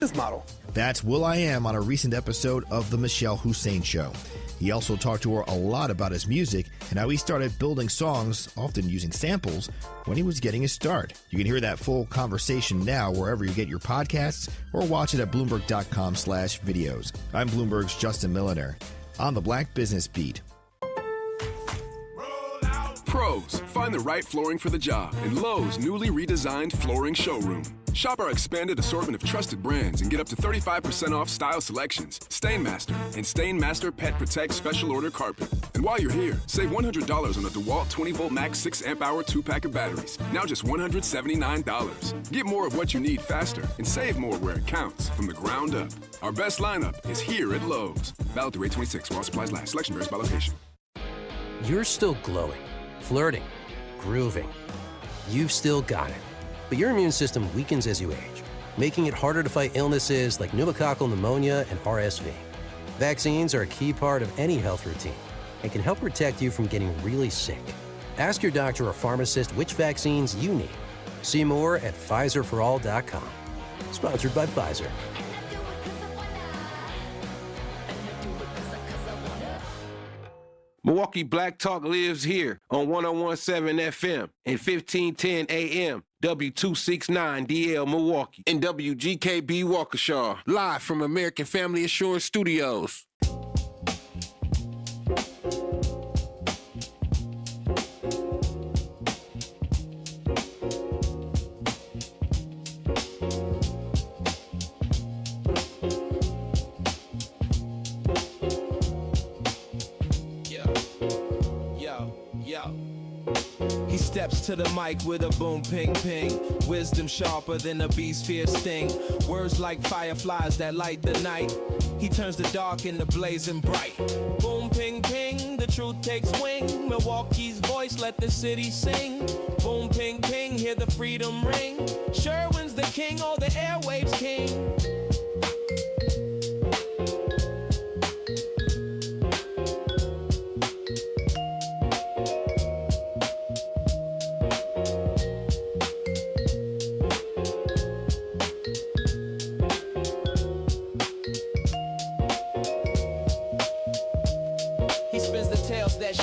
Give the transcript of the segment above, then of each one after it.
This model. That's will.i.am on a recent episode of The Michelle Hussein Show. He also talked to her a lot about his music and how he started building songs, often using samples, when he was getting his start. You can hear that full conversation now wherever you get your podcasts or watch it at Bloomberg.com/videos. I'm Bloomberg's Justin Milliner on the Black Business Beat. Pros, find the right flooring for the job in Lowe's newly redesigned flooring showroom. Shop our expanded assortment of trusted brands and get up to 35% off style selections, Stainmaster, and Stainmaster Pet Protect Special Order Carpet. And while you're here, save $100 on a DeWalt 20-volt max 6-amp-hour 2-pack of batteries, now just $179. Get more of what you need faster and save more where it counts from the ground up. Our best lineup is here at Lowe's. Valid through 8/26 while supplies last. Selection varies by location. You're still glowing, flirting, grooving. You've still got it. But your immune system weakens as you age, making it harder to fight illnesses like pneumococcal pneumonia and RSV. Vaccines are a key part of any health routine and can help protect you from getting really sick. Ask your doctor or pharmacist which vaccines you need. See more at PfizerForAll.com. Sponsored by Pfizer. Milwaukee Black Talk lives here on 101.7 FM and 1510 AM, W269DL Milwaukee, and WGKB Waukesha, live from American Family Assurance Studios. Steps to the mic with a boom ping ping. Wisdom sharper than a beast's fierce sting. Words like fireflies that light the night. He turns the dark into blazing bright. Boom ping ping, the truth takes wing. Milwaukee's voice, let the city sing. Boom ping ping, hear the freedom ring. Sherwin's the king, oh the airwaves king.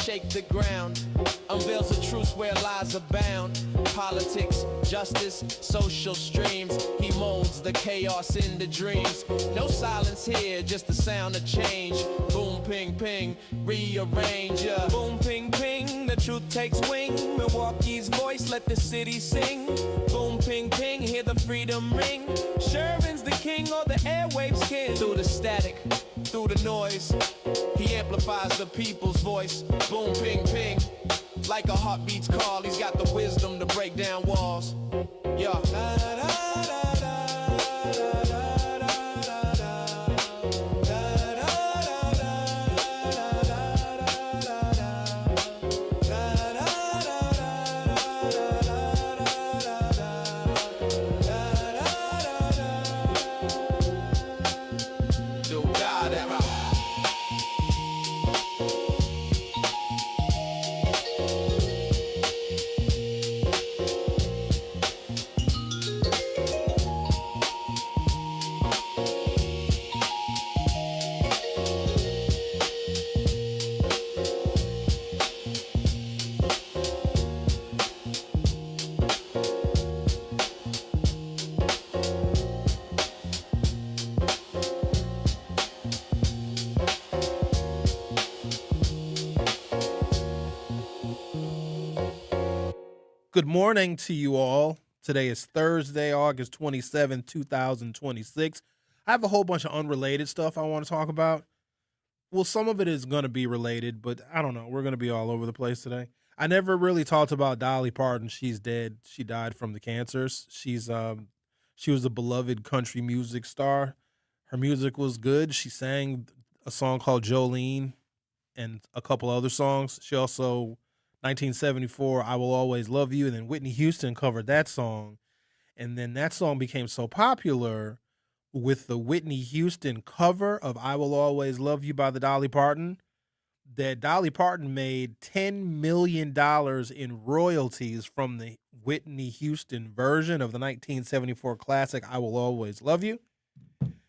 Shake the ground, unveils the truth where lies abound. Politics, justice, social streams. He molds the chaos into dreams. No silence here, just the sound of change. Boom, ping, ping, rearrange. Boom, ping, ping, the truth takes wing. Milwaukee's voice, let the city sing. Boom, ping, ping, hear the freedom ring. Sherwin's the king, or the airwaves king. Through the static, through the noise, he amplifies the people's voice. Boom, ping, ping, like a heartbeat's call. He's got the wisdom to break down walls. Yeah. Good morning to you all. Today is Thursday, August 27, 2026. I have a whole bunch of unrelated stuff I want to talk about. Well, some of it is going to be related, but I don't know. We're going to be all over the place today. I never really talked about Dolly Parton. She's dead. She died from the cancers. She was a beloved country music star. Her music was good. She sang a song called Jolene and a couple other songs. She also 1974, I Will Always Love You, and then Whitney Houston covered that song. And then that song became so popular with the Whitney Houston cover of I Will Always Love You by the Dolly Parton that Dolly Parton made $10 million in royalties from the Whitney Houston version of the 1974 classic I Will Always Love You.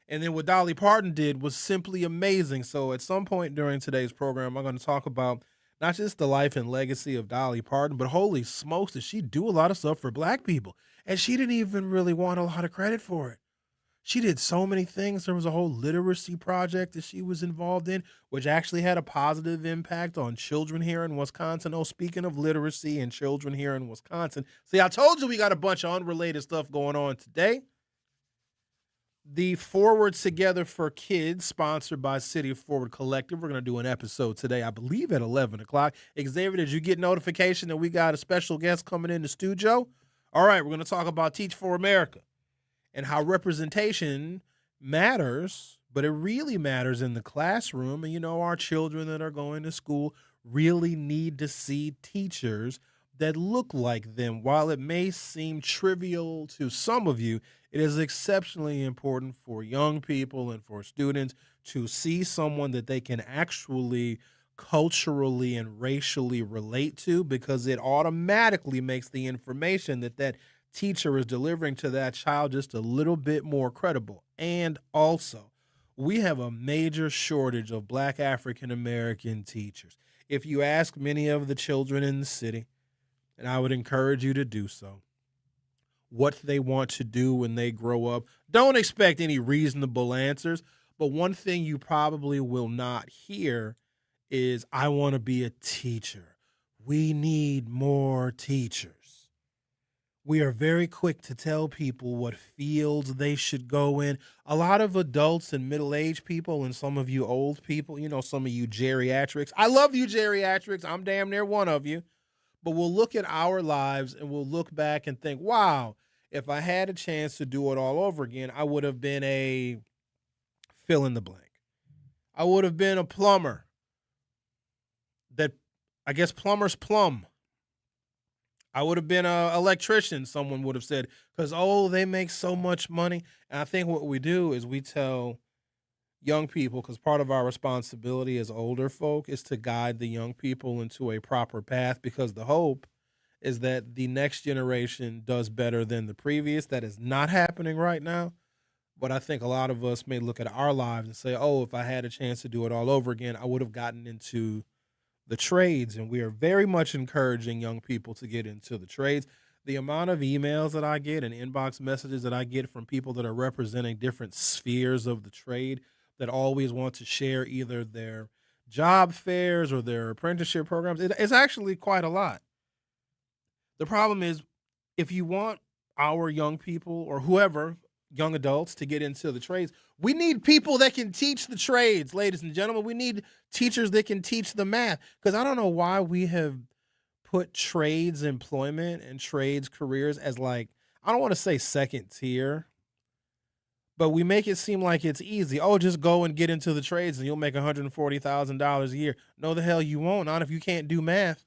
And then what Dolly Parton did was simply amazing. So at some point during today's program, I'm going to talk about not just the life and legacy of Dolly Parton, but holy smokes, did she do a lot of stuff for black people? And she didn't even really want a lot of credit for it. She did so many things. There was a whole literacy project that she was involved in, which actually had a positive impact on children here in Wisconsin. Oh, speaking of literacy and children here in Wisconsin. See, I told you we got a bunch of unrelated stuff going on today. The Forward Together for Kids, sponsored by City Forward Collective. We're going to do an episode today, I believe at 11 o'clock. Xavier, did you get notification that we got a special guest coming in the studio? All right, we're going to talk about Teach for America and how representation matters, but it really matters in the classroom. And, our children that are going to school really need to see teachers that look like them. While it may seem trivial to some of you, it is exceptionally important for young people and for students to see someone that they can actually culturally and racially relate to, because it automatically makes the information that teacher is delivering to that child just a little bit more credible. And also, we have a major shortage of Black African American teachers. If you ask many of the children in the city, and I would encourage you to do so, what they want to do when they grow up, don't expect any reasonable answers. But one thing you probably will not hear is, I want to be a teacher. We need more teachers. We are very quick to tell people what fields they should go in. A lot of adults and middle-aged people, and some of you old people, some of you geriatrics. I love you, geriatrics. I'm damn near one of you. But we'll look at our lives and we'll look back and think, wow, if I had a chance to do it all over again, I would have been a fill in the blank. I would have been a plumber. I guess plumbers plumb. I would have been an electrician, someone would have said, because, they make so much money. And I think what we do is we tell young people, because part of our responsibility as older folk is to guide the young people into a proper path, because the hope is that the next generation does better than the previous. That is not happening right now. But I think a lot of us may look at our lives and say, if I had a chance to do it all over again, I would have gotten into the trades. And we are very much encouraging young people to get into the trades. The amount of emails that I get and inbox messages that I get from people that are representing different spheres of the trade that always want to share either their job fairs or their apprenticeship programs, it's actually quite a lot. The problem is, if you want our young people or whoever, young adults, to get into the trades, we need people that can teach the trades, ladies and gentlemen. We need teachers that can teach the math, because I don't know why we have put trades employment and trades careers as, I don't want to say second tier, but we make it seem like it's easy. Just go and get into the trades and you'll make $140,000 a year. No, the hell you won't, not if you can't do math.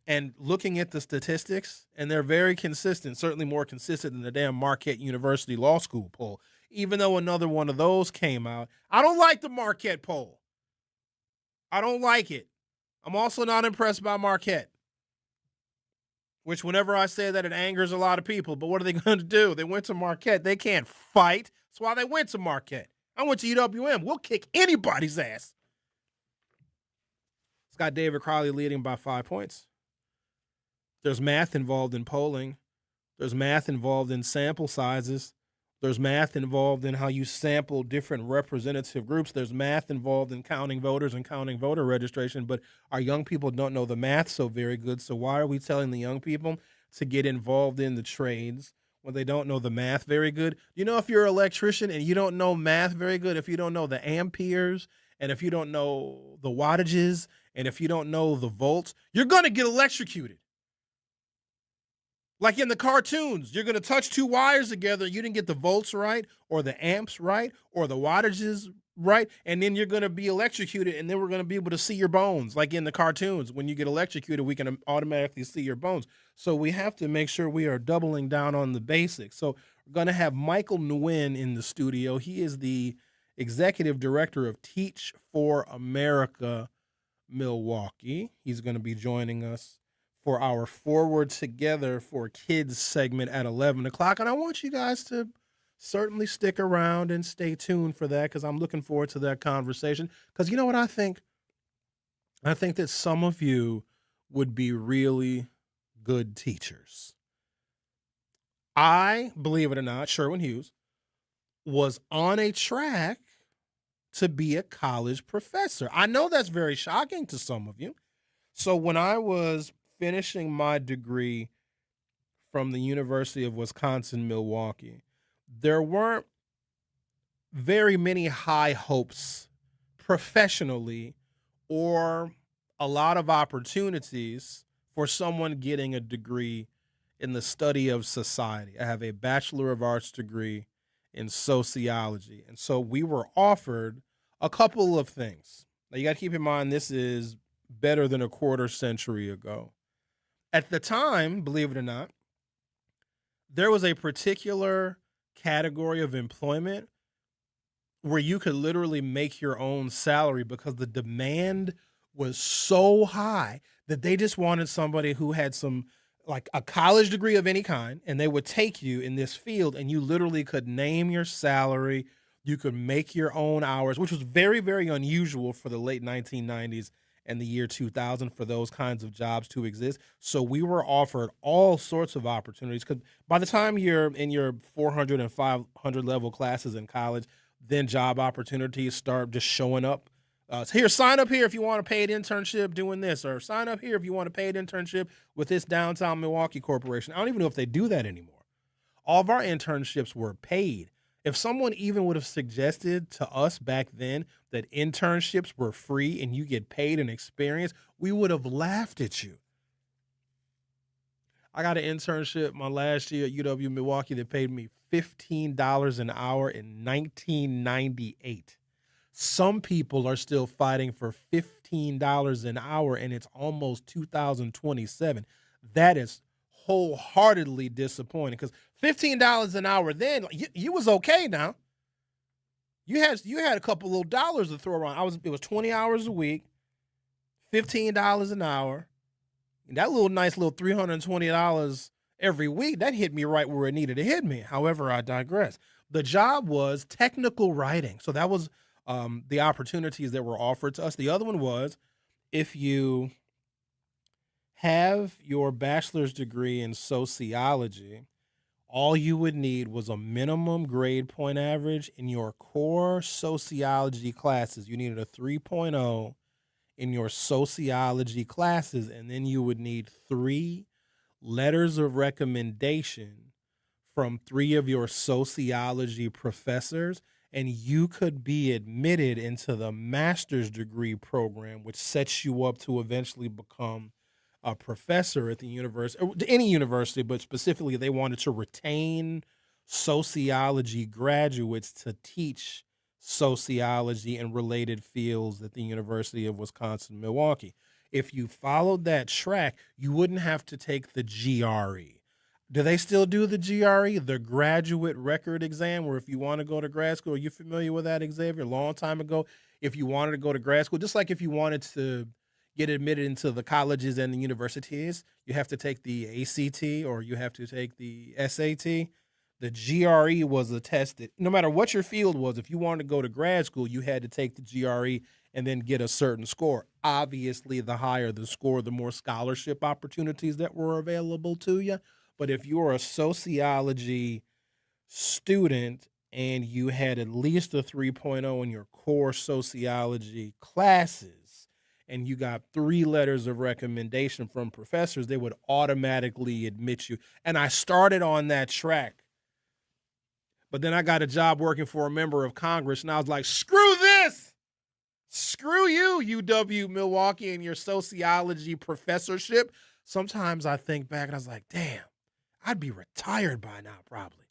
And looking at the statistics, and they're very consistent, certainly more consistent than the damn Marquette University Law School poll, even though another one of those came out. I don't like the Marquette poll. I don't like it. I'm also not impressed by Marquette, which whenever I say that, it angers a lot of people. But what are they going to do? They went to Marquette. They can't fight. That's why they went to Marquette. I went to UWM. We'll kick anybody's ass. It's got David Crowley leading by 5 points. There's math involved in polling. There's math involved in sample sizes. There's math involved in how you sample different representative groups. There's math involved in counting voters and counting voter registration. But our young people don't know the math so very good. So why are we telling the young people to get involved in the trades when they don't know the math very good? If you're an electrician and you don't know math very good, if you don't know the amperes, and if you don't know the wattages, and if you don't know the volts, you're going to get electrocuted. Like in the cartoons, you're going to touch two wires together. You didn't get the volts right or the amps right or the wattages right. And then you're going to be electrocuted, and then we're going to be able to see your bones. Like in the cartoons, when you get electrocuted, we can automatically see your bones. So we have to make sure we are doubling down on the basics. So we're going to have Michael Nguyen in the studio. He is the executive director of Teach for America Milwaukee. He's going to be joining us for our Forward Together for Kids segment at 11 o'clock. And I want you guys to certainly stick around and stay tuned for that because I'm looking forward to that conversation. Because you know what I think? I think that some of you would be really good teachers. I, believe it or not, Sherwin Hughes, was on a track to be a college professor. I know that's very shocking to some of you. So when I was finishing my degree from the University of Wisconsin-Milwaukee, there weren't very many high hopes professionally or a lot of opportunities for someone getting a degree in the study of society. I have a Bachelor of Arts degree in sociology. And so we were offered a couple of things. Now, you got to keep in mind, this is better than a quarter century ago. At the time, believe it or not, there was a particular category of employment where you could literally make your own salary because the demand was so high that they just wanted somebody who had some, like a college degree of any kind, and they would take you in this field and you literally could name your salary. You could make your own hours, which was very, very unusual for the late 1990s and the year 2000 for those kinds of jobs to exist. So we were offered all sorts of opportunities because by the time you're in your 400 and 500 level classes in college, then job opportunities start just showing up. Here, sign up here if you want a paid internship doing this, or sign up here if you want a paid internship with this downtown Milwaukee corporation. I don't even know if they do that anymore. All of our internships were paid. If someone even would have suggested to us back then that internships were free and you get paid in experience, we would have laughed at you. I got an internship my last year at UW Milwaukee that paid me $15 an hour in 1998. Some people are still fighting for $15 an hour, and it's almost 2027. That is wholeheartedly disappointing because $15 an hour then, you was okay now. You had a couple little dollars to throw around. It was 20 hours a week, $15 an hour. And that nice little $320 every week, that hit me right where it needed to hit me. However, I digress. The job was technical writing. So that was the opportunities that were offered to us. The other one was if you have your bachelor's degree in sociology, all you would need was a minimum grade point average in your core sociology classes. You needed a 3.0 in your sociology classes, and then you would need 3 letters of recommendation from 3 of your sociology professors, and you could be admitted into the master's degree program, which sets you up to eventually become a professor at the university, or any university, but specifically they wanted to retain sociology graduates to teach sociology and related fields at the University of Wisconsin-Milwaukee. If you followed that track, you wouldn't have to take the GRE. Do they still do the GRE, the graduate record exam, where if you want to go to grad school, are you familiar with that, Xavier? A long time ago, if you wanted to go to grad school, just like if you wanted to get admitted into the colleges and the universities, you have to take the ACT or you have to take the SAT. The GRE was a test that no matter what your field was, if you wanted to go to grad school, you had to take the GRE and then get a certain score. Obviously, the higher the score, the more scholarship opportunities that were available to you. But if you're a sociology student and you had at least a 3.0 in your core sociology classes and you got 3 letters of recommendation from professors, they would automatically admit you. And I started on that track. But then I got a job working for a member of Congress, and I was like, screw this! Screw you, UW Milwaukee, and your sociology professorship. Sometimes I think back and I was like, damn, I'd be retired by now probably.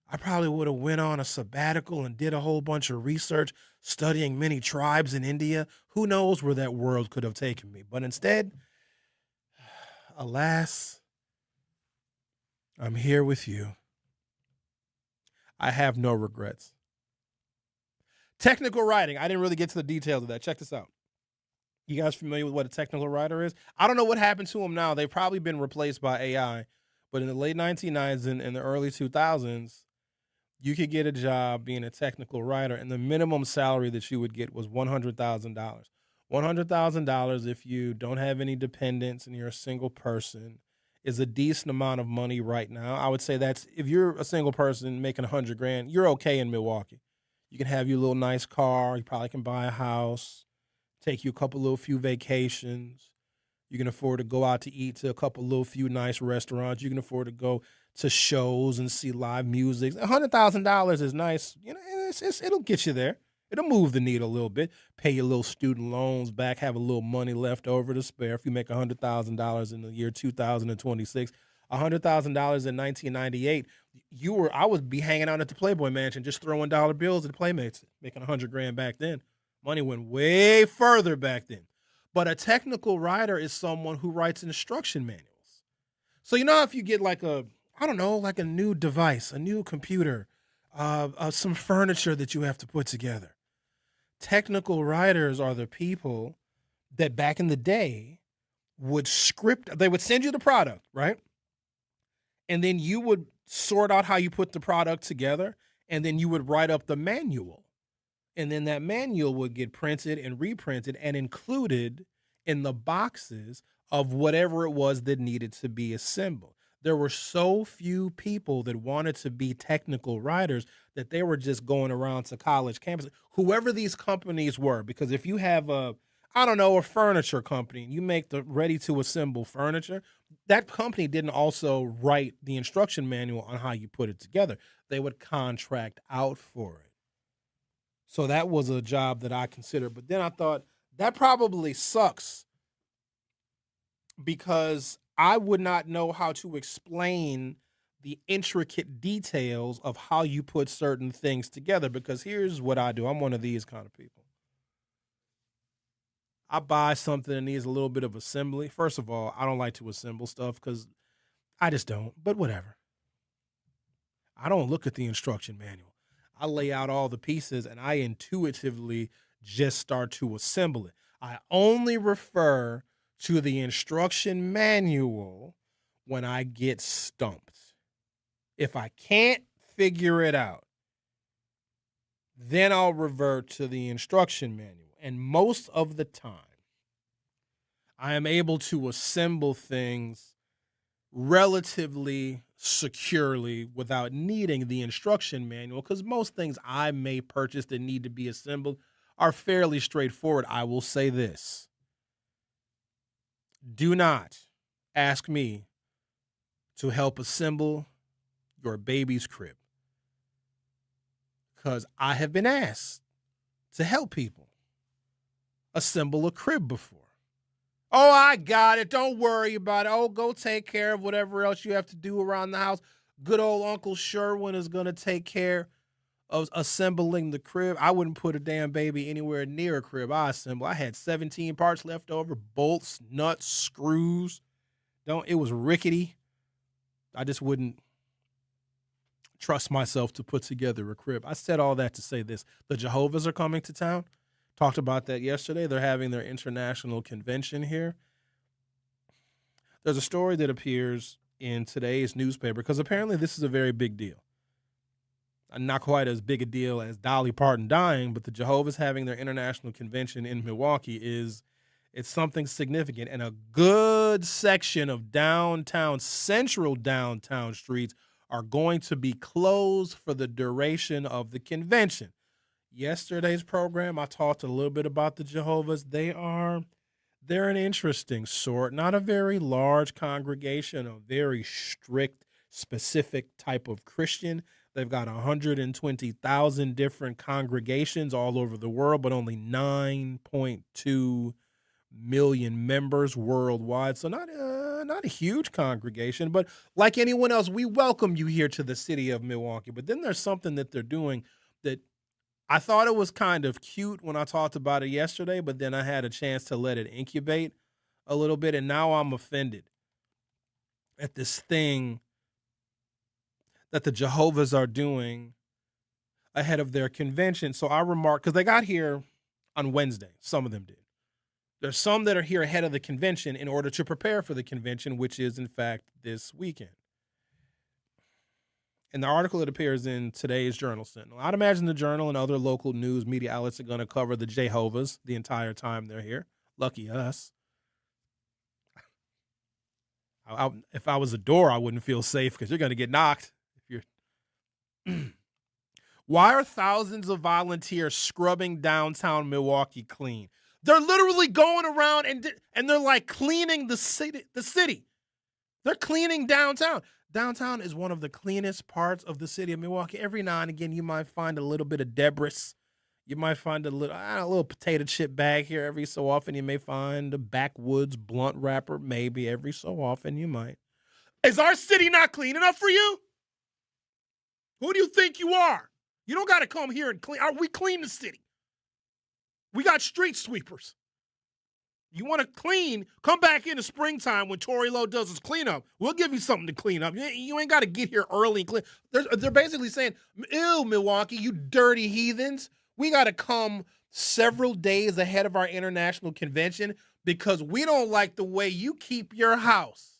I probably would have went on a sabbatical and did a whole bunch of research studying many tribes in India. Who knows where that world could have taken me. But instead, alas, I'm here with you. I have no regrets. Technical writing. I didn't really get to the details of that. Check this out. You guys familiar with what a technical writer is? I don't know what happened to them now. They've probably been replaced by AI. But in the late 1990s and in the early 2000s, you could get a job being a technical writer, and the minimum salary that you would get was $100,000. $100,000 if you don't have any dependents and you're a single person is a decent amount of money right now. I would say that's if you're a single person making 100 grand, you're okay in Milwaukee. You can have your little nice car. You probably can buy a house, take you a couple little few vacations. You can afford to go out to eat to a couple little few nice restaurants. You can afford to go to shows and see live music. $100,000 is nice. You know, it'll get you there. It'll move the needle a little bit. Pay your little student loans back. Have a little money left over to spare. If you make $100,000 in the year 2026, $100,000 in 1998, I would be hanging out at the Playboy Mansion just throwing dollar bills at the Playmates, making 100 grand back then. Money went way further back then. But a technical writer is someone who writes instruction manuals. So you know if you get like a new device, a new computer, some furniture that you have to put together. Technical writers are the people that back in the day would they would send you the product, right? And then you would sort out how you put the product together, and then you would write up the manual. And then that manual would get printed and reprinted and included in the boxes of whatever it was that needed to be assembled. There were so few people that wanted to be technical writers that they were just going around to college campuses, whoever these companies were. Because if you have a furniture company and you make the ready-to-assemble furniture, that company didn't also write the instruction manual on how you put it together. They would contract out for it. So that was a job that I considered. But then I thought, that probably sucks because I would not know how to explain the intricate details of how you put certain things together. Because here's what I do. I'm one of these kind of people. I buy something that needs a little bit of assembly. First of all, I don't like to assemble stuff because I just don't. But whatever. I don't look at the instruction manual. I lay out all the pieces and I intuitively just start to assemble it. I only refer to the instruction manual when I get stumped. If I can't figure it out, then I'll revert to the instruction manual. And most of the time, I am able to assemble things relatively securely without needing the instruction manual, because most things I may purchase that need to be assembled are fairly straightforward. I will say this. Do not ask me to help assemble your baby's crib, because I have been asked to help people assemble a crib before. Oh, I got it. Don't worry about it. Oh, go take care of whatever else you have to do around the house. Good old Uncle Sherwin is going to take care of assembling the crib. I wouldn't put a damn baby anywhere near a crib I assemble. I had 17 parts left over, bolts, nuts, screws. It was rickety. I just wouldn't trust myself to put together a crib. I said all that to say this. The Jehovah's are coming to town. Talked about that yesterday. They're having their international convention here. There's a story that appears in today's newspaper because apparently this is a very big deal. Not quite as big a deal as Dolly Parton dying, but the Jehovah's having their international convention in Milwaukee it's something significant. And a good section of central downtown streets are going to be closed for the duration of the convention. Yesterday's program, I talked a little bit about the Jehovah's. They're an interesting sort, not a very large congregation, a very strict, specific type of Christian. They've got 120,000 different congregations all over the world, but only 9.2 million members worldwide. So not a huge congregation, but like anyone else, we welcome you here to the city of Milwaukee. But then there's something that they're doing that I thought it was kind of cute when I talked about it yesterday, but then I had a chance to let it incubate a little bit, and now I'm offended at this thing that the Jehovah's are doing ahead of their convention. So I remarked, because they got here on Wednesday, some of them did. There's some that are here ahead of the convention in order to prepare for the convention, which is, in fact, this weekend. In the article, it appears in today's Journal Sentinel. I'd imagine the Journal and other local news media outlets are going to cover the Jehovah's the entire time they're here. Lucky us. If I was a door, I wouldn't feel safe because you're going to get knocked. If you're Why are thousands of volunteers scrubbing downtown Milwaukee clean? They're literally going around and they're like cleaning the city. They're cleaning downtown. Downtown is one of the cleanest parts of the city of Milwaukee. Every now and again, you might find a little bit of debris. You might find a little potato chip bag here every so often. You may find a backwoods blunt wrapper, maybe every so often you might. Is our city not clean enough for you? Who do you think you are? You don't got to come here and clean. We clean the city. We got street sweepers. You want to clean, come back in the springtime when Tory Lowe does his cleanup. We'll give you something to clean up. You ain't got to get here early and clean. They're basically saying, ew, Milwaukee, you dirty heathens. We got to come several days ahead of our international convention because we don't like the way you keep your house.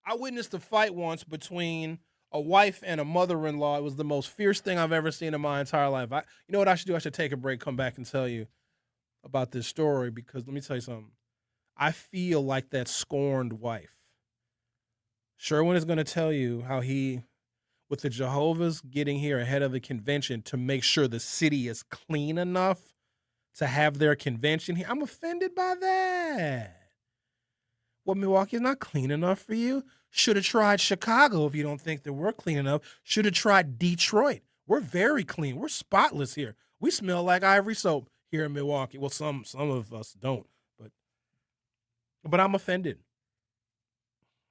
I witnessed a fight once between a wife and a mother-in-law. It was the most fierce thing I've ever seen in my entire life. You know what I should do? I should take a break, come back and tell you about this story because let me tell you something. I feel like that scorned wife. Sherwin is going to tell you how he, with the Jehovah's getting here ahead of the convention to make sure the city is clean enough to have their convention here. I'm offended by that. What, Milwaukee is not clean enough for you? Should have tried Chicago if you don't think that we're clean enough. Should have tried Detroit. We're very clean. We're spotless here. We smell like ivory soap here in Milwaukee. Well, some of us don't, but I'm offended.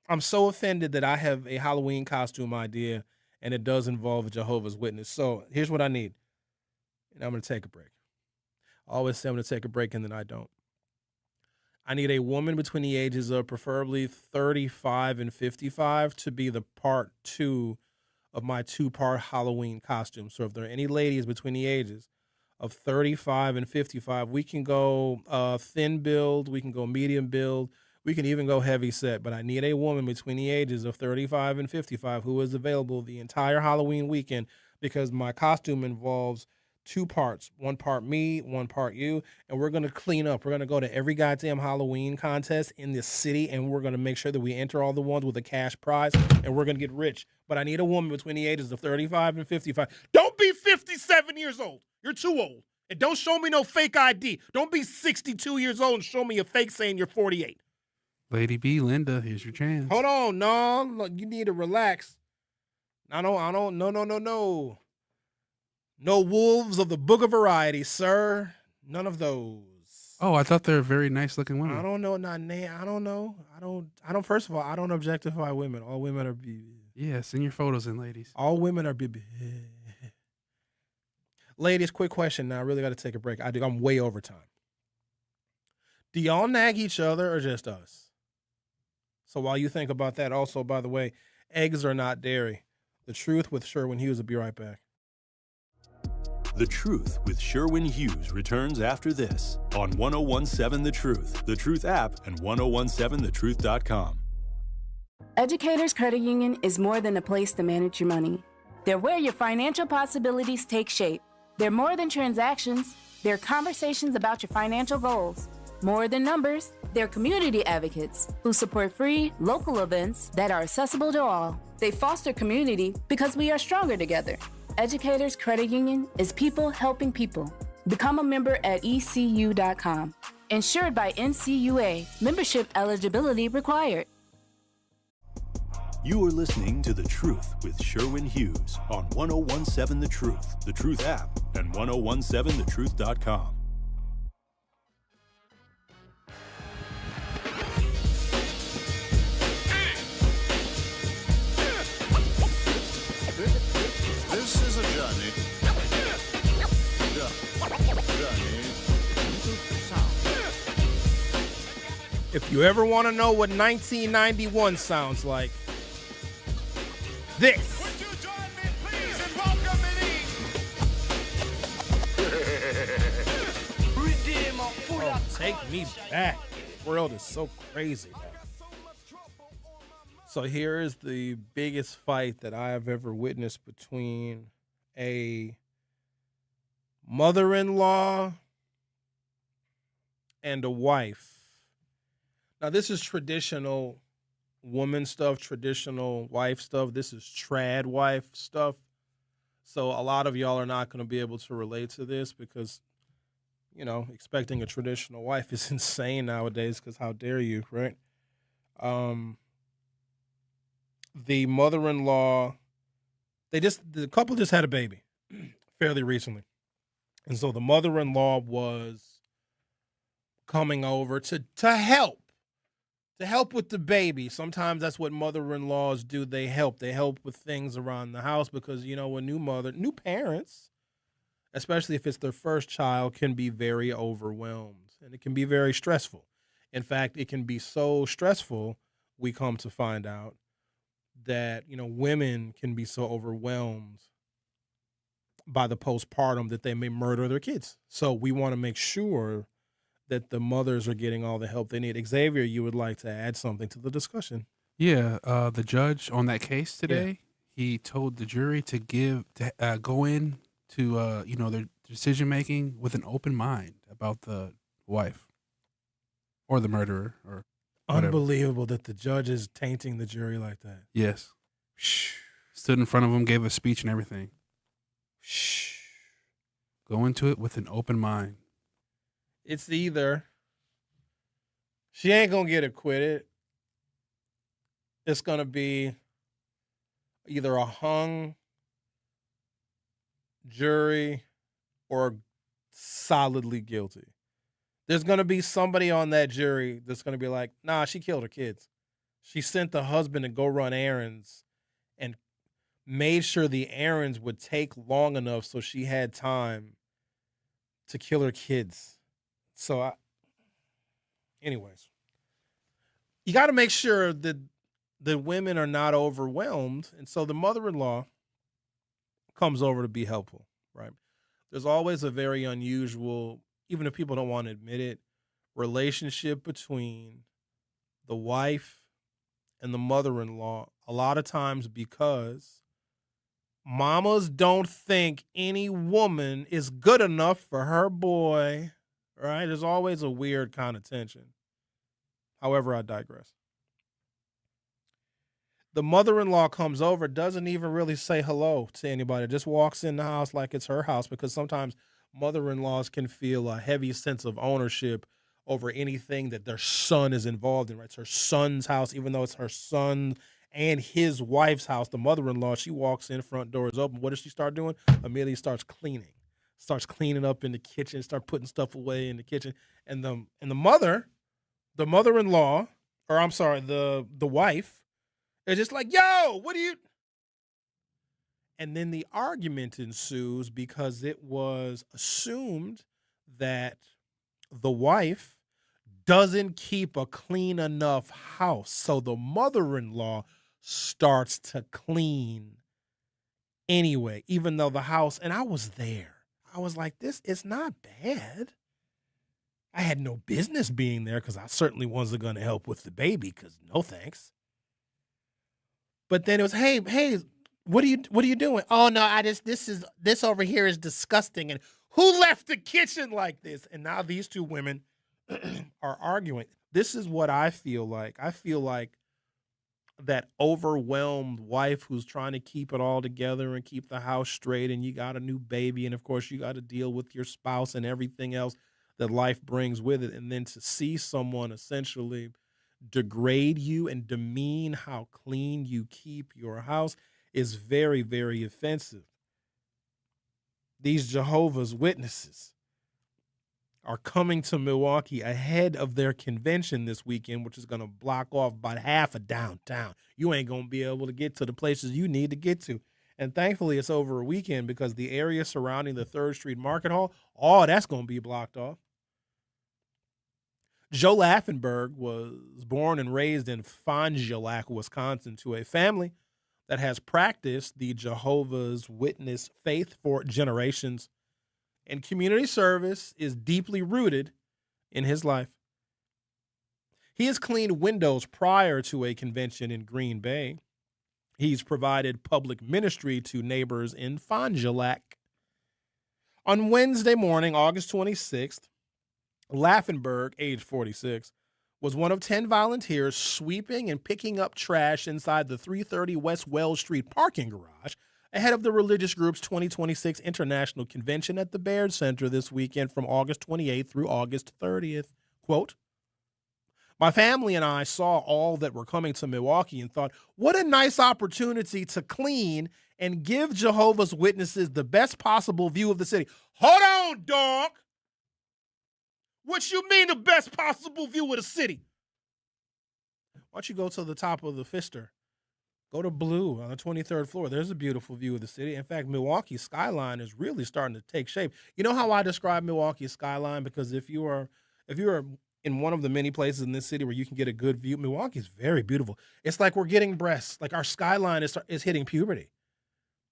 I'm so offended that I have a Halloween costume idea and it does involve a Jehovah's Witness. So here's what I need. And I'm going to take a break. I always say I'm going to take a break and then I don't. I need a woman between the ages of preferably 35 and 55 to be the part 2 of my 2-part Halloween costume. So if there are any ladies between the ages of 35 and 55, we can go thin build, we can go medium build, we can even go heavy set. But I need a woman between the ages of 35 and 55 who is available the entire Halloween weekend because my costume involves 2 parts, 1 part me, 1 part you, and we're going to clean up. We're going to go to every goddamn Halloween contest in this city, and we're going to make sure that we enter all the ones with a cash prize, and we're going to get rich. But I need a woman between the ages of 35 and 55. Don't be 57 years old. You're too old. And don't show me no fake ID. Don't be 62 years old and show me a fake saying you're 48. Lady B, Linda, here's your chance. Hold on, no. Look, you need to relax. No. No wolves of the book of variety, sir. None of those. Oh, I thought they were very nice looking women. I don't know. I don't know. I don't. First of all, I don't objectify women. All women are. Yeah, send your photos in, ladies. All women are. Ladies, quick question. Now I really got to take a break. I'm way over time. Do y'all nag each other or just us? So while you think about that, also by the way, eggs are not dairy. The Truth with Sherwin Hughes will be right back. The Truth with Sherwin Hughes returns after this on 1017 The Truth app, and 1017thetruth.com. Educators Credit Union is more than a place to manage your money. They're where your financial possibilities take shape. They're more than transactions. They're conversations about your financial goals. More than numbers, they're community advocates who support free, local events that are accessible to all. They foster community because we are stronger together. Educators Credit Union is people helping people. Become a member at ECU.com. Insured by NCUA. Membership eligibility required. You are listening to The Truth with Sherwin Hughes on 1017 The Truth app, and 1017thetruth.com. This is a journey. If you ever want to know what 1991 sounds like, this. Would you join me, please, in welcoming Oh, take me back. The world is so crazy, man. So here is the biggest fight that I have ever witnessed between a mother-in-law and a wife. Now, this is traditional woman stuff, traditional wife stuff. This is trad wife stuff. So a lot of y'all are not going to be able to relate to this because, you know, expecting a traditional wife is insane nowadays because how dare you, right? The mother-in-law, the couple just had a baby fairly recently. And so the mother-in-law was coming over to help with the baby. Sometimes that's what mother-in-laws do. They help with things around the house because, you know, a new parents, especially if it's their first child, can be very overwhelmed and it can be very stressful. In fact, it can be so stressful, we come to find out, that, you know, women can be so overwhelmed by the postpartum that they may murder their kids. So we want to make sure that the mothers are getting all the help they need. Xavier, you would like to add something to the discussion? Yeah, the judge on that case today, he told the jury to go in to their decision making with an open mind about the wife or the murderer or whatever. Unbelievable that the judge is tainting the jury like that. Yes. Stood in front of him, gave a speech and everything. Go into it with an open mind. It's either she ain't going to get acquitted. It's going to be either a hung jury or solidly guilty. There's going to be somebody on that jury that's going to be like, nah, she killed her kids. She sent the husband to go run errands and made sure the errands would take long enough so she had time to kill her kids. So, anyways, you got to make sure that the women are not overwhelmed. And so the mother-in-law comes over to be helpful, right? There's always a very unusual, even if people don't want to admit it, relationship between the wife and the mother-in-law, a lot of times because mamas don't think any woman is good enough for her boy, right? There's always a weird kind of tension. However, I digress. The mother-in-law comes over, doesn't even really say hello to anybody, just walks in the house like it's her house, because sometimes mother-in-laws can feel a heavy sense of ownership over anything that their son is involved in, right? It's her son's house, even though it's her son and his wife's house. The mother-in-law, she walks in, front door is open. What does she start doing? Immediately starts cleaning. Starts cleaning up in the kitchen, start putting stuff away in the kitchen. And the mother-in-law, or I'm sorry, the wife, is just like, yo, what do you... And then the argument ensues because it was assumed that the wife doesn't keep a clean enough house. So the mother-in-law starts to clean anyway, even though the house, and I was there. I was like, this is not bad. I had no business being there because I certainly wasn't going to help with the baby because no thanks. But then it was, hey, what are you doing? Oh no, this over here is disgusting. And who left the kitchen like this? And now these two women are arguing. This is what I feel like. I feel like that overwhelmed wife who's trying to keep it all together and keep the house straight, and you got a new baby, and of course you got to deal with your spouse and everything else that life brings with it. And then to see someone essentially degrade you and demean how clean you keep your house is very, very offensive. These Jehovah's Witnesses are coming to Milwaukee ahead of their convention this weekend, which is going to block off about half of downtown. You ain't going to be able to get to the places you need to get to. And thankfully, it's over a weekend because the area surrounding the 3rd Street Market Hall, all that's going to be blocked off. Joe Laffenberg was born and raised in Fond du Lac, Wisconsin, to a family that has practiced the Jehovah's Witness faith for generations, and community service is deeply rooted in his life. He has cleaned windows prior to a convention in Green Bay. He's provided public ministry to neighbors in Fond du Lac. On Wednesday morning, August 26th, Laffenberg, age 46, was one of 10 volunteers sweeping and picking up trash inside the 330 West Wells Street parking garage ahead of the religious group's 2026 International Convention at the Baird Center this weekend from August 28th through August 30th. Quote, my family and I saw all that were coming to Milwaukee and thought, what a nice opportunity to clean and give Jehovah's Witnesses the best possible view of the city. Hold on, dog. What you mean the best possible view of the city? Why don't you go to the top of the Pfister? Go to Blue on the 23rd floor. There's a beautiful view of the city. In fact, Milwaukee's skyline is really starting to take shape. You know how I describe Milwaukee's skyline? Because if you are in one of the many places in this city where you can get a good view, Milwaukee's very beautiful. It's like we're getting breasts. Like our skyline is hitting puberty.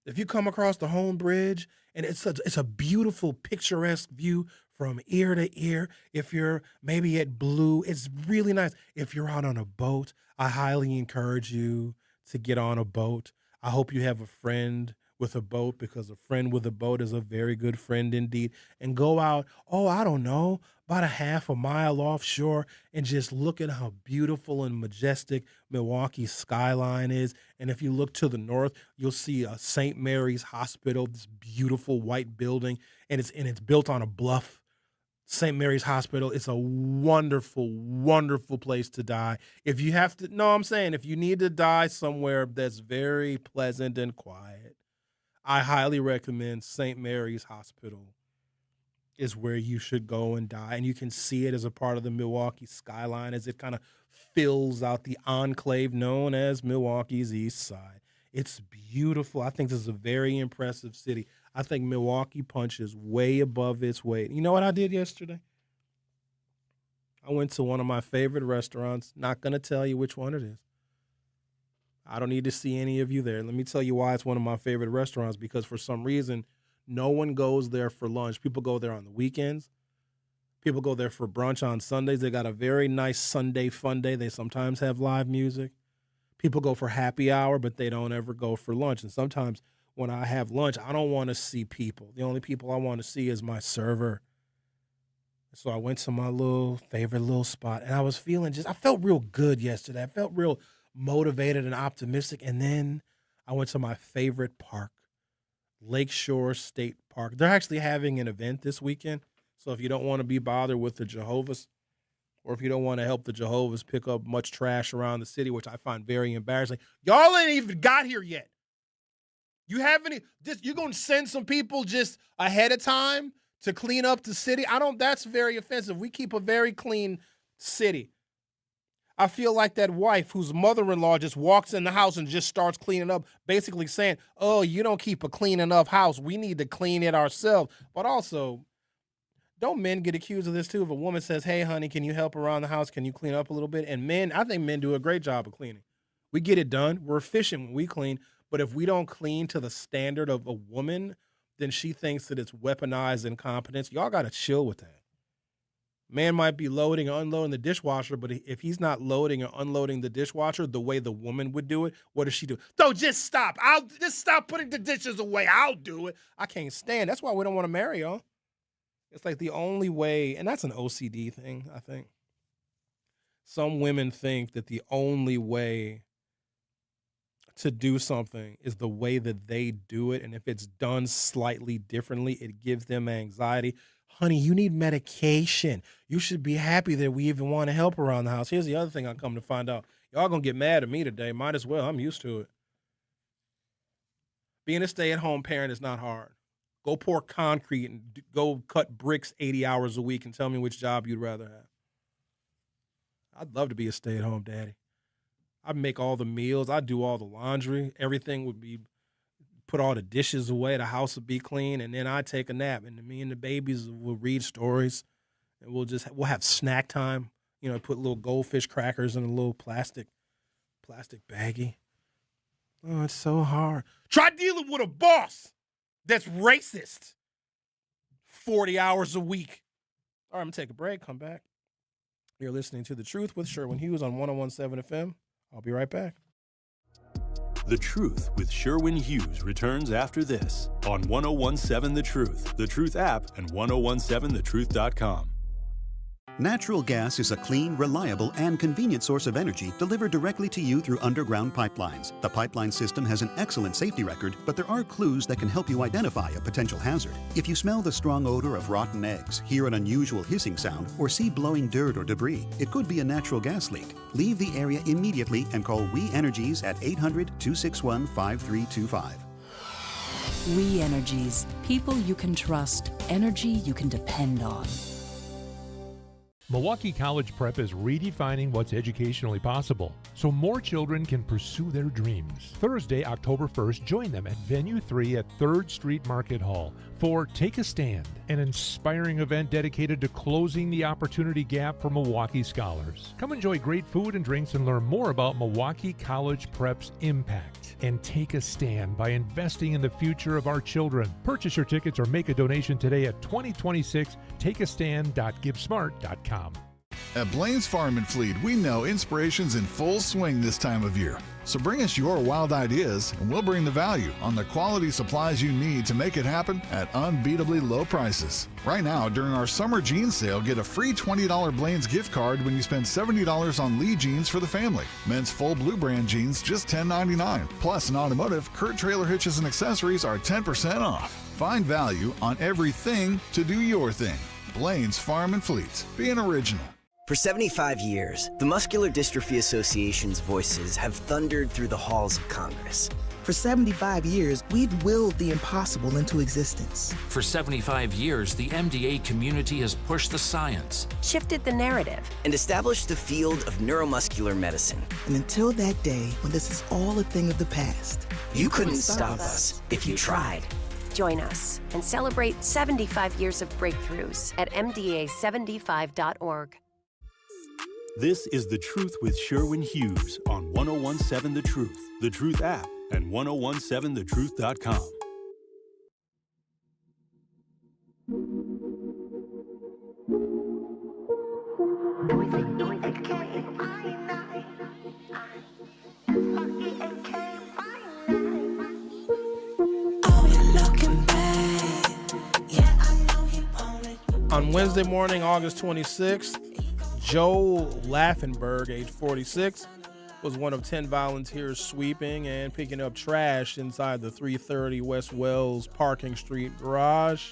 If you come across the Home Bridge, and it's a beautiful, picturesque view from ear to ear. If you're maybe at Blue, it's really nice. If you're out on a boat, I highly encourage you to get on a boat. I hope you have a friend with a boat, because a friend with a boat is a very good friend indeed. And go out, I don't know, about a half a mile offshore and just look at how beautiful and majestic Milwaukee's skyline is. And if you look to the north, you'll see a St. Mary's Hospital, this beautiful white building, and it's built on a bluff. St. Mary's Hospital. It's a wonderful, wonderful place to die. If you have to, no, I'm saying if you need to die somewhere that's very pleasant and quiet, I highly recommend St. Mary's Hospital is where you should go and die. And you can see it as a part of the Milwaukee skyline as it kind of fills out the enclave known as Milwaukee's East Side. It's beautiful. I think this is a very impressive city. I think Milwaukee punches way above its weight. You know what I did yesterday? I went to one of my favorite restaurants. Not going to tell you which one it is. I don't need to see any of you there. Let me tell you why it's one of my favorite restaurants, because for some reason, no one goes there for lunch. People go there on the weekends. People go there for brunch on Sundays. They got a very nice Sunday fun day. They sometimes have live music. People go for happy hour, but they don't ever go for lunch. And sometimes when I have lunch, I don't want to see people. The only people I want to see is my server. So I went to my favorite little spot, and I was I felt real good yesterday. I felt real motivated and optimistic. And then I went to my favorite park, Lakeshore State Park. They're actually having an event this weekend. So if you don't want to be bothered with the Jehovah's, or if you don't want to help the Jehovah's pick up much trash around the city, which I find very embarrassing, y'all ain't even got here yet. You haven't, you're going to send some people just ahead of time to clean up the city? That's very offensive. We keep a very clean city. I feel like that wife whose mother-in-law just walks in the house and just starts cleaning up, basically saying, oh, you don't keep a clean enough house. We need to clean it ourselves. But also, don't men get accused of this too? If a woman says, hey, honey, can you help around the house? Can you clean up a little bit? And I think men do a great job of cleaning. We get it done. We're efficient when we clean. But if we don't clean to the standard of a woman, then she thinks that it's weaponized incompetence. Y'all got to chill with that. Man might be loading or unloading the dishwasher, but if he's not loading or unloading the dishwasher the way the woman would do it, what does she do? No, just stop. I'll just stop putting the dishes away. I'll do it. I can't stand. That's why we don't want to marry y'all. It's like the only way, and that's an OCD thing, I think. Some women think that the only way to do something is the way that they do it, and if it's done slightly differently, it gives them anxiety. Honey, you need medication. You should be happy that we even want to help around the house. Here's the other thing I come to find out. Y'all going to get mad at me today. Might as well. I'm used to it. Being a stay-at-home parent is not hard. Go pour concrete and go cut bricks 80 hours a week and tell me which job you'd rather have. I'd love to be a stay-at-home daddy. I'd make all the meals. I'd do all the laundry. Everything would be put all the dishes away. The house would be clean, and then I'd take a nap. And me and the babies will read stories, and we'll have snack time. You know, put little goldfish crackers in a little plastic baggie. Oh, it's so hard. Try dealing with a boss that's racist 40 hours a week. All right, I'm going to take a break, come back. You're listening to The Truth with Sherwin Hughes on 101.7 FM. I'll be right back. The Truth with Sherwin Hughes returns after this on 101.7 The Truth app, and 1017thetruth.com. Natural gas is a clean, reliable, and convenient source of energy delivered directly to you through underground pipelines. The pipeline system has an excellent safety record, but there are clues that can help you identify a potential hazard. If you smell the strong odor of rotten eggs, hear an unusual hissing sound, or see blowing dirt or debris, it could be a natural gas leak. Leave the area immediately and call We Energies at 800-261-5325. We Energies. People you can trust. Energy you can depend on. Milwaukee College Prep is redefining what's educationally possible so more children can pursue their dreams. Thursday, October 1st, join them at Venue 3 at 3rd Street Market Hall for Take a Stand, an inspiring event dedicated to closing the opportunity gap for Milwaukee scholars. Come enjoy great food and drinks and learn more about Milwaukee College Prep's impact. And take a stand by investing in the future of our children. Purchase your tickets or make a donation today at 2026 takeastand.givesmart.com. At Blaine's Farm and Fleet, we know inspiration's in full swing this time of year. So bring us your wild ideas, and we'll bring the value on the quality supplies you need to make it happen at unbeatably low prices. Right now, during our summer jeans sale, get a free $20 Blaine's gift card when you spend $70 on Lee jeans for the family. Men's full blue brand jeans, just $10.99. Plus, in automotive, Kurt Trailer Hitches and accessories are 10% off. Find value on everything to do your thing. Blaine's Farm and Fleet. Be an original. For 75 years, the Muscular Dystrophy Association's voices have thundered through the halls of Congress. For 75 years, we've willed the impossible into existence. For 75 years, the MDA community has pushed the science, shifted the narrative, and established the field of neuromuscular medicine. And until that day, when this is all a thing of the past, you couldn't stop us if you tried. Join us and celebrate 75 years of breakthroughs at mda75.org. This is The Truth with Sherwin Hughes on 101.7 The Truth app, and 1017thetruth.com. On Wednesday morning, August 26th, Joe Laffenberg, age 46, was one of 10 volunteers sweeping and picking up trash inside the 330 West Wells parking street garage.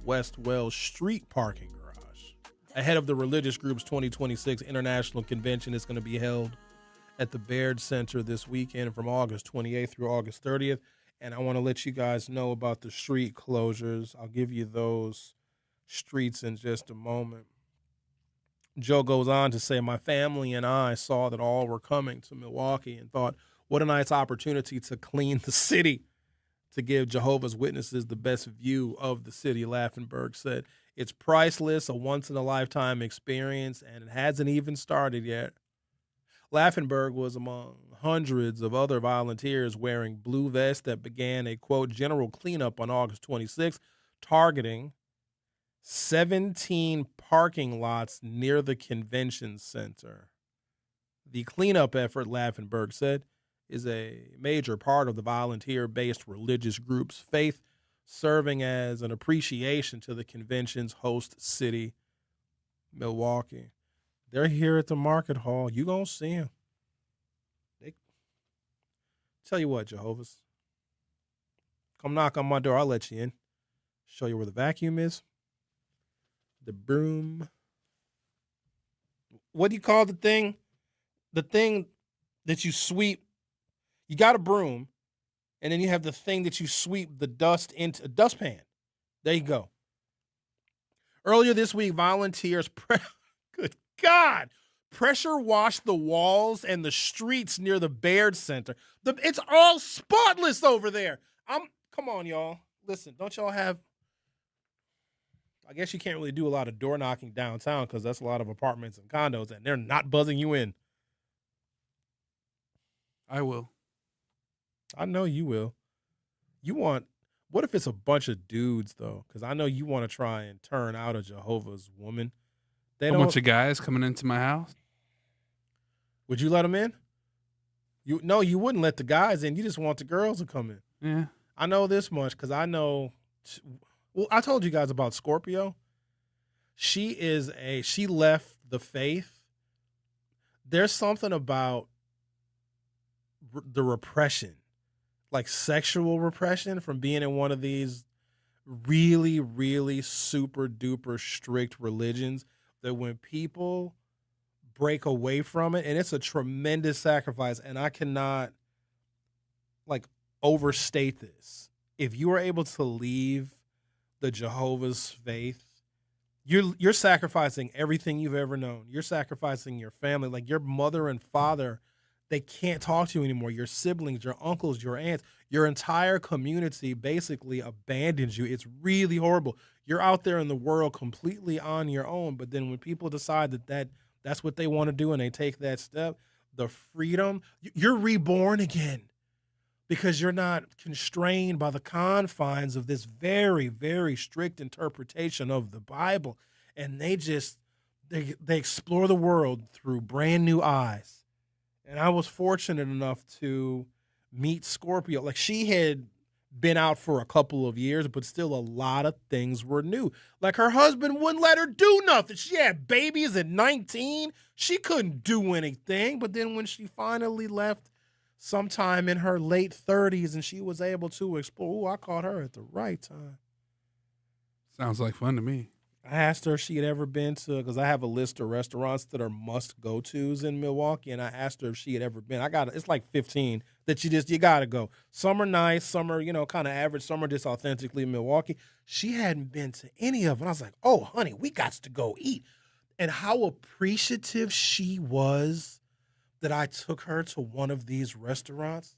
West Wells Street parking garage. Ahead of the religious group's 2026 International Convention is going to be held at the Baird Center this weekend from August 28th through August 30th. And I want to let you guys know about the street closures. I'll give you those streets in just a moment. Joe goes on to say, my family and I saw that all were coming to Milwaukee and thought, what a nice opportunity to clean the city, to give Jehovah's Witnesses the best view of the city, Laffenberg said. It's priceless, a once-in-a-lifetime experience, and it hasn't even started yet. Laffenberg was among hundreds of other volunteers wearing blue vests that began a, quote, general cleanup on August 26th, targeting 17 parking lots near the convention center. The cleanup effort, Laffenberg said, is a major part of the volunteer-based religious group's faith, serving as an appreciation to the convention's host city, Milwaukee. They're here at the market hall. You gonna see them. Tell you what, Jehovah's. Come knock on my door. I'll let you in. Show you where the vacuum is. The broom. What do you call the thing? The thing that you sweep. You got a broom, and then you have the thing that you sweep the dust into a dustpan. There you go. Earlier this week, volunteers, good God, pressure washed the walls and the streets near the Baird Center. It's all spotless over there. Come on, y'all. Listen, don't y'all have, I guess you can't really do a lot of door knocking downtown because that's a lot of apartments and condos, and they're not buzzing you in. I will. I know you will. What if it's a bunch of dudes, though? Because I know you want to try and turn out a Jehovah's woman They A don't. bunch of guys coming into my house. Would you let them in? You wouldn't let the guys in. You just want the girls to come in. Yeah. I know this much because I know. Well, I told you guys about Scorpio. She left the faith. There's something about the repression, like sexual repression, from being in one of these really, really super duper strict religions, that when people break away from it, and it's a tremendous sacrifice, and I cannot like overstate this. If you are able to leave the Jehovah's faith, you're sacrificing everything you've ever known. You're sacrificing your family, like your mother and father. They can't talk to you anymore. Your siblings, your uncles, your aunts, your entire community basically abandons you. It's really horrible. You're out there in the world completely on your own. But then when people decide that's what they want to do and they take that step, the freedom, you're reborn again because you're not constrained by the confines of this very, very strict interpretation of the Bible. And they explore the world through brand new eyes. And I was fortunate enough to meet Scorpio. Like, she had been out for a couple of years, but still a lot of things were new. Like, her husband wouldn't let her do nothing. She had babies at 19. She couldn't do anything. But then when she finally left sometime in her late 30s and she was able to explore, I caught her at the right time. Sounds like fun to me. I asked her if she had ever been to, because I have a list of restaurants that are must-go-tos in Milwaukee, and I asked her if she had ever been. It's like 15 that you got to go. Some are nice, some are, kind of average, some are just authentically Milwaukee. She hadn't been to any of them. I was like, oh, honey, we got to go eat. And how appreciative she was that I took her to one of these restaurants.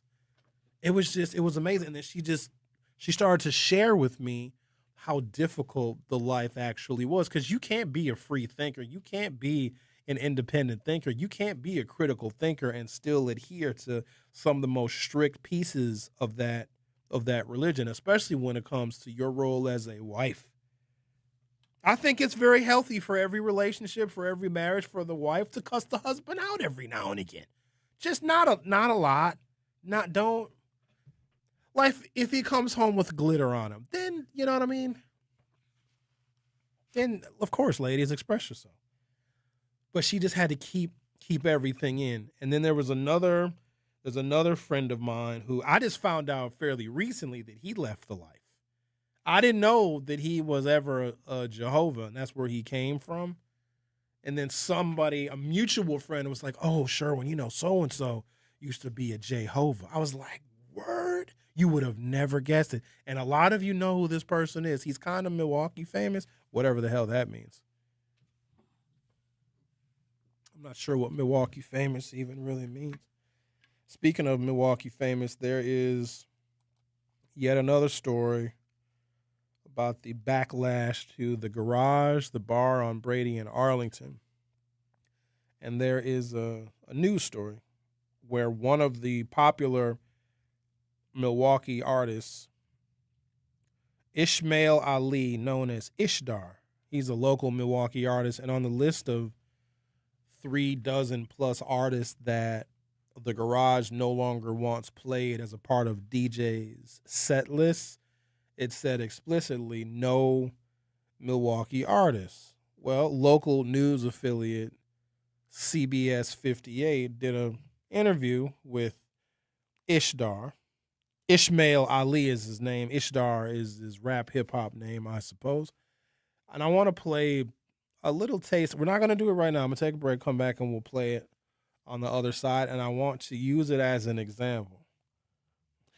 It was amazing. And then she started to share with me how difficult the life actually was, because you can't be a free thinker. You can't be an independent thinker. You can't be a critical thinker and still adhere to some of the most strict pieces of that religion, especially when it comes to your role as a wife. I think it's very healthy for every relationship, for every marriage, for the wife to cuss the husband out every now and again. Just not a lot. Like, if he comes home with glitter on him, then, you know what I mean? Then, of course, ladies, express yourself. But she just had to keep everything in. And then there's another friend of mine who I just found out fairly recently that he left the life. I didn't know that he was ever a Jehovah, and that's where he came from. And then a mutual friend was like, oh, Sherwin, so-and-so used to be a Jehovah. I was like, word? You would have never guessed it. And a lot of you know who this person is. He's kind of Milwaukee famous, whatever the hell that means. I'm not sure what Milwaukee famous even really means. Speaking of Milwaukee famous, there is yet another story about the backlash to the Garage, the bar on Brady and Arlington. And there is a news story where one of the popular Milwaukee artists, Ishmael Ali, known as Ishdar. He's a local Milwaukee artist, and on the list of 36 artists that the Garage no longer wants played as a part of DJ's set list, it said explicitly no Milwaukee artists. Well, local news affiliate CBS 58 did an interview with Ishdar. Ishmael Ali is his name. Ishdar is his rap hip-hop name, I suppose. And I want to play a little taste. We're not going to do it right now. I'm going to take a break, come back, and we'll play it on the other side. And I want to use it as an example.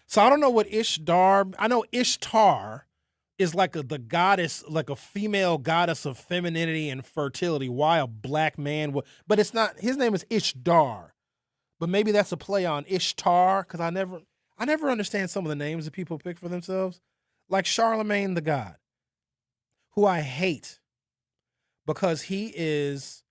So I don't know what Ishdar... I know Ishtar is like the goddess, like a female goddess of femininity and fertility. Why a black man would... But it's not... His name is Ishdar. But maybe that's a play on Ishtar, because I never understand some of the names that people pick for themselves. Like Charlemagne the God, who I hate because he is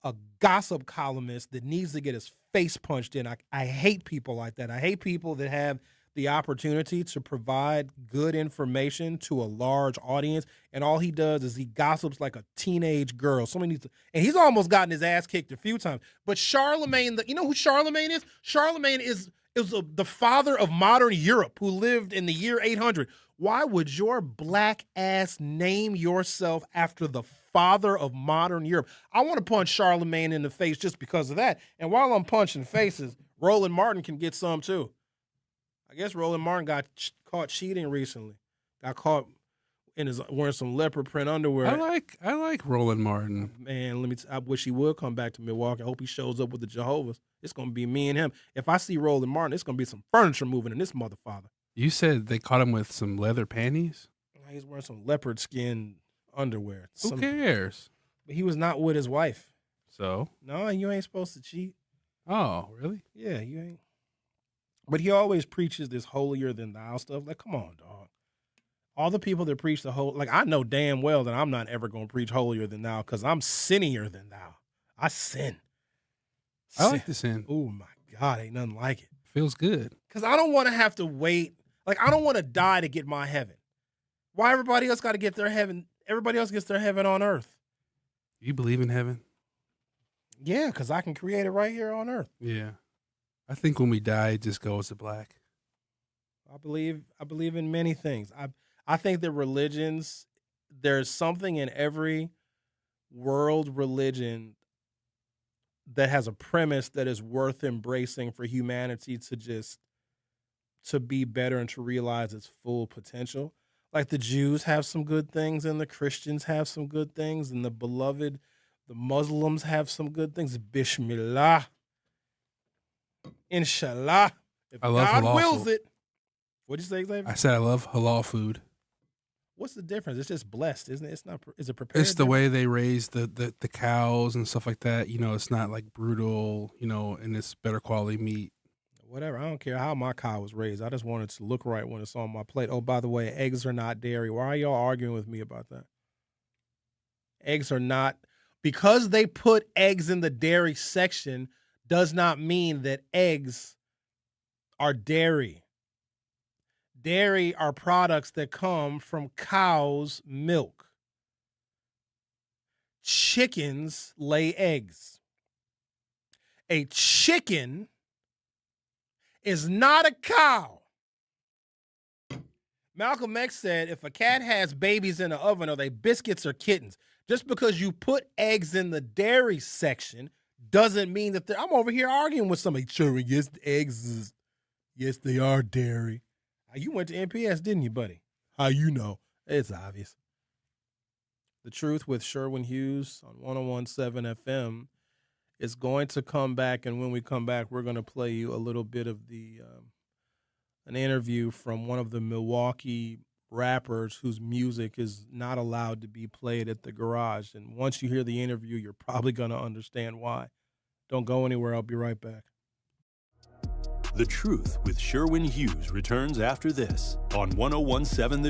a gossip columnist that needs to get his face punched in. I hate people like that. I hate people that have the opportunity to provide good information to a large audience, and all he does is he gossips like a teenage girl. And he's almost gotten his ass kicked a few times. But Charlemagne, you know who Charlemagne is? Charlemagne is the father of modern Europe who lived in the year 800. Why would your black ass name yourself after the father of modern Europe? I want to punch Charlemagne in the face just because of that. And while I'm punching faces, Roland Martin can get some too. I guess Roland Martin got caught cheating recently. Got caught wearing some leopard print underwear. I like Roland Martin. Man, I wish he would come back to Milwaukee. I hope he shows up with the Jehovah's. It's gonna be me and him. If I see Roland Martin, it's gonna be some furniture moving in this motherfucker. You said they caught him with some leather panties? He's wearing some leopard skin underwear. Who cares? But he was not with his wife. So? No, you ain't supposed to cheat. Oh, really? Yeah, you ain't. But he always preaches this holier than thou stuff. Like, come on, dog. All the people that preach I know damn well that I'm not ever going to preach holier than thou because I'm sinnier than thou. I sin. I like the sin. Oh, my God. Ain't nothing like it. Feels good. Because I don't want to have to wait. I don't want to die to get my heaven. Why everybody else got to get their heaven? Everybody else gets their heaven on earth. You believe in heaven? Yeah, because I can create it right here on earth. Yeah. I think when we die, it just goes to black. I believe in many things. I think that religions, there's something in every world religion that has a premise that is worth embracing for humanity to be better and to realize its full potential. Like the Jews have some good things and the Christians have some good things and the Muslims have some good things. Bismillah. Inshallah. If God wills it. What'd you say, Xavier? I said I love halal food. What's the difference? It's just blessed, isn't it? It's not. Is it prepared? It's the way they raise the cows and stuff like that. You know, it's not like brutal. You know, and it's better quality meat. Whatever. I don't care how my cow was raised. I just want it to look right when it's on my plate. Oh, by the way, eggs are not dairy. Why are y'all arguing with me about that? Eggs are not. Because they put eggs in the dairy section does not mean that eggs are dairy. Dairy are products that come from cows' milk. Chickens lay eggs. A chicken is not a cow. Malcolm X said if a cat has babies in the oven, are they biscuits or kittens? Just because you put eggs in the dairy section doesn't mean that I'm over here arguing with somebody. Sure, yes, eggs, yes, they are dairy. You went to NPS, didn't you, buddy? How you know? It's obvious. The Truth with Sherwin Hughes on 101.7 FM is going to come back, and when we come back, we're going to play you a little bit of an interview from one of the Milwaukee rappers whose music is not allowed to be played at the garage. And once you hear the interview, you're probably going to understand why. Don't go anywhere. I'll be right back. The Truth with Sherwin Hughes returns after this on 101.7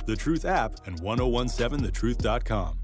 The Truth app, and 101.7thetruth.com.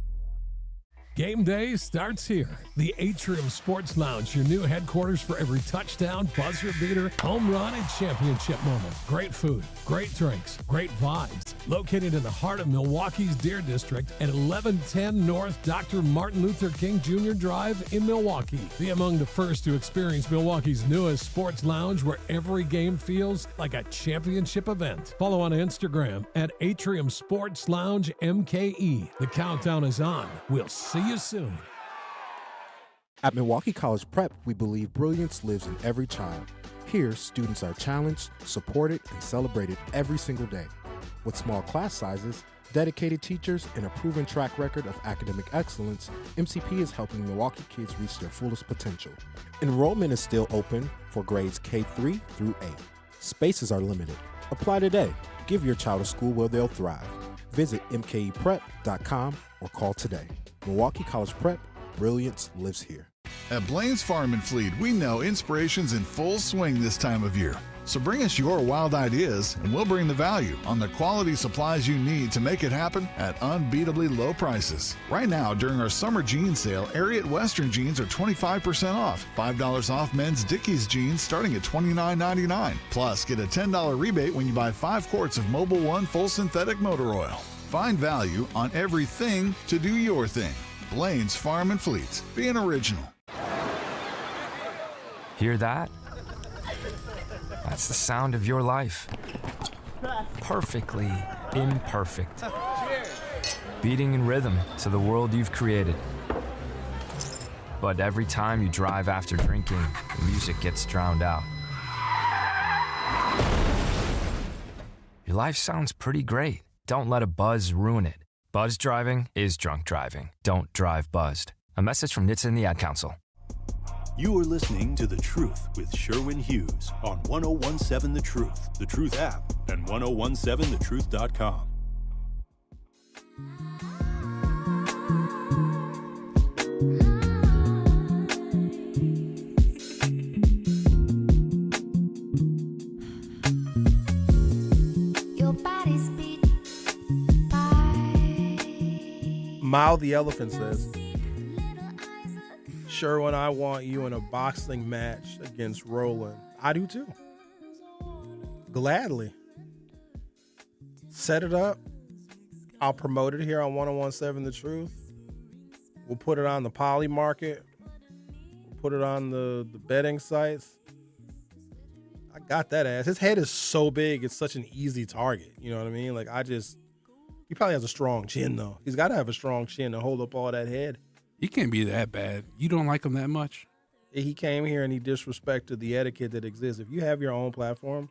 Game day starts here. The Atrium Sports Lounge, your new headquarters for every touchdown, buzzer beater, home run, and championship moment. Great food, great drinks, great vibes. Located in the heart of Milwaukee's Deer District at 1110 North Dr. Martin Luther King Jr. Drive in Milwaukee. Be among the first to experience Milwaukee's newest sports lounge where every game feels like a championship event. Follow on Instagram at Atrium Sports Lounge MKE. The countdown is on. We'll see you soon. At Milwaukee College Prep, we believe brilliance lives in every child. Here, students are challenged, supported, and celebrated every single day. With small class sizes, dedicated teachers, and a proven track record of academic excellence, MCP is helping Milwaukee kids reach their fullest potential. Enrollment is still open for grades K-3 through 8. Spaces are limited. Apply today. Give your child a school where they'll thrive. Visit mkeprep.com or call today. Milwaukee College Prep, brilliance lives here. At Blaine's Farm and Fleet, we know inspiration's in full swing this time of year. So bring us your wild ideas, and we'll bring the value on the quality supplies you need to make it happen at unbeatably low prices. Right now, during our summer jean sale, Ariat Western jeans are 25% off. $5 off men's Dickies jeans starting at $29.99. Plus, get a $10 rebate when you buy 5 quarts of Mobil 1 full synthetic motor oil. Find value on everything to do your thing. Blaine's Farm and Fleet. Be an original. Hear that? That's the sound of your life. Perfectly imperfect. Beating in rhythm to the world you've created. But every time you drive after drinking, the music gets drowned out. Your life sounds pretty great. Don't let a buzz ruin it. Buzz driving is drunk driving. Don't drive buzzed. A message from NHTSA and the Ad Council. You are listening to The Truth with Sherwin Hughes on 1017 The Truth, The Truth app, and 1017thetruth.com. Mao the Elephant says, Sherwin, I want you in a boxing match against Roland. I do too. Gladly. Set it up. I'll promote it here on 1017 The Truth. We'll put it on the Poly Market. We'll put it on the betting sites. I got that ass. His head is so big, it's such an easy target. You know what I mean? Like, he probably has a strong chin, though. He's got to have a strong chin to hold up all that head. He can't be that bad. You don't like him that much? He came here and he disrespected the etiquette that exists. If you have your own platform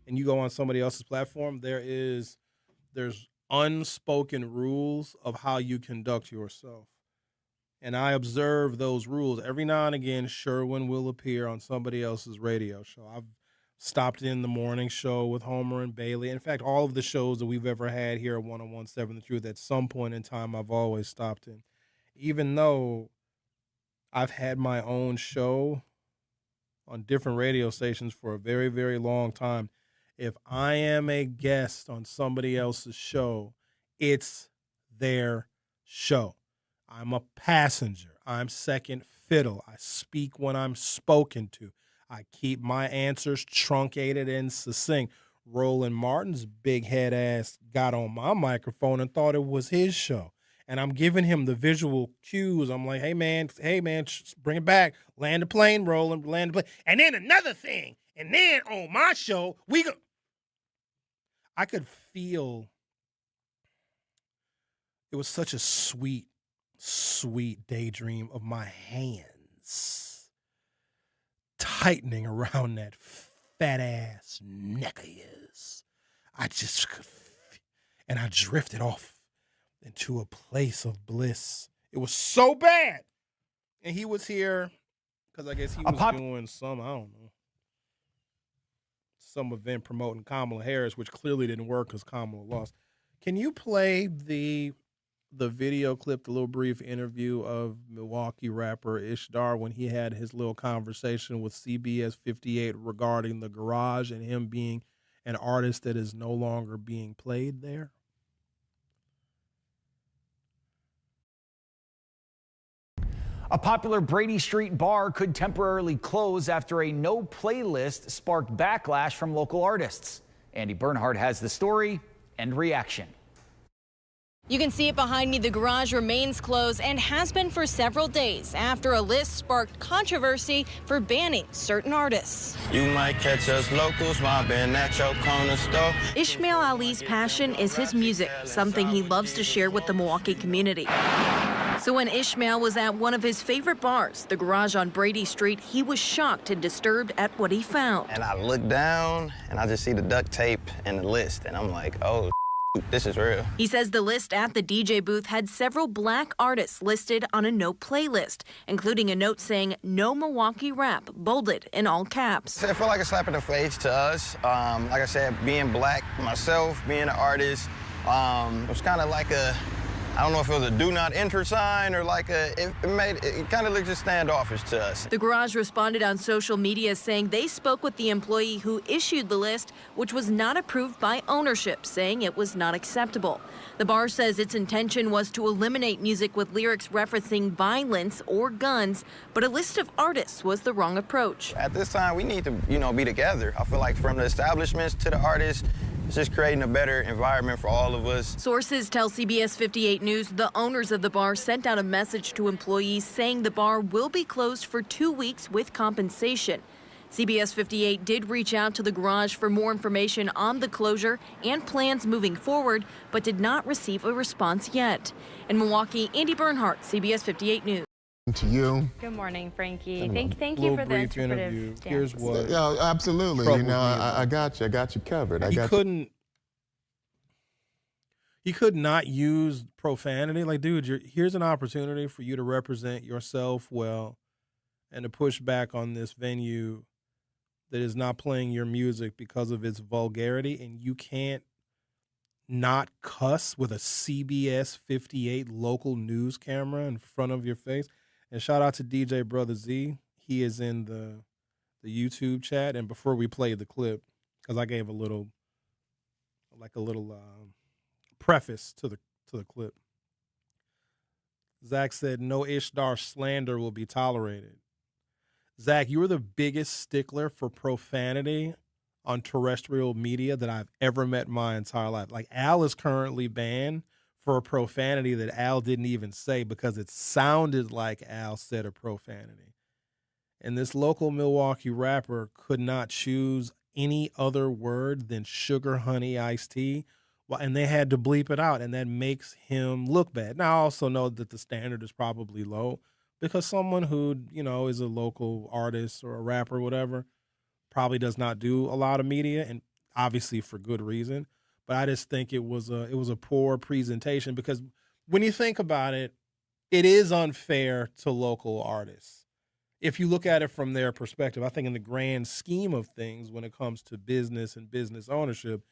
and you go on somebody else's platform, there's unspoken rules of how you conduct yourself. And I observe those rules. Every now and again, Sherwin will appear on somebody else's radio show. I've stopped in the morning show with Homer and Bailey. In fact, all of the shows that we've ever had here at 1017 The Truth, at some point in time, I've always stopped in. Even though I've had my own show on different radio stations for a very, very long time, if I am a guest on somebody else's show, it's their show. I'm a passenger. I'm second fiddle. I speak when I'm spoken to. I keep my answers truncated and succinct. Roland Martin's big head ass got on my microphone and thought it was his show. And I'm giving him the visual cues. I'm like, hey, man, bring it back. Land the plane, Roland, land the plane. And then another thing. And then on my show, I could feel it was such a sweet, sweet daydream of my hands tightening around that fat ass neck of his. I just could, and I drifted off into a place of bliss. It was so bad. And he was here because I guess he was doing some, I don't know, some event promoting Kamala Harris, which clearly didn't work because Kamala lost. Can you play the video clip, the little brief interview of Milwaukee rapper Ishtar when he had his little conversation with CBS 58 regarding the garage and him being an artist that is no longer being played there? A popular Brady Street bar could temporarily close after a no playlist sparked backlash from local artists. Andy Bernhardt has the story and reaction. You can see it behind me. The garage remains closed and has been for several days after a list sparked controversy for banning certain artists. You might catch us locals mobbing at your corner store. Ishmael Ali's passion is his music, something he loves to share with the Milwaukee community. So when Ishmael was at one of his favorite bars, the garage on Brady Street, he was shocked and disturbed at what he found. And I look down and I just see the duct tape and the list and I'm like, oh, this is real. He says the list at the DJ booth had several black artists listed on a no playlist, including a note saying no Milwaukee rap, bolded in all caps. I feel like a slap in the face to us. Like I said, being black myself, being an artist, it was kind of like a I don't know if it was a do not enter sign or like it kind of looked just standoffish to us. The garage responded on social media saying they spoke with the employee who issued the list, which was not approved by ownership, saying it was not acceptable. The bar says its intention was to eliminate music with lyrics referencing violence or guns, but a list of artists was the wrong approach. At this time, we need to, be together. I feel like from the establishments to the artists, it's just creating a better environment for all of us. Sources tell CBS 58 News the owners of the bar sent out a message to employees saying the bar will be closed for 2 weeks with compensation. CBS 58 did reach out to the garage for more information on the closure and plans moving forward, but did not receive a response yet. In Milwaukee, Andy Bernhardt, CBS 58 News. To you. Good morning, Frankie. Thank you for the brief interview. Here's what. Yeah, absolutely. I got you. I got you covered. He could not use profanity. Like, dude, here's an opportunity for you to represent yourself well and to push back on this venue that is not playing your music because of its vulgarity, and you can't not cuss with a CBS 58 local news camera in front of your face. And shout out to DJ Brother Z. He is in the YouTube chat. And before we play the clip, because I gave a little preface to the clip, Zach said, "No Ishtar slander will be tolerated." Zach, you were the biggest stickler for profanity on terrestrial media that I've ever met in my entire life. Like, Al is currently banned for a profanity that Al didn't even say because it sounded like Al said a profanity. And this local Milwaukee rapper could not choose any other word than sugar honey iced tea, and they had to bleep it out, and that makes him look bad. Now, I also know that the standard is probably low because someone who, is a local artist or a rapper or whatever probably does not do a lot of media, and obviously for good reason. But I just think it was a poor presentation because when you think about it, it is unfair to local artists. If you look at it from their perspective, I think in the grand scheme of things, when it comes to business and business ownership,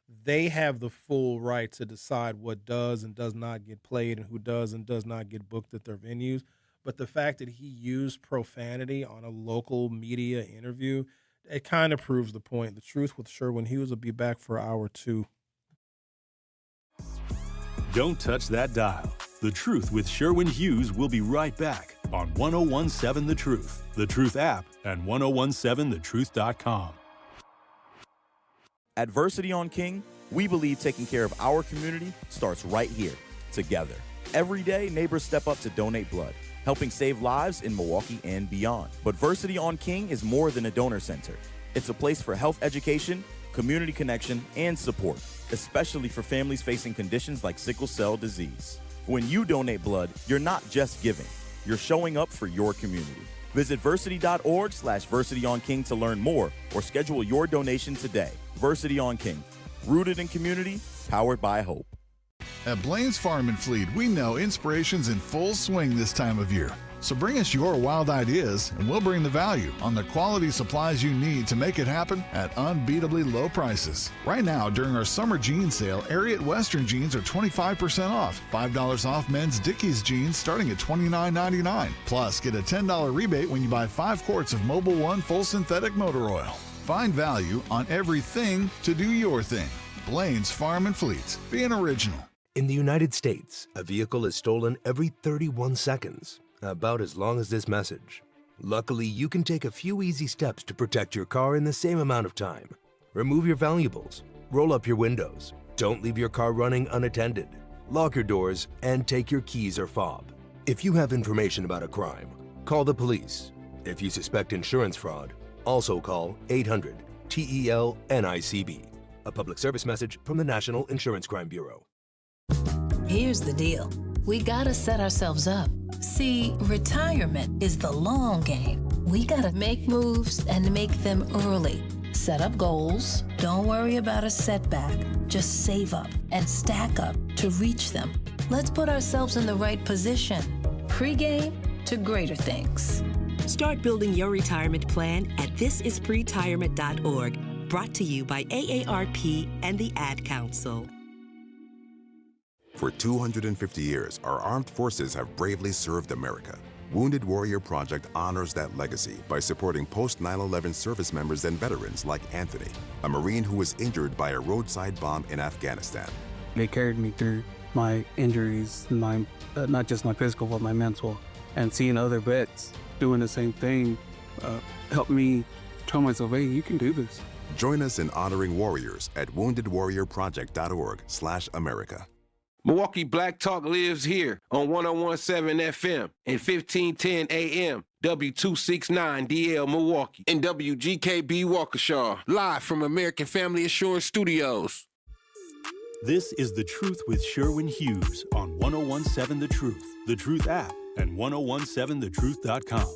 they have the full right to decide what does and does not get played and who does and does not get booked at their venues. But the fact that he used profanity on a local media interview, it kind of proves the point. The Truth with Sherwin Hughes will be back for hour 2. Don't touch that dial. The Truth with Sherwin Hughes will be right back on 1017 The Truth, The Truth app, and 1017thetruth.com. At Versity on King, we believe taking care of our community starts right here, together. Every day, neighbors step up to donate blood, helping save lives in Milwaukee and beyond. But Versity on King is more than a donor center. It's a place for health education, community connection, and support, especially for families facing conditions like sickle cell disease. When you donate blood, you're not just giving, you're showing up for your community. Visit versity.org/VersityOnKing to learn more or schedule your donation today. Versity on King, rooted in community, powered by hope. At Blaine's Farm and Fleet, we know inspiration's in full swing this time of year. So bring us your wild ideas, and we'll bring the value on the quality supplies you need to make it happen at unbeatably low prices. Right now, during our summer jean sale, Ariat Western jeans are 25% off. $5 off men's Dickies jeans starting at $29.99. Plus, get a $10 rebate when you buy 5 quarts of Mobil 1 full synthetic motor oil. Find value on everything to do your thing. Blaine's Farm and Fleet. Being original. In the United States, a vehicle is stolen every 31 seconds. About as long as this message. Luckily, you can take a few easy steps to protect your car in the same amount of time. Remove your valuables, roll up your windows, don't leave your car running unattended, lock your doors, and take your keys or fob. If you have information about a crime, call the police. If you suspect insurance fraud, also call 800-TEL-NICB. A public service message from the National Insurance Crime Bureau. Here's the deal. We gotta set ourselves up. See, retirement is the long game. We gotta make moves and make them early. Set up goals. Don't worry about a setback. Just save up and stack up to reach them. Let's put ourselves in the right position. Pre-game to greater things. Start building your retirement plan at thisispretirement.org. Brought to you by AARP and the Ad Council. For 250 years, our armed forces have bravely served America. Wounded Warrior Project honors that legacy by supporting post-9/11 service members and veterans like Anthony, a Marine who was injured by a roadside bomb in Afghanistan. They carried me through my injuries, not just my physical, but my mental. And seeing other vets doing the same thing helped me tell myself, hey, you can do this. Join us in honoring warriors at woundedwarriorproject.org/America. Milwaukee Black Talk lives here on 101.7 FM and 1510 AM, W269DL Milwaukee, and WGKB Waukesha, live from American Family Assurance Studios. This is The Truth with Sherwin Hughes on 101.7 The Truth app, and 1017thetruth.com.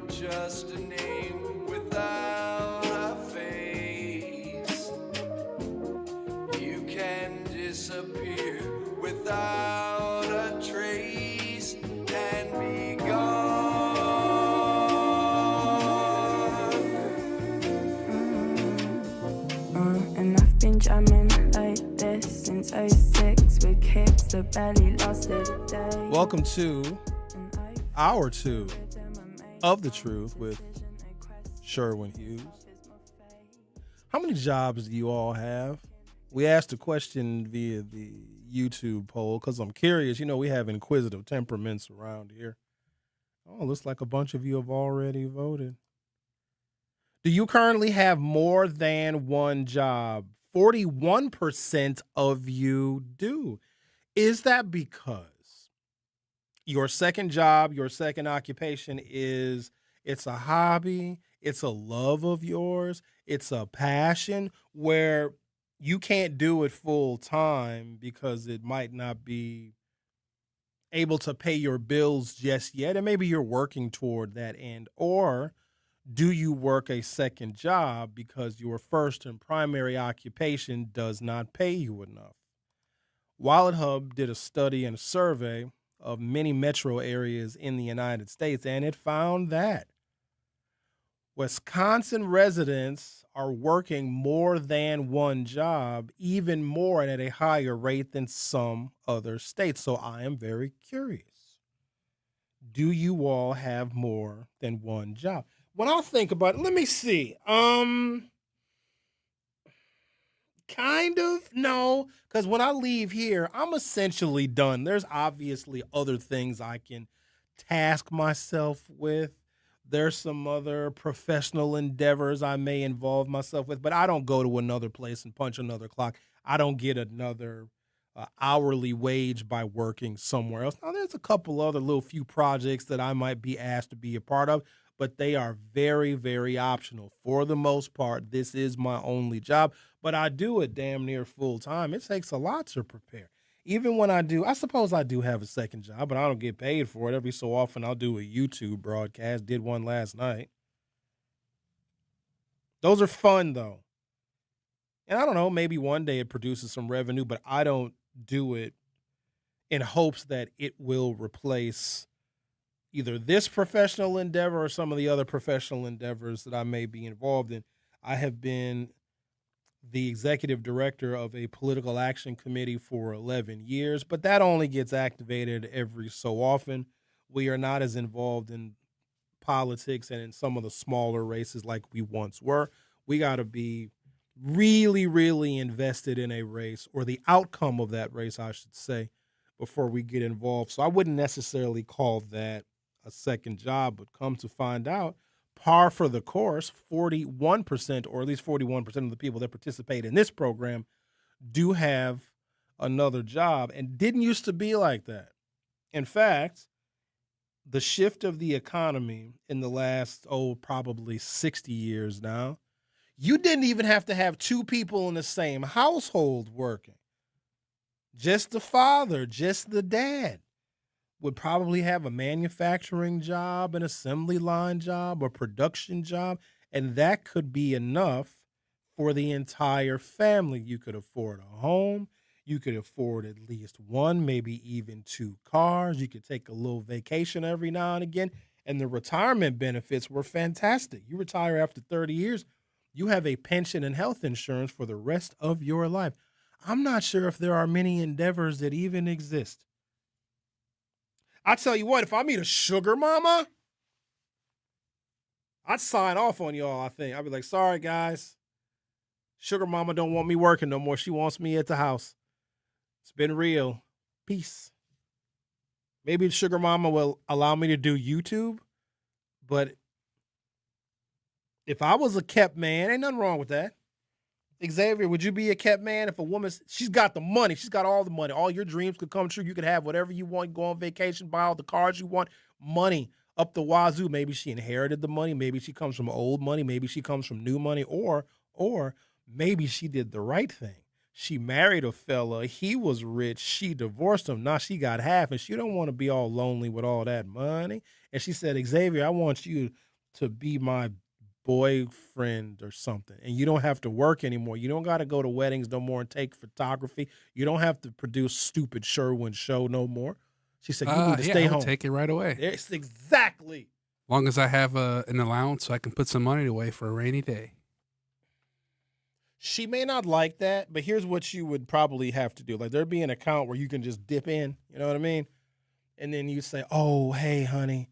Just a name without a face. You can disappear without a trace and be gone. And I've been jamming like this since 06 with kicks that barely lasted a day. Welcome to Hour 2 of The Truth with Sherwin Hughes. How many jobs do you all have? We asked a question via the YouTube poll because I'm curious. You know, we have inquisitive temperaments around here. Oh, looks like a bunch of you have already voted. Do you currently have more than one job? 41% of you do. Is that because your second job, your second occupation it's a hobby, it's a love of yours, it's a passion where you can't do it full time because it might not be able to pay your bills just yet, and maybe you're working toward that end? Or do you work a second job because your first and primary occupation does not pay you enough? Wallet Hub did a study and a survey of many metro areas in the United States, and it found that Wisconsin residents are working more than one job, even more and at a higher rate than some other states. So I am very curious. Do you all have more than one job? When I think about it, let me see. Kind of, no, because when I leave here, I'm essentially done. There's obviously other things I can task myself with. There's some other professional endeavors I may involve myself with, but I don't go to another place and punch another clock. I don't get another hourly wage by working somewhere else. Now, there's a couple other little few projects that I might be asked to be a part of, but they are very, very optional. For the most part, this is my only job, but I do it damn near full time. It takes a lot to prepare. Even when I suppose I do have a second job, but I don't get paid for it. Every so often I'll do a YouTube broadcast. Did one last night. Those are fun, though. And I don't know, maybe one day it produces some revenue, but I don't do it in hopes that it will replace either this professional endeavor or some of the other professional endeavors that I may be involved in. I have been the executive director of a political action committee for 11 years, but that only gets activated every so often. We are not as involved in politics and in some of the smaller races like we once were. We got to be really, really invested in a race, or the outcome of that race, I should say, before we get involved. So I wouldn't necessarily call that a second job, but come to find out, par for the course, 41%, or at least 41% of the people that participate in this program do have another job, and didn't used to be like that. In fact, the shift of the economy in the last, probably 60 years now, you didn't even have to have two people in the same household working. Just the father, just the dad would probably have a manufacturing job, an assembly line job, a production job, and that could be enough for the entire family. You could afford a home. You could afford at least one, maybe even two cars. You could take a little vacation every now and again, And the retirement benefits were fantastic. You retire after 30 years, you have a pension and health insurance for the rest of your life. I'm not sure if there are many endeavors that even exist. I tell you what, if I meet a sugar mama, I'd sign off on y'all, I think. I'd be like, sorry, guys. Sugar mama don't want me working no more. She wants me at the house. It's been real. Peace. Maybe sugar mama will allow me to do YouTube, but if I was a kept man, ain't nothing wrong with that. Xavier, would you be a kept man if a woman, she's got the money, she's got all the money, all your dreams could come true, you could have whatever you want, go on vacation, buy all the cars you want, money up the wazoo. Maybe she inherited the money, maybe she comes from old money, maybe she comes from new money, or maybe she did the right thing. She married a fella, he was rich, she divorced him, now she got half, and she don't want to be all lonely with all that money. And she said, Xavier, I want you to be my boyfriend or something, and you don't have to work anymore. You don't got to go to weddings no more and take photography. You don't have to produce stupid Sherwin show no more. She said, you need to stay home. Take it right away. It's exactly. As long as I have an allowance so I can put some money away for a rainy day. She may not like that, but here's what you would probably have to do. Like, there'd be an account where you can just dip in, you know what I mean? And then you say, oh, hey, honey,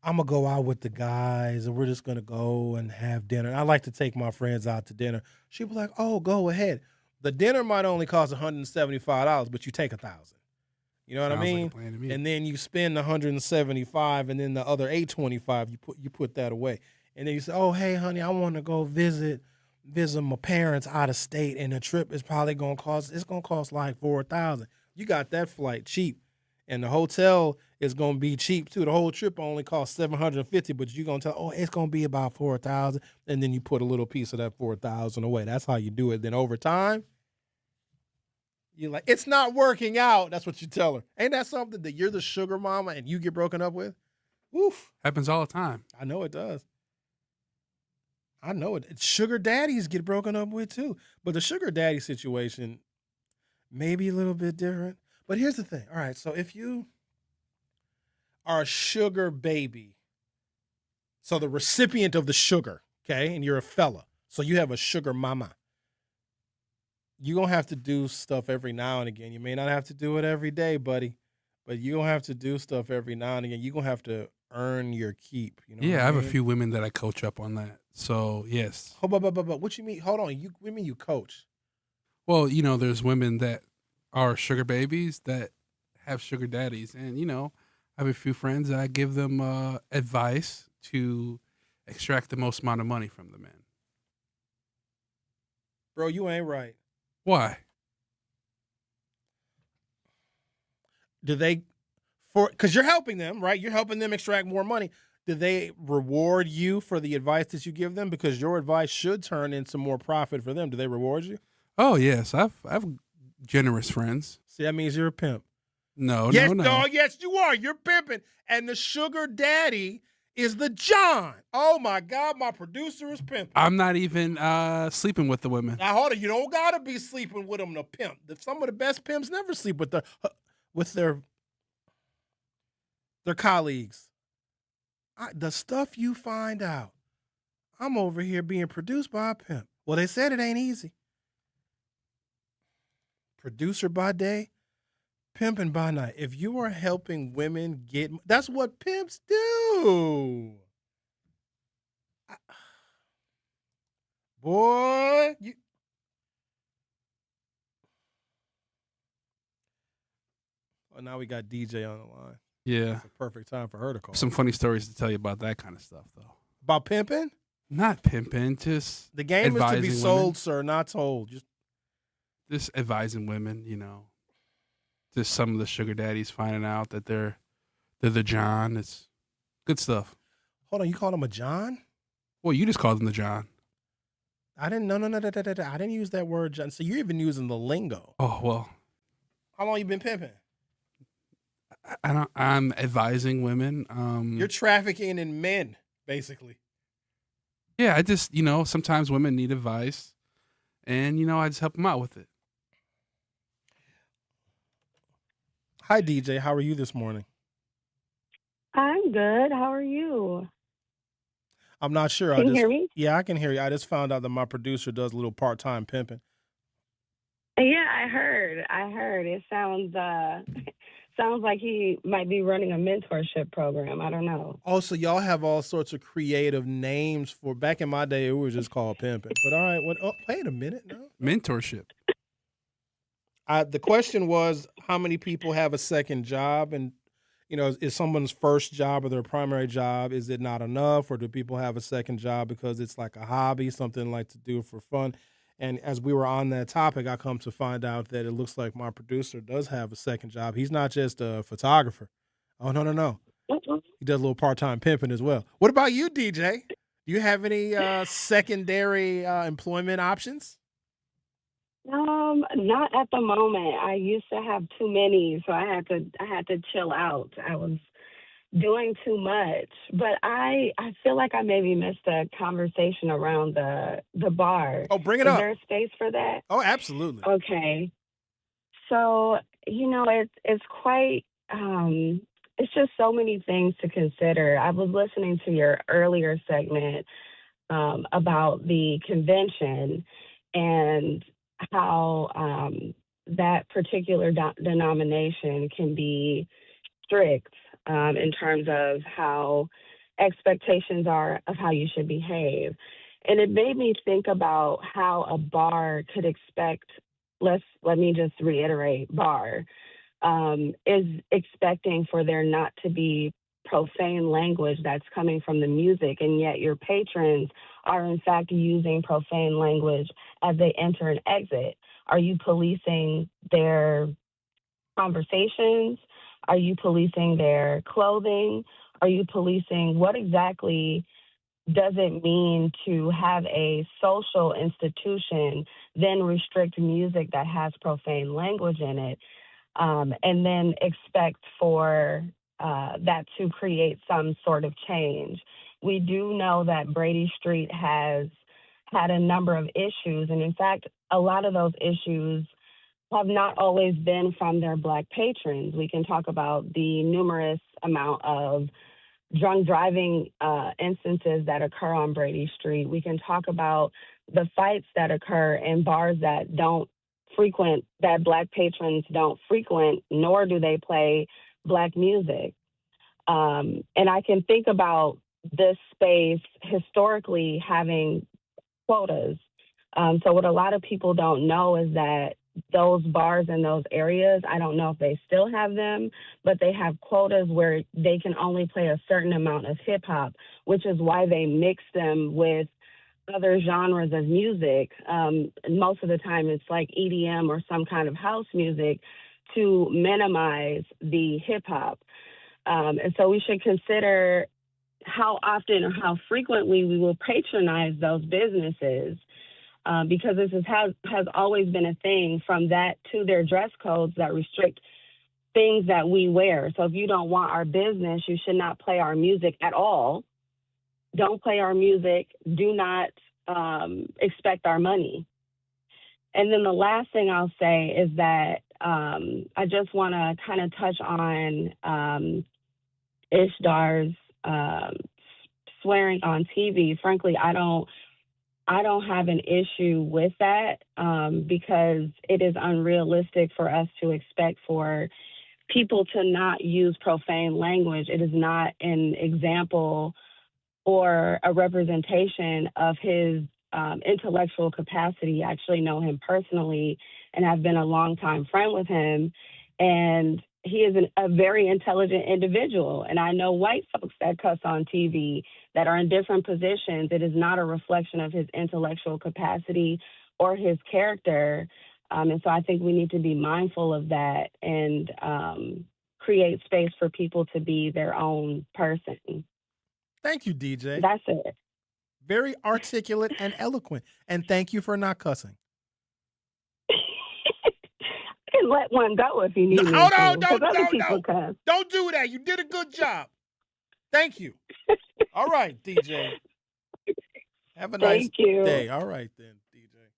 I'm going to go out with the guys, and we're just going to go and have dinner. I like to take my friends out to dinner. She'd be like, oh, go ahead. The dinner might only cost $175, but you take $1,000. You know what I mean? Like a plan to me. And then you spend $175, and then the other $825, you put that away. And then you say, oh, hey, honey, I want to go visit my parents out of state, and the trip is probably going to cost like $4,000. You got that flight cheap. And the hotel is going to be cheap, too. The whole trip only costs $750, but you're going to tell, oh, it's going to be about $4,000. And then you put a little piece of that $4,000 away. That's how you do it. Then over time, you're like, it's not working out. That's what you tell her. Ain't that something that you're the sugar mama and you get broken up with? Oof. Happens all the time. I know it does. I know it. Sugar daddies get broken up with, too. But the sugar daddy situation may be a little bit different. But here's the thing. All right, so if you are a sugar baby, so the recipient of the sugar, okay, and you're a fella, so you have a sugar mama, you're going to have to do stuff every now and again. You may not have to do it every day, buddy, but you're going to have to do stuff every now and again. You're going to have to earn your keep. You know yeah, what I have mean? a few women that I coach up on that. So, yes. But what you mean? Hold on. What do you mean you coach? Well, there's women that are sugar babies that have sugar daddies. And, I have a few friends that I give them advice to extract the most amount of money from the men. Bro, you ain't right. Why? Because you're helping them, right? You're helping them extract more money. Do they reward you for the advice that you give them? Because your advice should turn into more profit for them. Do they reward you? Oh, yes. I've generous friends. See, that means you're a pimp. No. Dog, yes, you are. You're pimping. And the sugar daddy is the John. Oh, my God, my producer is pimping. I'm not even sleeping with the women. Now, hold on. You don't got to be sleeping with them to pimp. Some of the best pimps never sleep with their colleagues. The stuff you find out. I'm over here being produced by a pimp. Well, they said it ain't easy. Producer by day, pimping by night. If you are helping women that's what pimps do. Boy, now we got DJ on the line. Yeah. It's a perfect time for her to call. Some funny stories to tell you about that kind of stuff, though. About pimping? Not pimping, just the game is to be sold, women. Sir, not told. Just advising women, Just some of the sugar daddies finding out that they're the John. It's good stuff. Hold on, you called him a John? Well, you just called him the John. I didn't. No. I didn't use that word, John. So you're even using the lingo. Oh well. How long you been pimping? I'm advising women. You're trafficking in men, basically. Yeah, I just sometimes women need advice, and I just help them out with it. Hi, DJ. How are you this morning? I'm good. How are you? I'm not sure. Can you hear me? Yeah, I can hear you. I just found out that my producer does a little part-time pimping. Yeah, I heard. It sounds sounds like he might be running a mentorship program. I don't know. Also, y'all have all sorts of creative names for. Back in my day, it was just called pimping. But all right, what? Oh, wait a minute. No. Mentorship. The question was, how many people have a second job? And, is someone's first job or their primary job, is it not enough? Or do people have a second job because it's like a hobby, something like to do for fun? And as we were on that topic, I come to find out that it looks like my producer does have a second job. He's not just a photographer. Oh, no. He does a little part-time pimping as well. What about you, DJ? Do you have any secondary employment options? Not at the moment. I used to have too many, so I had to chill out. I was doing too much. But I feel like I maybe missed a conversation around the bar. Oh, bring it Is up. there a space for that? Oh, absolutely. Okay. So, it's quite it's just so many things to consider. I was listening to your earlier segment about the convention and how that particular denomination can be strict in terms of how expectations are of how you should behave. And it made me think about how a bar could expect, let me just reiterate, bar, is expecting for there not to be profane language that's coming from the music, and yet your patrons are in fact using profane language as they enter and exit. Are you policing their conversations? Are you policing their clothing? Are you policing what exactly does it mean to have a social institution then restrict music that has profane language in it, and then expect for that to create some sort of change? We do know that Brady Street has had a number of issues, and in fact, a lot of those issues have not always been from their Black patrons. We can talk about the numerous amount of drunk driving instances that occur on Brady Street. We can talk about the fights that occur in bars that Black patrons don't frequent, nor do they play Black music. And I can think about this space historically having quotas. So what a lot of people don't know is that those bars in those areas, I don't know if they still have them, but they have quotas where they can only play a certain amount of hip hop, which is why they mix them with other genres of music. Most of the time it's like EDM or some kind of house music to minimize the hip hop. And so we should consider how often or how frequently we will patronize those businesses. Because this has always been a thing, from that to their dress codes that restrict things that we wear. So if you don't want our business, you should not play our music at all. Don't play our music. Do not expect our money. And then the last thing I'll say is that I just want to kind of touch on Ishdar's swearing on TV. Frankly, I don't have an issue with that because it is unrealistic for us to expect for people to not use profane language. It is not an example or a representation of his intellectual capacity. I actually know him personally and have been a longtime friend with him. And he is a very intelligent individual. And I know white folks that cuss on TV that are in different positions. It is not a reflection of his intellectual capacity or his character. And so I think we need to be mindful of that and create space for people to be their own person. Thank you, DJ. That's it. Very articulate and eloquent. And thank you for not cussing. I can let one go if you need me. Hold to, on, 'cause other people cuss. Don't do that. You did a good job. Thank you. All right, DJ. Have a nice day. All right, then, DJ.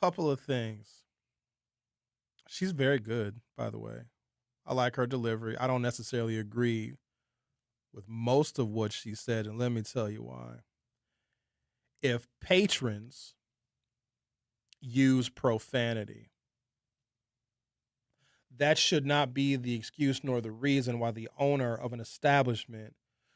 Couple of things. She's very good, by the way. I like her delivery. I don't necessarily agree with most of what she said, and let me tell you why. If patrons use profanity, that should not be the excuse nor the reason why the owner of an establishment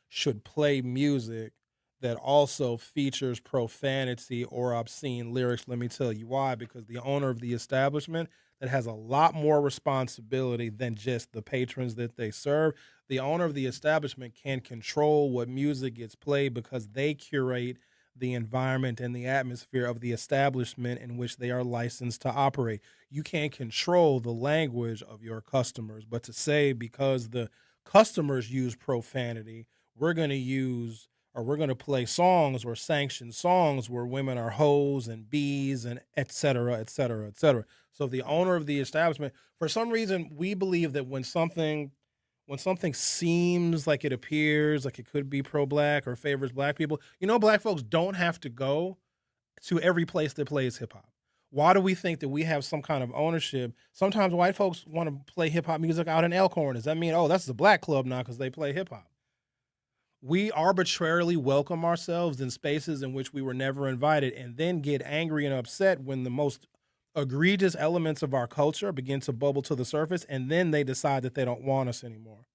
should play music that also features profanity or obscene lyrics. Let me tell you why. Because the owner of the establishment that has a lot more responsibility than just the patrons that they serve. The owner of the establishment can control what music gets played because they curate the environment and the atmosphere of the establishment in which they are licensed to operate. You can't control the language of your customers, but to say because the customers use profanity, we're going to play songs or sanction songs where women are hoes and bees and et cetera, et cetera, et cetera. So the owner of the establishment, for some reason, we believe that when something seems like it appears like it could be pro-black or favors black people, black folks don't have to go to every place that plays hip hop. Why do we think that we have some kind of ownership? Sometimes white folks want to play hip hop music out in Elkhorn. Does that mean, that's the black club now because they play hip hop? We arbitrarily welcome ourselves in spaces in which we were never invited and then get angry and upset when the most egregious elements of our culture begin to bubble to the surface, and then they decide that they don't want us anymore.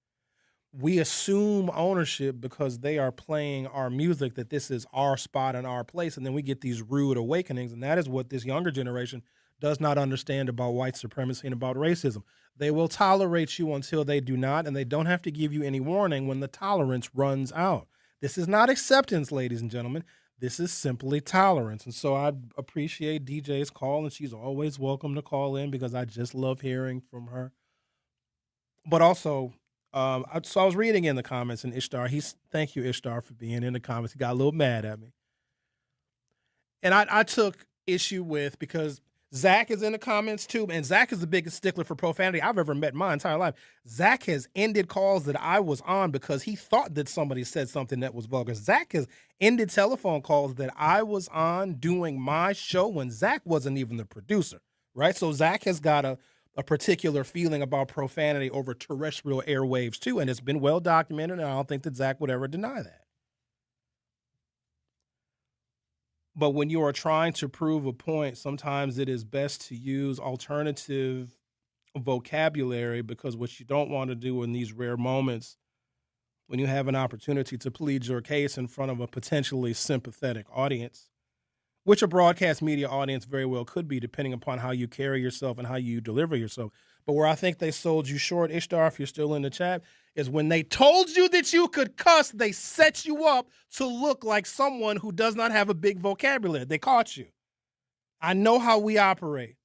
We assume ownership because they are playing our music, that this is our spot and our place, and then we get these rude awakenings, and that is what this younger generation does not understand about white supremacy and about racism. They will tolerate you until they do not, and they don't have to give you any warning when the tolerance runs out. This is not acceptance, ladies and gentlemen. This is simply tolerance. And so I appreciate DJ's call, and she's always welcome to call in because I just love hearing from her. But also, so I was reading in the comments, and Ishtar, thank you, Ishtar, for being in the comments. He got a little mad at me. And I took issue with, because Zach is in the comments too, and Zach is the biggest stickler for profanity I've ever met in my entire life. Zach has ended calls that I was on because he thought that somebody said something that was vulgar. Zach has ended telephone calls that I was on doing my show when Zach wasn't even the producer, right? So Zach has got a particular feeling about profanity over terrestrial airwaves too, and it's been well documented, and I don't think that Zach would ever deny that. But when you are trying to prove a point, sometimes it is best to use alternative vocabulary, because what you don't want to do in these rare moments, when you have an opportunity to plead your case in front of a potentially sympathetic audience, which a broadcast media audience very well could be, depending upon how you carry yourself and how you deliver yourself. But where I think they sold you short, Ishtar, if you're still in the chat, is when they told you that you could cuss, they set you up to look like someone who does not have a big vocabulary. They caught you. I know how we operate.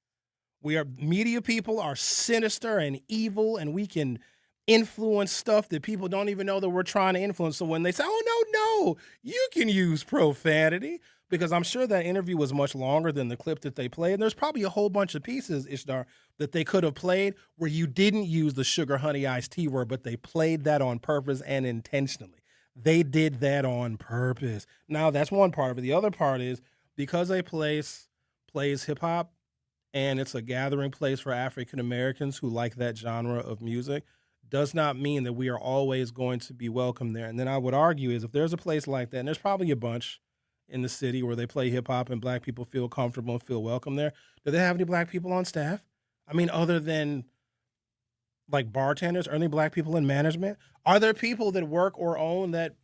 Media people are sinister and evil, and we can influence stuff that people don't even know that we're trying to influence. So when they say, no, you can use profanity, because I'm sure that interview was much longer than the clip that they played. And there's probably a whole bunch of pieces, Ishtar, that they could have played where you didn't use the sugar, honey, iced tea word, but they played that on purpose and intentionally. They did that on purpose. Now, that's one part of it. The other part is because a place plays hip hop and it's a gathering place for African Americans who like that genre of music, does not mean that we are always going to be welcome there. And then I would argue is if there's a place like that, and there's probably a bunch in the city where they play hip hop and black people feel comfortable and feel welcome there, do they have any black people on staff? I mean, other than like bartenders, are any black people in management? Are there people that work or own that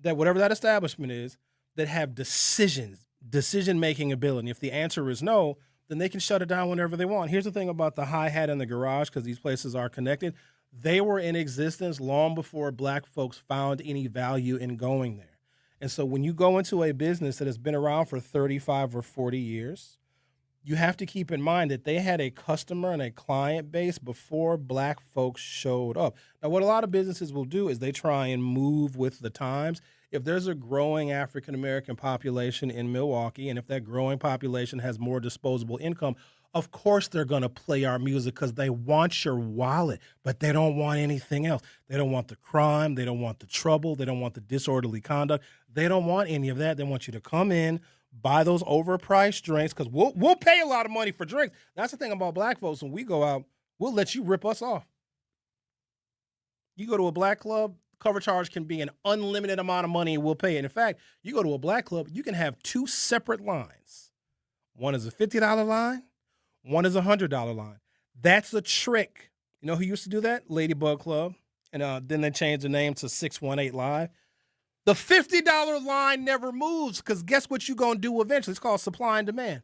whatever that establishment is, that have decision-making ability? If the answer is no, then they can shut it down whenever they want. Here's the thing about the hi-hat and the garage, because these places are connected. They were in existence long before black folks found any value in going there. And so when you go into a business that has been around for 35 or 40 years, you have to keep in mind that they had a customer and a client base before black folks showed up. Now, what a lot of businesses will do is they try and move with the times. If there's a growing African-American population in Milwaukee, and if that growing population has more disposable income, of course they're going to play our music because they want your wallet, but they don't want anything else. They don't want the crime. They don't want the trouble. They don't want the disorderly conduct. They don't want any of that. They want you to come in, buy those overpriced drinks, because we'll pay a lot of money for drinks. That's the thing about black folks. When we go out, we'll let you rip us off. You go to a black club, cover charge can be an unlimited amount of money and we'll pay it. In fact, you go to a black club, you can have 2 separate lines. One is a $50 line, one is a $100 line. That's a trick. You know who used to do that? Ladybug Club. And then they changed the name to 618 Live. The $50 line never moves because guess what you're going to do eventually? It's called supply and demand.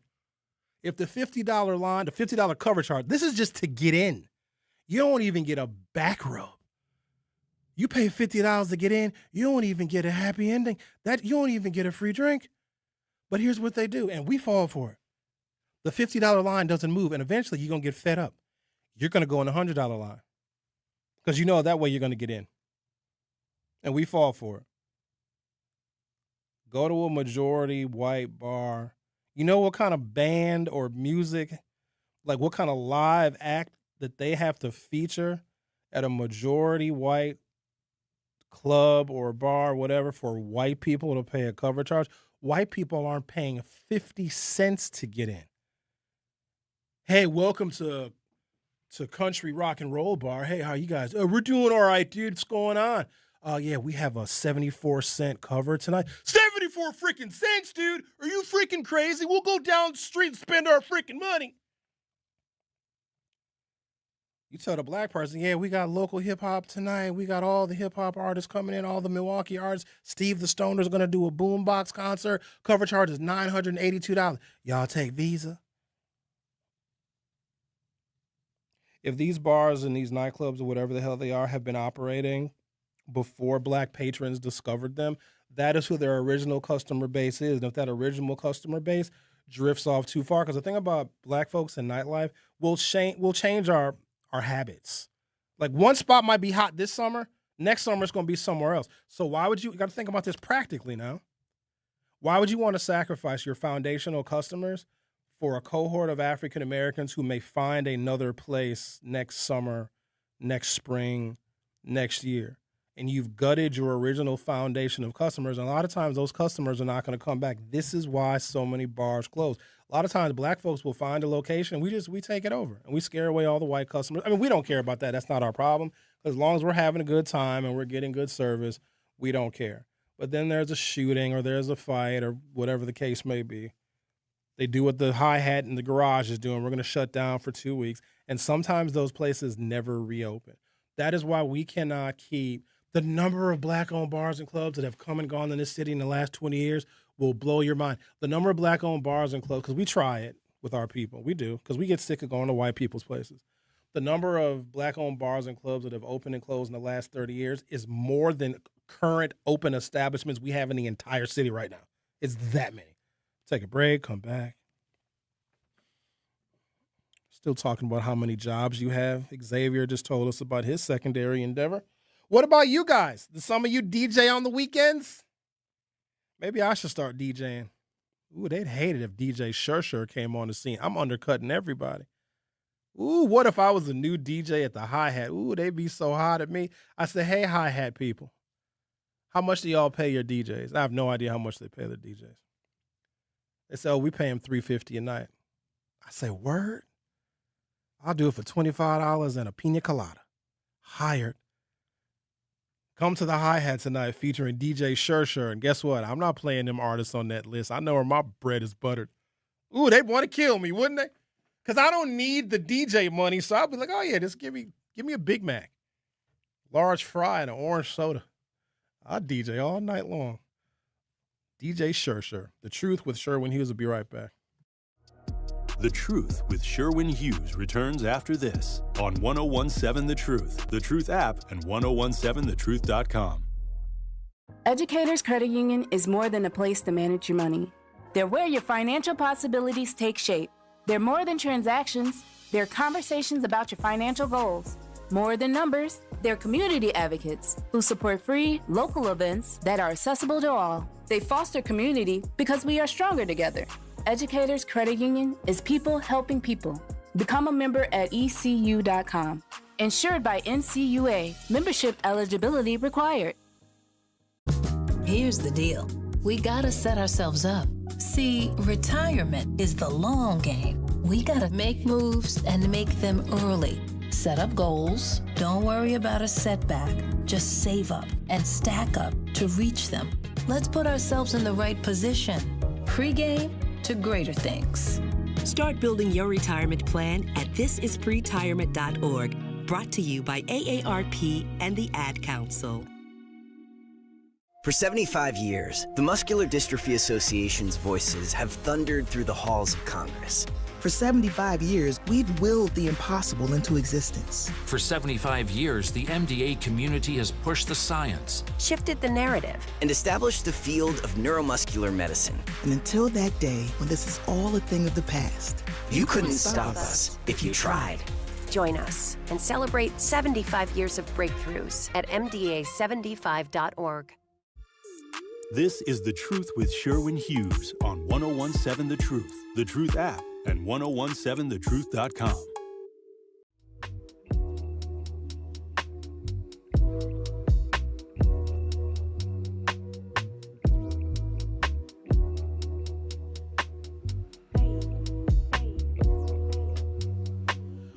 If the $50 line, the $50 cover charge, this is just to get in. You don't even get a back rub. You pay $50 to get in, you don't even get a happy ending. You don't even get a free drink. But here's what they do, and we fall for it. The $50 line doesn't move, and eventually you're going to get fed up. You're going to go in the $100 line because you know that way you're going to get in. And we fall for it. Go to a majority white bar. You know what kind of band or music, like what kind of live act that they have to feature at a majority white club or bar, whatever, for white people to pay a cover charge? White people aren't paying 50 cents to get in. Hey, welcome to Country Rock and Roll Bar. Hey, how you guys? Oh, we're doing all right, dude. What's going on? Yeah, we have a 74-cent cover tonight. 74 freaking cents, dude. Are you freaking crazy? We'll go down the street and spend our freaking money. You tell the black person, yeah, we got local hip-hop tonight. We got all the hip-hop artists coming in, all the Milwaukee artists. Steve the Stoner's going to do a boombox concert. Cover charge is $982. Y'all take Visa? If these bars and these nightclubs or whatever the hell they are have been operating before black patrons discovered them, that is who their original customer base is. And if that original customer base drifts off too far, because the thing about black folks in nightlife, we'll change our habits. Like one spot might be hot this summer, next summer it's going to be somewhere else. So why would you got to think about this practically now. Why would you want to sacrifice your foundational customers for a cohort of African Americans who may find another place next summer, next spring, next year? And you've gutted your original foundation of customers. And a lot of times those customers are not going to come back. This is why so many bars close. A lot of times black folks will find a location. We take it over and we scare away all the white customers. I mean, we don't care about that. That's not our problem. As long as we're having a good time and we're getting good service, we don't care. But then there's a shooting or there's a fight or whatever the case may be. They do what the hi-hat in the garage is doing. We're going to shut down for 2 weeks. And sometimes those places never reopen. That is why we cannot keep the number of black-owned bars and clubs that have come and gone in this city in the last 20 years will blow your mind. The number of black-owned bars and clubs, because we try it with our people. We do, because we get sick of going to white people's places. The number of black-owned bars and clubs that have opened and closed in the last 30 years is more than current open establishments we have in the entire city right now. It's that many. Take a break, come back. Still talking about how many jobs you have. Xavier just told us about his secondary endeavor. What about you guys? Do some of you DJ on the weekends? Maybe I should start DJing. Ooh, they'd hate it if DJ Sherwin came on the scene. I'm undercutting everybody. Ooh, what if I was a new DJ at the hi-hat? Ooh, they'd be so hot at me. I say, hey, hi-hat people, how much do y'all pay your DJs? I have no idea how much they pay their DJs. They say, oh, we pay them $350 a night. I say, word? I'll do it for $25 and a pina colada. Hired. Come to the hi-hat tonight featuring DJ Sherwin. And guess what? I'm not playing them artists on that list. I know where my bread is buttered. Ooh, they'd want to kill me, wouldn't they? Because I don't need the DJ money, so I'll be like, oh, yeah, just give me a Big Mac, large fry, and an orange soda. I'll DJ all night long. DJ Sherwin. The Truth with Sherwin Hughes will be right back. The Truth with Sherwin Hughes returns after this on 1017 The Truth app, and 1017thetruth.com. Educators Credit Union is more than a place to manage your money. They're where your financial possibilities take shape. They're more than transactions. They're conversations about your financial goals. More than numbers, they're community advocates who support free, local events that are accessible to all. They foster community because we are stronger together. Educators Credit Union is people helping people. Become a member at ECU.com. Insured by NCUA. Membership eligibility required. Here's the deal. We gotta set ourselves up. See, retirement is the long game. We gotta make moves and make them early. Set up goals. Don't worry about a setback. Just save up and stack up to reach them. Let's put ourselves in the right position. Pre-game to greater things. Start building your retirement plan at thisispretirement.org. Brought to you by AARP and the Ad Council. For 75 years, the Muscular Dystrophy Association's voices have thundered through the halls of Congress. For 75 years, we've willed the impossible into existence. For 75 years, the MDA community has pushed the science, shifted the narrative, and established the field of neuromuscular medicine. And until that day, when this is all a thing of the past, you couldn't stop us if you tried. Join us and celebrate 75 years of breakthroughs at MDA75.org. This is The Truth with Sherwin Hughes on 1017 The Truth, The Truth app, and 1017thetruth.com.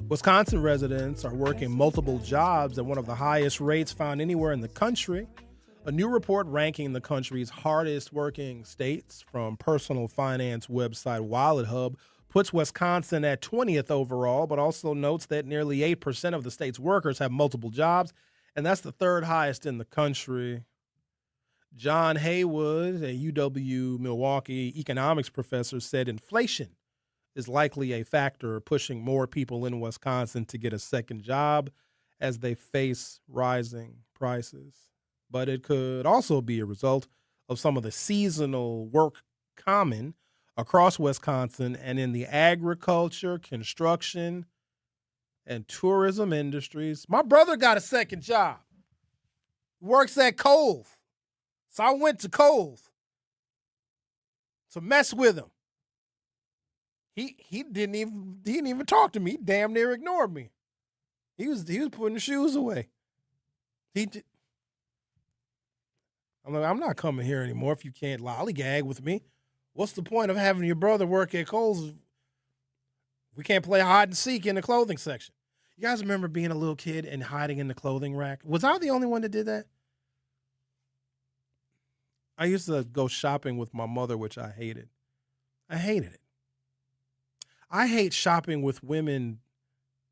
Wisconsin residents are working multiple jobs at one of the highest rates found anywhere in the country. A new report ranking the country's hardest working states from personal finance website WalletHub puts Wisconsin at 20th overall, but also notes that nearly 8% of the state's workers have multiple jobs, and that's the third highest in the country. John Haywood, a UW Milwaukee economics professor, said inflation is likely a factor pushing more people in Wisconsin to get a second job as they face rising prices. But it could also be a result of some of the seasonal work common across Wisconsin and in the agriculture, construction, and tourism industries. My brother got a second job. He works at Kohl's. So I went to Kohl's to mess with him. He didn't even talk to me. He damn near ignored me. He was putting the shoes away. I'm like, I'm not coming here anymore if you can't lollygag with me. What's the point of having your brother work at Kohl's? We can't play hide and seek in the clothing section. You guys remember being a little kid and hiding in the clothing rack? Was I the only one that did that? I used to go shopping with my mother, which I hated. I hated it. I hate shopping with women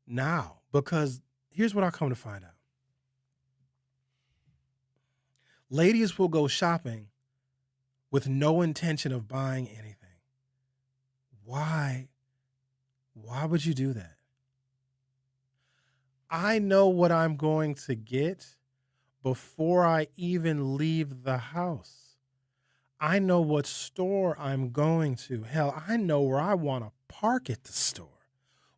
now because here's what I come to find out. Ladies will go shopping with no intention of buying anything. Why? Why would you do that? I know what I'm going to get before I even leave the house. I know what store I'm going to. Hell, I know where I want to park at the store.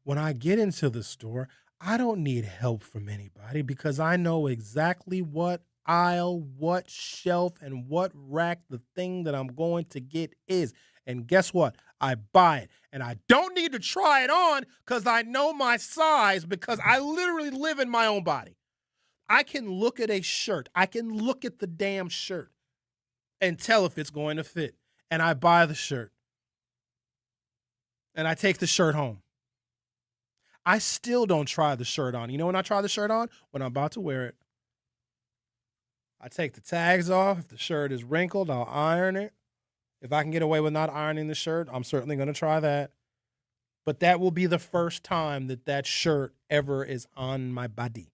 When I get into the store, I don't need help from anybody because I know exactly what aisle, what shelf, and what rack the thing that I'm going to get is. And guess what? I buy it. And I don't need to try it on because I know my size because I literally live in my own body. I can look at a shirt. I can look at the damn shirt and tell if it's going to fit. And I buy the shirt. And I take the shirt home. I still don't try the shirt on. You know when I try the shirt on? When I'm about to wear it. I take the tags off. If the shirt is wrinkled, I'll iron it. If I can get away with not ironing the shirt, I'm certainly going to try that. But that will be the first time that shirt ever is on my body.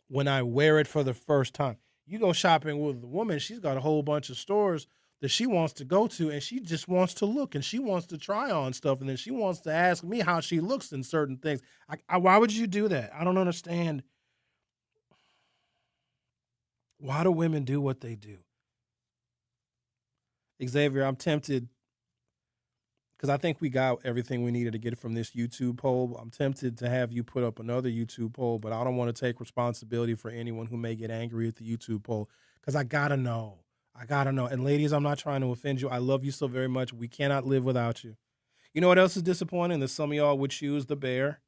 When I wear it for the first time. You go shopping with a woman, she's got a whole bunch of stores that she wants to go to, and she just wants to look, and she wants to try on stuff, and then she wants to ask me how she looks in certain things. Why would you do that? I don't understand. Why do women do what they do? Xavier, I'm tempted, because I think we got everything we needed to get from this YouTube poll. I'm tempted to have you put up another YouTube poll, but I don't want to take responsibility for anyone who may get angry at the YouTube poll, because I got to know. And ladies, I'm not trying to offend you. I love you so very much. We cannot live without you. You know what else is disappointing? That some of y'all would choose the bear.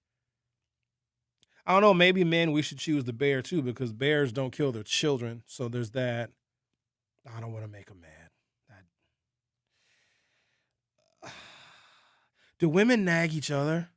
I don't know, maybe men, we should choose the bear too, because bears don't kill their children. So there's that. I don't want to make them mad. Do women nag each other?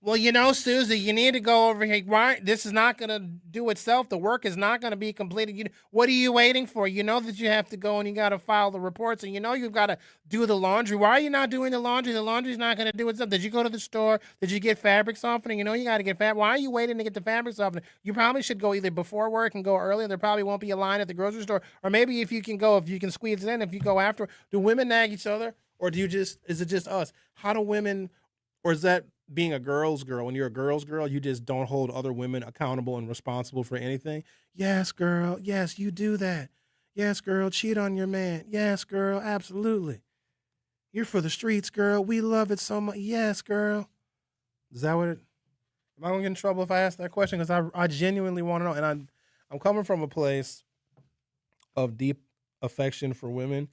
Well, you know, Susie, you need to go over here. Why? This is not going to do itself. The work is not going to be completed. What are you waiting for? You know that you have to go and you got to file the reports, and you know you've got to do the laundry. Why are you not doing the laundry? The laundry's not going to do itself. Did you go to the store? Did you get fabric softening? You know you got to get fabric. Why are you waiting to get the fabric softening? You probably should go either before work and go early. There probably won't be a line at the grocery store. Or maybe if you can squeeze it in, if you go after. Do women nag each other? Or is it just us? How do women, or is that being a girl's girl? When you're a girl's girl, you just don't hold other women accountable and responsible for anything. Yes, girl. Yes, you do that. Yes, girl. Cheat on your man. Yes, girl. Absolutely. You're for the streets, girl. We love it so much. Yes, girl. Is that what it? Am I going to get in trouble if I ask that question? Because I genuinely want to know. And I'm coming from a place of deep affection for women.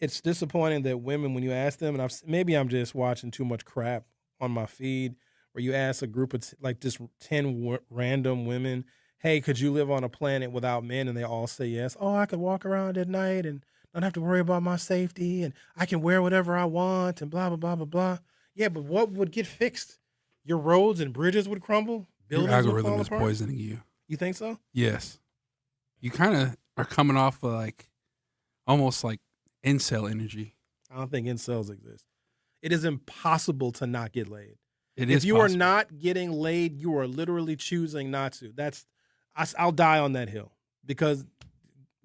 It's disappointing that women, when you ask them, and maybe I'm just watching too much crap on my feed, where you ask a group of just 10 random women, hey, could you live on a planet without men? And they all say yes. Oh, I could walk around at night and not have to worry about my safety, and I can wear whatever I want, and blah, blah, blah, blah, blah. Yeah, but what would get fixed? Your roads and bridges would crumble? Your algorithm is poisoning you. You think so? Yes. You kind of are coming off of almost like incel energy. I don't think incels exist. It is impossible to not get laid. If you are not getting laid, you are literally choosing not to. I'll die on that hill, because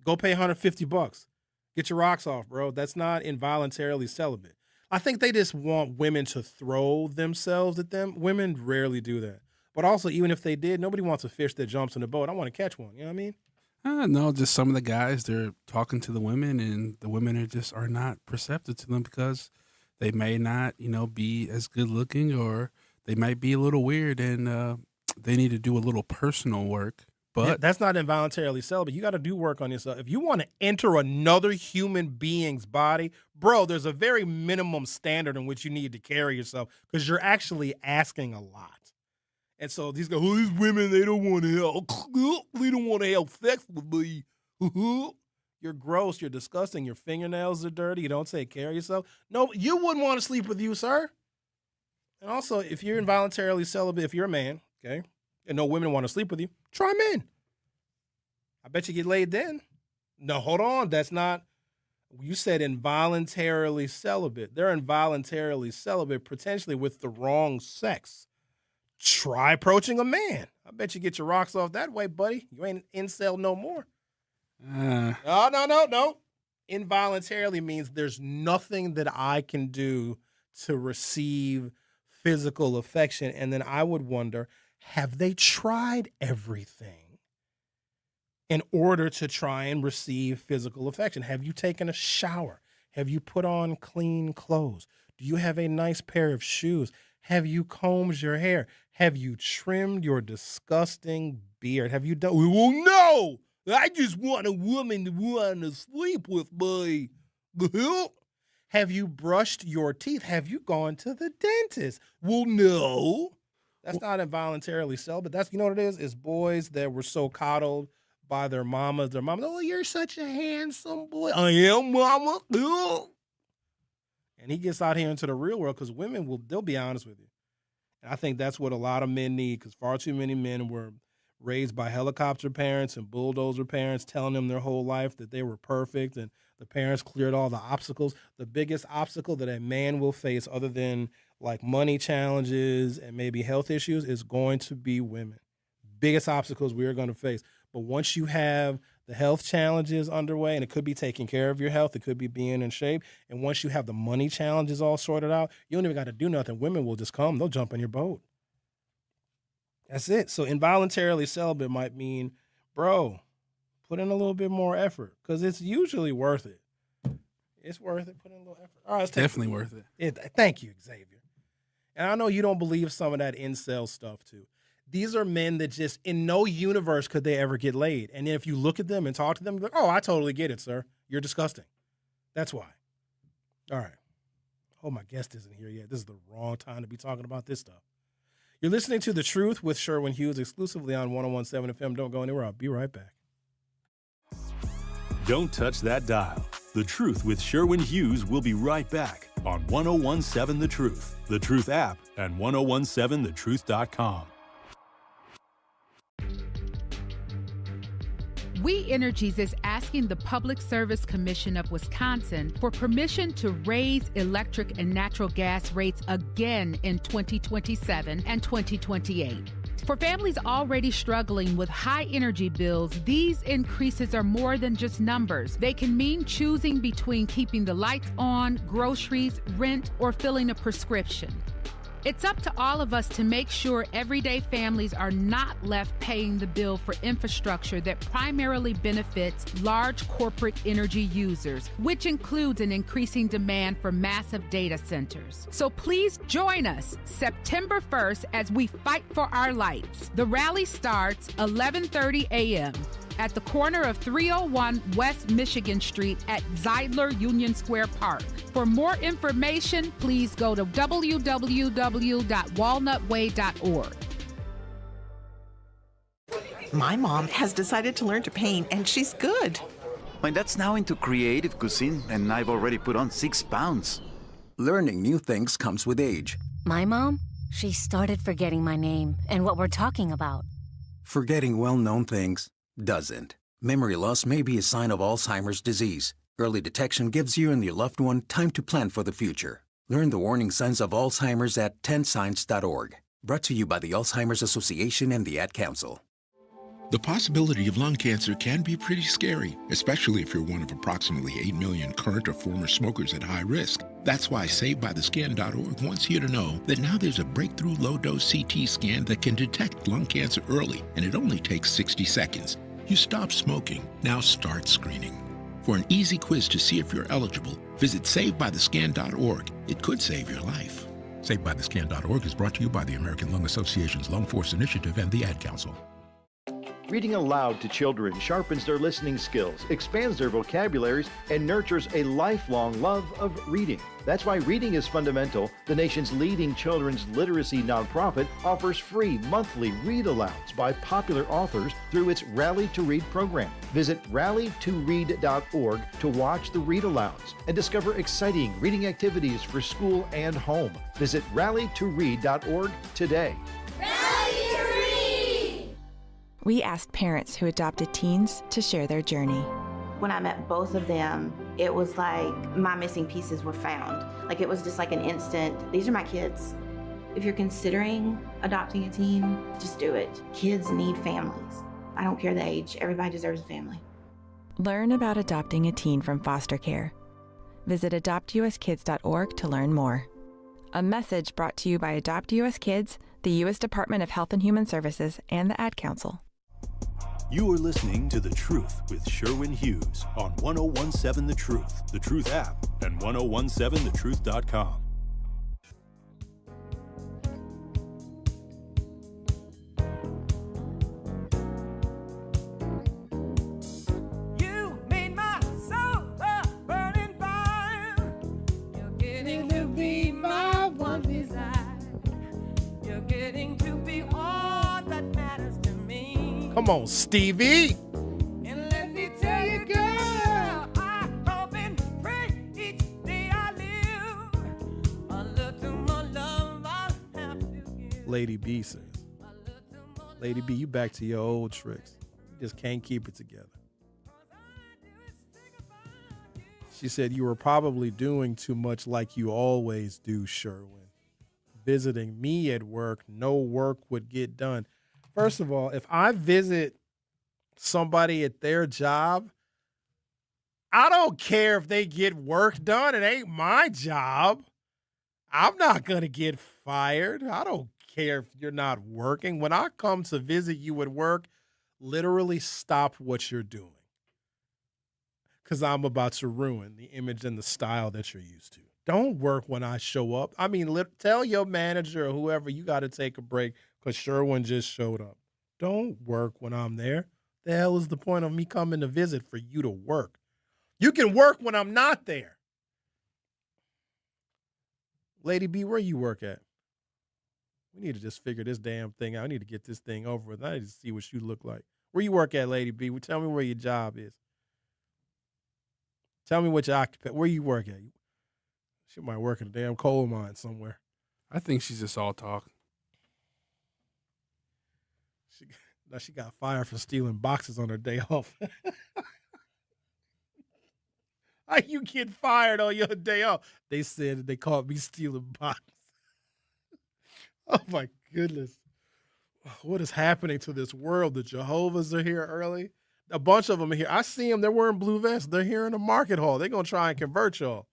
go pay $150. Get your rocks off, bro. That's not involuntarily celibate. I think they just want women to throw themselves at them. Women rarely do that. But also, even if they did, nobody wants a fish that jumps in the boat. I want to catch one. You know what I mean? No, just some of the guys, they're talking to the women, and the women are not perceptive to them because they may not, be as good looking, or they might be a little weird, and they need to do a little personal work. But that's not involuntarily celibate. You got to do work on yourself. If you want to enter another human being's body, bro, there's a very minimum standard in which you need to carry yourself, because you're actually asking a lot. And so these guys, these women, they don't want to help. They don't want to have sex with me. You're gross. You're disgusting. Your fingernails are dirty. You don't take care of yourself. No, you wouldn't want to sleep with you, sir. And also, if you're involuntarily celibate, if you're a man, okay, and no women want to sleep with you, try men. I bet you get laid then. No, hold on. That's not, you said involuntarily celibate. They're involuntarily celibate, potentially with the wrong sex. Try approaching a man. I bet you get your rocks off that way, buddy. You ain't incel no more. No. Involuntarily means there's nothing that I can do to receive physical affection. And then I would wonder, have they tried everything in order to try and receive physical affection? Have you taken a shower? Have you put on clean clothes? Do you have a nice pair of shoes? Have you combed your hair? Have you trimmed your disgusting beard? Have you done? Well, no! I just want a woman to want to sleep with me. Have you brushed your teeth? Have you gone to the dentist? Well, no. That's not involuntarily celibate. That's, you know what it is? It's boys that were so coddled by their mamas. Their mama, oh, you're such a handsome boy. I am, mama. And he gets out here into the real world, because women they'll be honest with you. And I think that's what a lot of men need, because far too many men were raised by helicopter parents and bulldozer parents telling them their whole life that they were perfect, and the parents cleared all the obstacles. The biggest obstacle that a man will face, other than like money challenges and maybe health issues, is going to be women. Biggest obstacles we are going to face. But once you have the health challenges underway, and it could be taking care of your health, it could be being in shape, and once you have the money challenges all sorted out, you don't even got to do nothing. Women will just come. They'll jump in your boat. That's it. So involuntarily celibate might mean, bro, put in a little bit more effort, because it's usually worth it. It's worth it. Put in a little effort. All right, let's definitely worth it. Thank you, Xavier. And I know you don't believe some of that incel stuff too. These are men that just, in no universe could they ever get laid. And then if you look at them and talk to them, you're like, oh, I totally get it, sir. You're disgusting. That's why. All right. Oh, my guest isn't here yet. This is the wrong time to be talking about this stuff. You're listening to The Truth with Sherwin Hughes, exclusively on 101.7 FM. Don't go anywhere. I'll be right back. Don't touch that dial. The Truth with Sherwin Hughes will be right back on 1017 The Truth, The Truth app, and 1017thetruth.com. We Energies is asking the Public Service Commission of Wisconsin for permission to raise electric and natural gas rates again in 2027 and 2028. For families already struggling with high energy bills, these increases are more than just numbers. They can mean choosing between keeping the lights on, groceries, rent, or filling a prescription. It's up to all of us to make sure everyday families are not left paying the bill for infrastructure that primarily benefits large corporate energy users, which includes an increasing demand for massive data centers. So please join us September 1st as we fight for our lights. The rally starts 11:30 a.m. at the corner of 301 West Michigan Street at Zeidler Union Square Park. For more information, please go to www.walnutway.org. My mom has decided to learn to paint, and she's good. My dad's now into creative cuisine, and I've already put on 6 pounds. Learning new things comes with age. My mom, she started forgetting my name and what we're talking about. Forgetting well-known things doesn't. Memory loss may be a sign of Alzheimer's disease. Early detection gives you and your loved one time to plan for the future. Learn the warning signs of Alzheimer's at 10signs.org. Brought to you by the Alzheimer's Association and the Ad Council. The possibility of lung cancer can be pretty scary, especially if you're one of approximately 8 million current or former smokers at high risk. That's why SaveByTheScan.org wants you to know that now there's a breakthrough low-dose CT scan that can detect lung cancer early, and it only takes 60 seconds. You stop smoking, now start screening. For an easy quiz to see if you're eligible, visit SaveByTheScan.org. It could save your life. SaveByTheScan.org is brought to you by the American Lung Association's Lung Force Initiative and the Ad Council. Reading aloud to children sharpens their listening skills, expands their vocabularies, and nurtures a lifelong love of reading. That's why Reading is Fundamental, the nation's leading children's literacy nonprofit, offers free monthly read-alouds by popular authors through its Rally to Read program. Visit rallytoread.org to watch the read-alouds and discover exciting reading activities for school and home. Visit rallytoread.org today. We asked parents who adopted teens to share their journey. When I met both of them, it was like my missing pieces were found. Like it was just like an instant, these are my kids. If you're considering adopting a teen, just do it. Kids need families. I don't care the age, everybody deserves a family. Learn about adopting a teen from foster care. Visit adoptuskids.org to learn more. A message brought to you by Adopt US Kids, the U.S. Department of Health and Human Services, and the Ad Council. You are listening to The Truth with Sherwin Hughes on 1017 The Truth, The Truth app, and 1017thetruth.com. You made my soul a burning fire. You're getting to be my one desire. You're getting to be all that matters to me. Come on, Stevie. And let me tell you, girl, I hope and pray each day I live. A little more love I'll have to give. Lady B says. Lady B, you back to your old tricks. You just can't keep it together. She said you were probably doing too much like you always do, Sherwin. Visiting me at work, no work would get done. First of all, if I visit somebody at their job, I don't care if they get work done. It ain't my job. I'm not going to get fired. I don't care if you're not working. When I come to visit you at work, literally stop what you're doing, because I'm about to ruin the image and the style that you're used to. Don't work when I show up. I mean, tell your manager or whoever you got to take a break because Sherwin just showed up. Don't work when I'm there. The hell is the point of me coming to visit for you to work? You can work when I'm not there. Lady B, where you work at? We need to just figure this damn thing out. I need to get this thing over with. I need to see what you look like. Where you work at, Lady B? Well, tell me where your job is. Tell me what your occupation, where you work at. She might work in a damn coal mine somewhere. I think she's just all talk. She got fired for stealing boxes on her day off. How you get fired on your day off? They said they caught me stealing boxes. Oh my goodness. What is happening to this world? The Jehovah's are here early. A bunch of them are here. I see them. They're wearing blue vests. They're here in the market hall. They're going to try and convert y'all.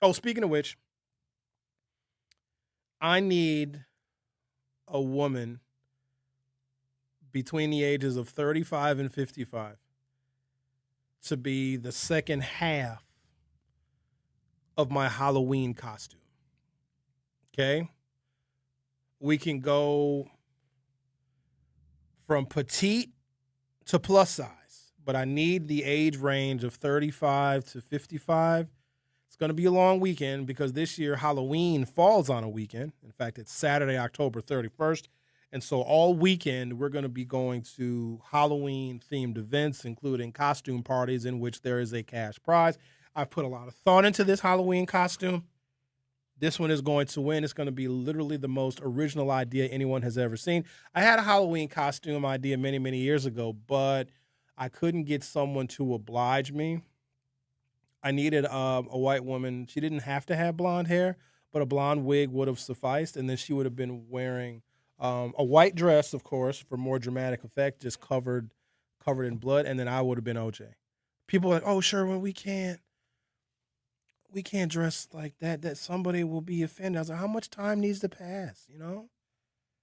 Oh, speaking of which, I need a woman between the ages of 35 and 55 to be the second half of my Halloween costume. Okay? We can go from petite to plus size, but I need the age range of 35 to 55. It's going to be a long weekend because this year Halloween falls on a weekend. In fact, it's Saturday, October 31st. And so all weekend, we're going to be going to Halloween-themed events, including costume parties in which there is a cash prize. I've put a lot of thought into this Halloween costume. This one is going to win. It's going to be literally the most original idea anyone has ever seen. I had a Halloween costume idea many, many years ago, but I couldn't get someone to oblige me. I needed a white woman. She didn't have to have blonde hair, but a blonde wig would have sufficed, and then she would have been wearing a white dress, of course, for more dramatic effect, just covered in blood, and then I would have been OJ. People are like, oh, Sherwin, we can't dress like that. That somebody will be offended. I was like, how much time needs to pass? You know,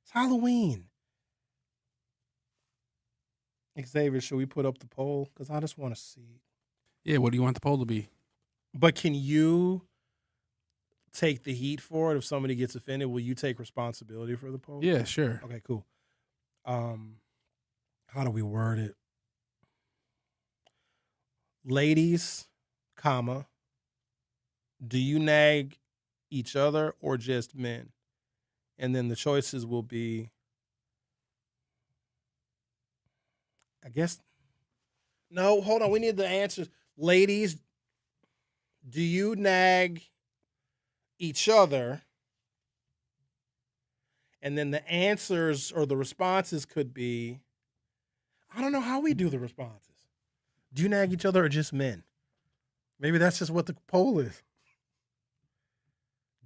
it's Halloween. Xavier, should we put up the poll? Because I just want to see. Yeah, what do you want the poll to be? But can you take the heat for it if somebody gets offended? Will you take responsibility for the poll? Yeah, sure. Okay, cool. How do we word it? Ladies, comma, do you nag each other or just men? And then the choices will be, I guess, no, hold on. We need the answers. Ladies, do you nag each other? And then the answers or the responses could be, I don't know how we do the responses. Do you nag each other or just men? Maybe that's just what the poll is.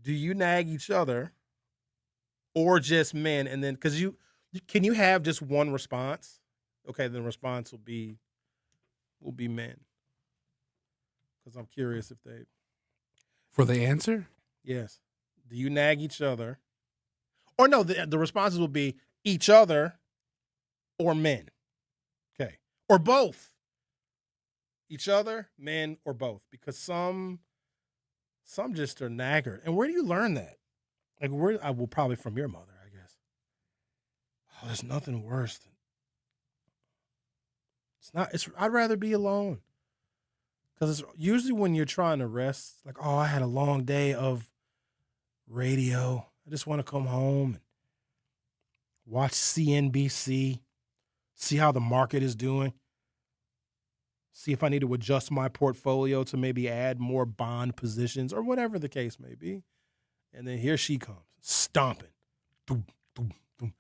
Do you nag each other or just men? And then, because can you have just one response? Okay, then the response will be men. Because I'm curious if they. For the answer? Yes. Do you nag each other? Or no, the responses will be each other or men. Okay. Or both. Each other, men, or both. Because some just are naggers. And where do you learn that? Like, probably from your mother, I guess. Oh, there's nothing worse than. I'd rather be alone. Because it's usually when you're trying to rest, like, oh, I had a long day of radio. I just want to come home and watch CNBC, see how the market is doing, see if I need to adjust my portfolio to maybe add more bond positions or whatever the case may be. And then here she comes, stomping. Doom, doom, doom.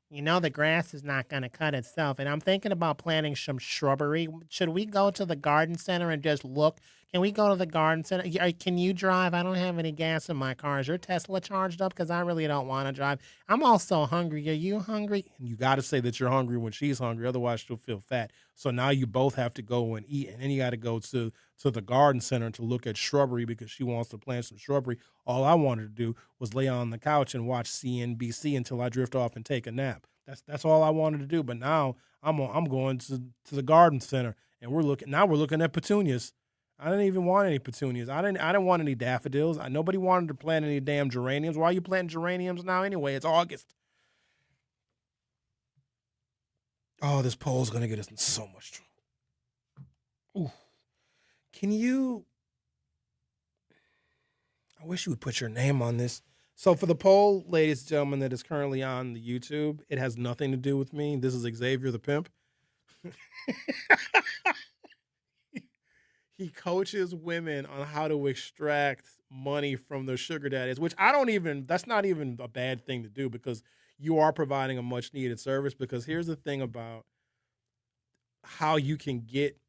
You know, the grass is not going to cut itself, and I'm thinking about planting some shrubbery. Should we go to the garden center and just look? Can we go to the garden center? Can you drive? I don't have any gas in my car. Is your Tesla charged up? Because I really don't want to drive. I'm also hungry. Are you hungry? And you got to say that you're hungry when she's hungry. Otherwise, she'll feel fat. So now you both have to go and eat. And then you got to go to the garden center to look at shrubbery because she wants to plant some shrubbery. All I wanted to do was lay on the couch and watch CNBC until I drift off and take a nap. That's all I wanted to do. But now I'm going to the garden center and we're looking at petunias. I didn't even want any petunias. I didn't want any daffodils. Nobody wanted to plant any damn geraniums. Why are you planting geraniums now anyway? It's August. Oh, this poll's going to get us in so much trouble. Ooh. I wish you would put your name on this. So for the poll, ladies and gentlemen, that is currently on the YouTube, it has nothing to do with me. This is Xavier the Pimp. He coaches women on how to extract money from their sugar daddies, which that's not even a bad thing to do because you are providing a much needed service. Because here's the thing about how you can get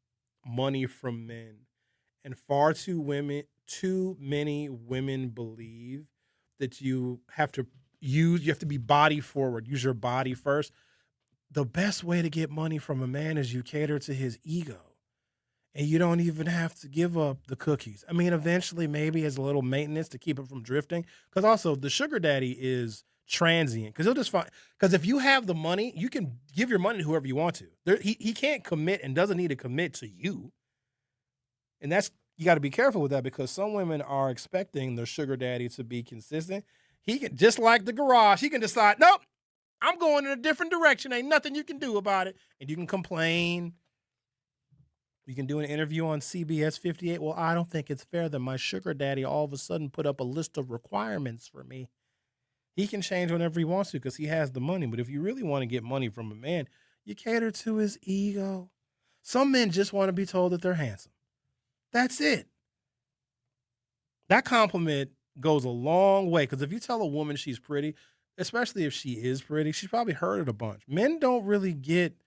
money from men. And too many women believe that you have to be body forward, use your body first. The best way to get money from a man is you cater to his ego. And you don't even have to give up the cookies. I mean, eventually, maybe as a little maintenance to keep it from drifting. Because also, the sugar daddy is transient. Because he'll just find. Because if you have the money, you can give your money to whoever you want to. He can't commit and doesn't need to commit to you. And you got to be careful with that because some women are expecting their sugar daddy to be consistent. He can, just like the garage, he can decide, nope, I'm going in a different direction. Ain't nothing you can do about it. And you can complain. You can do an interview on CBS 58. Well, I don't think it's fair that my sugar daddy all of a sudden put up a list of requirements for me. He can change whenever he wants to because he has the money. But if you really want to get money from a man, you cater to his ego. Some men just want to be told that they're handsome. That's it. That compliment goes a long way because if you tell a woman she's pretty, especially if she is pretty, she's probably heard it a bunch. Men don't really get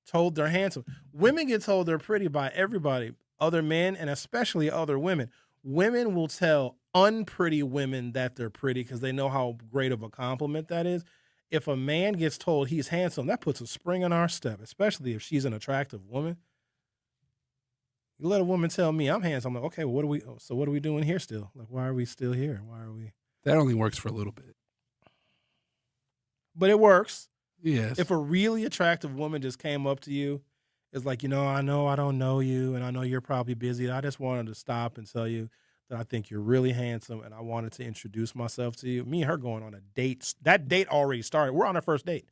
told they're handsome. Women get told they're pretty by everybody, other men and especially other women. Women will tell unpretty women that they're pretty because they know how great of a compliment that is. If a man gets told he's handsome, that puts a spring in our step, especially if she's an attractive woman. You let a woman tell me I'm handsome. I'm like, okay, well, what are we doing here still? Like, why are we still here? Why are we? That only works for a little bit. But it works. Yes. If a really attractive woman just came up to you, it's like, I know I don't know you, and I know you're probably busy. I just wanted to stop and tell you that I think you're really handsome, and I wanted to introduce myself to you. Me and her going on a date. That date already started. We're on our first date.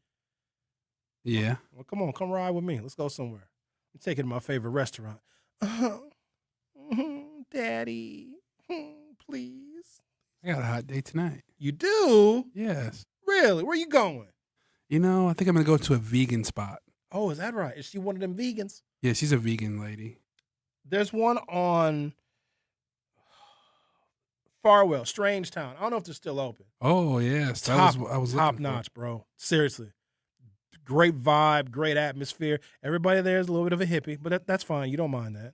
Yeah. Well, come on, come ride with me. Let's go somewhere. I'm taking my favorite restaurant. Daddy, please. I got a hot date tonight. You do? Yes. Really? Where you going? I think I'm going to go to a vegan spot. Oh, is that right? Is she one of them vegans? Yeah, she's a vegan lady. There's one on Farwell, Strangetown. I don't know if they're still open. Oh, yes. I was top notch, bro. Seriously. Great vibe, great atmosphere. Everybody there is a little bit of a hippie, but that's fine. You don't mind that.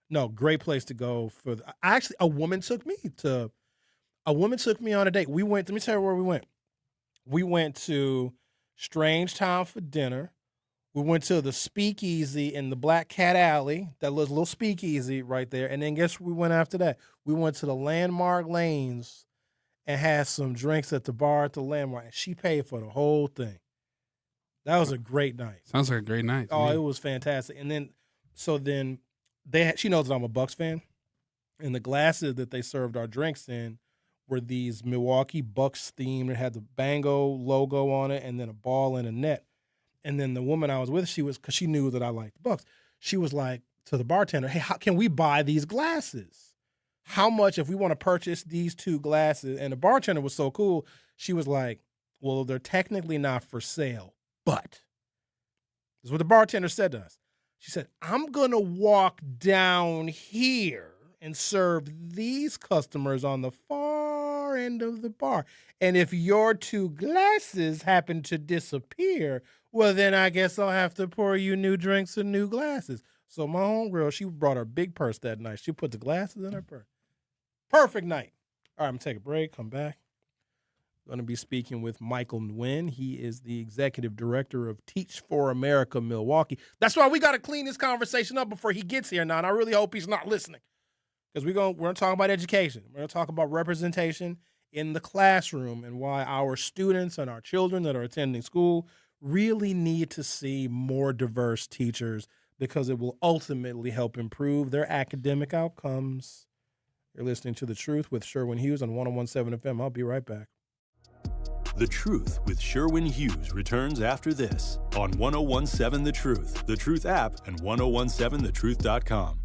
No, great place to go for. A woman took me on a date. Let me tell you where we went. We went to Strangetown for dinner. We went to the speakeasy in the Black Cat Alley. That was a little speakeasy right there. And then guess where we went after that? We went to the Landmark Lanes and had some drinks at the bar at the Landmark. And she paid for the whole thing. That was a great night. Sounds like a great night. Oh, it was fantastic. And then, she knows that I'm a Bucks fan. And the glasses that they served our drinks in were these Milwaukee Bucks themed. It had the Bango logo on it and then a ball and a net. And then the woman I was with, because she knew that I liked the Bucks, she was like to the bartender, hey, how can we buy these glasses? How much if we want to purchase these two glasses? And the bartender was so cool. She was like, well, they're technically not for sale, but this is what the bartender said to us. She said, I'm going to walk down here and serve these customers on the far end of the bar. And if your two glasses happen to disappear, well, then I guess I'll have to pour you new drinks and new glasses. So my homegirl, she brought her big purse that night. She put the glasses in her purse. Perfect night. All right, I'm going to take a break, come back. Going to be speaking with Michael Nguyen. He is the executive director of Teach for America Milwaukee. That's why we got to clean this conversation up before he gets here now, and I really hope he's not listening. Because we're going to talk about education. We're going to talk about representation in the classroom and why our students and our children that are attending school really need to see more diverse teachers because it will ultimately help improve their academic outcomes. You're listening to The Truth with Sherwin Hughes on 101.7 FM. I'll be right back. The Truth with Sherwin Hughes returns after this on 101.7 The Truth app, and 101.7thetruth.com.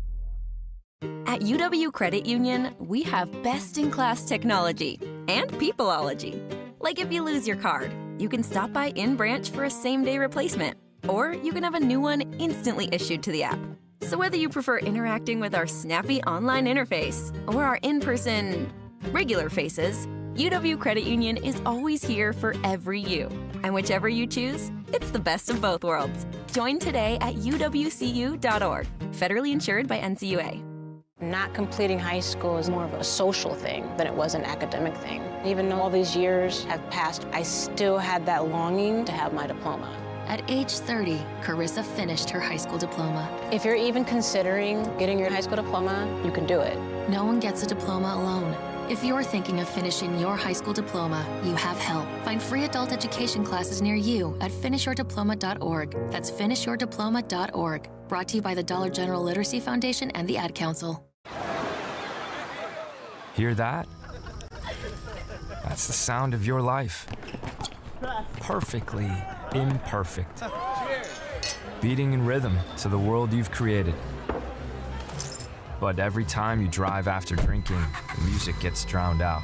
At UW Credit Union, we have best-in-class technology and peopleology. Like if you lose your card, you can stop by in-branch for a same-day replacement, or you can have a new one instantly issued to the app. So whether you prefer interacting with our snappy online interface or our in-person regular faces, UW Credit Union is always here for every you. And whichever you choose, it's the best of both worlds. Join today at uwcu.org. Federally insured by NCUA. Not completing high school is more of a social thing than it was an academic thing. Even though all these years have passed, I still had that longing to have my diploma. At age 30, Carissa finished her high school diploma. If you're even considering getting your high school diploma, you can do it. No one gets a diploma alone. If you're thinking of finishing your high school diploma, you have help. Find free adult education classes near you at finishyourdiploma.org. That's finishyourdiploma.org. Brought to you by the Dollar General Literacy Foundation and the Ad Council. Hear that? That's the sound of your life. Perfectly imperfect. Beating in rhythm to the world you've created. But every time you drive after drinking, the music gets drowned out.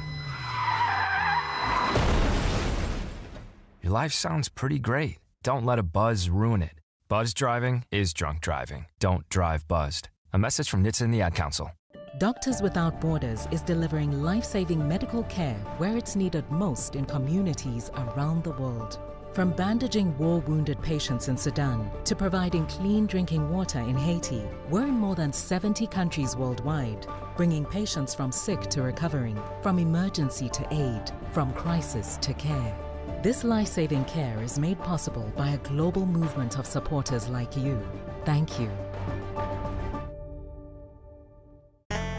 Your life sounds pretty great. Don't let a buzz ruin it. Buzz driving is drunk driving. Don't drive buzzed. A message from NHTSA and the Ad Council. Doctors Without Borders is delivering life-saving medical care where it's needed most in communities around the world. From bandaging war-wounded patients in Sudan to providing clean drinking water in Haiti, we're in more than 70 countries worldwide, bringing patients from sick to recovering, from emergency to aid, from crisis to care. This life-saving care is made possible by a global movement of supporters like you. Thank you.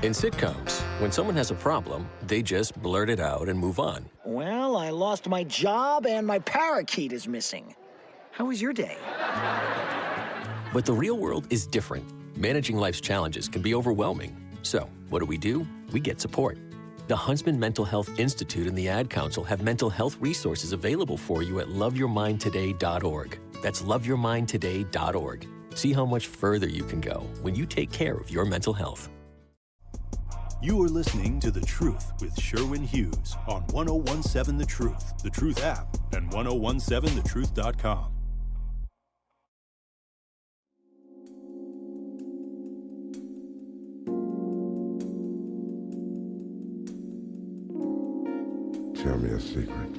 In sitcoms, when someone has a problem, they just blurt it out and move on. Well, I lost my job and my parakeet is missing. How was your day? But the real world is different. Managing life's challenges can be overwhelming. So, what do? We get support. The Huntsman Mental Health Institute and the Ad Council have mental health resources available for you at loveyourmindtoday.org. That's loveyourmindtoday.org. See how much further you can go when you take care of your mental health. You are listening to The Truth with Sherwin Hughes on 1017 The Truth app, and 1017thetruth.com. Tell me a secret.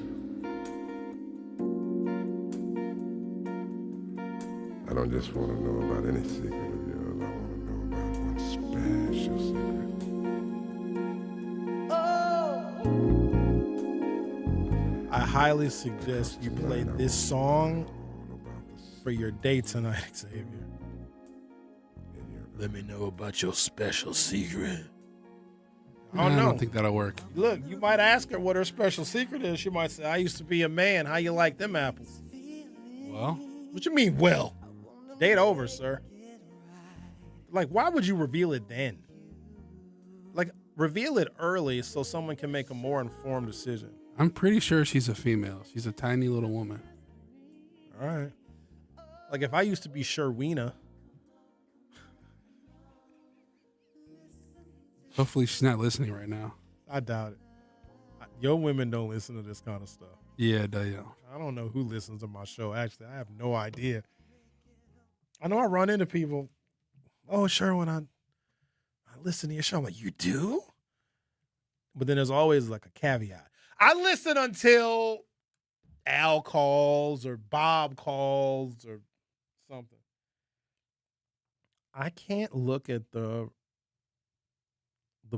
I don't just want to know about any secret of yours. I want to know about one special secret. I highly suggest you play this song for your date tonight, Xavier. Let me know about your special secret. I don't think that'll work. Look, you might ask her what her special secret is. She might say, I used to be a man. How you like them apples? Well? What you mean, well? Date over, sir. Like, why would you reveal it then? Like, reveal it early so someone can make a more informed decision. I'm pretty sure she's a female. She's a tiny little woman. All right. Like, if I used to be Sherwina. Hopefully she's not listening right now. I doubt it. Your women don't listen to this kind of stuff. Yeah, they don't. I don't know who listens to my show. Actually, I have no idea. I know I run into people. Oh, Sherwin, I listen to your show. I'm like, you do? But then there's always like a caveat. I listen until Al calls or Bob calls or something. I can't look at the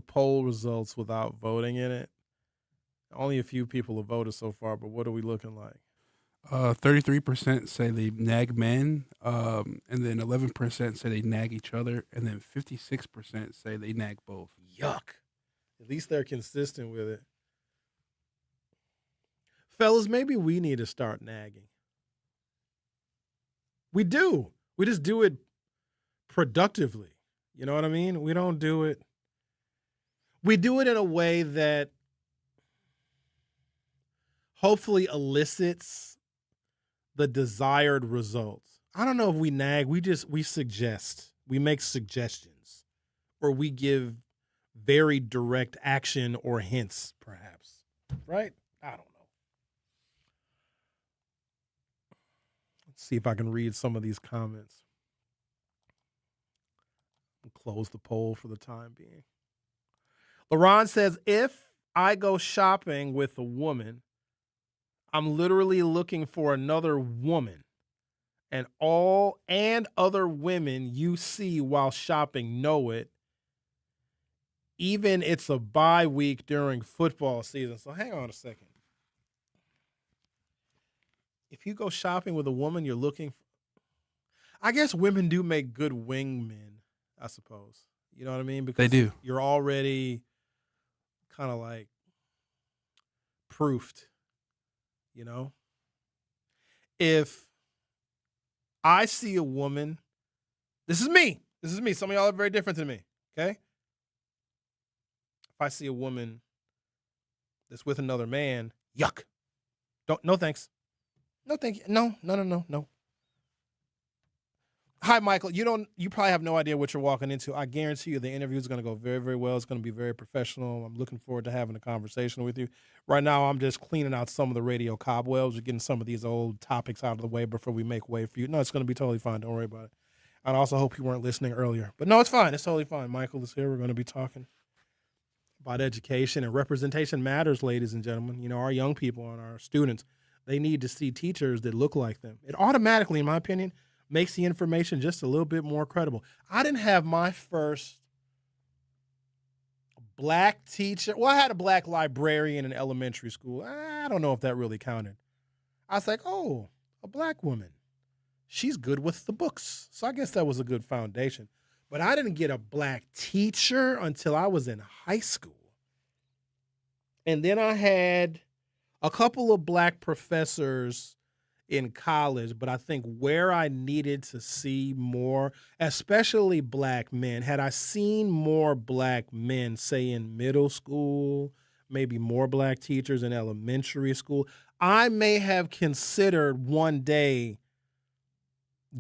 poll results without voting in it. Only a few people have voted so far, but what are we looking like? 33% say they nag men, and then 11% say they nag each other, and then 56% say they nag both. Yuck. At least they're consistent with it. Fellas, maybe we need to start nagging. We do. We just do it productively. You know what I mean? We don't do it. We do it in a way that hopefully elicits the desired results. I don't know if we nag. We suggest. We make suggestions. Or we give very direct action or hints, perhaps. Right? I don't know. Let's see if I can read some of these comments. close the poll for the time being. LaRon says, if I go shopping with a woman, I'm literally looking for another woman, and other women you see while shopping know it, even it's a bye week during football season. So hang on a second. If you go shopping with a woman, you're looking for, I guess women do make good wingmen, I suppose. You know what I mean? Because they do. You're already kind of like proofed, you know? If I see a woman, this is me. Some of y'all are very different than me, okay? If I see a woman that's with another man, yuck. No thanks. No thank you. No. Hi, Michael. You probably have no idea what you're walking into. I guarantee you the interview is going to go very, very well. It's going to be very professional. I'm looking forward to having a conversation with you. Right now, I'm just cleaning out some of the radio cobwebs. We're getting some of these old topics out of the way before we make way for you. No, it's going to be totally fine. Don't worry about it. I also hope you weren't listening earlier. But no, it's fine. It's totally fine. Michael is here. We're going to be talking about education, and representation matters, ladies and gentlemen. You know, our young people and our students, they need to see teachers that look like them. It automatically, in my opinion, makes the information just a little bit more credible. I didn't have my first black teacher. Well, I had a black librarian in elementary school. I don't know if that really counted. I was like, oh, a black woman. She's good with the books. So I guess that was a good foundation. But I didn't get a black teacher until I was in high school. And then I had a couple of black professors in college, but I think where I needed to see more, especially black men, had I seen more black men, say in middle school, maybe more black teachers in elementary school, I may have considered one day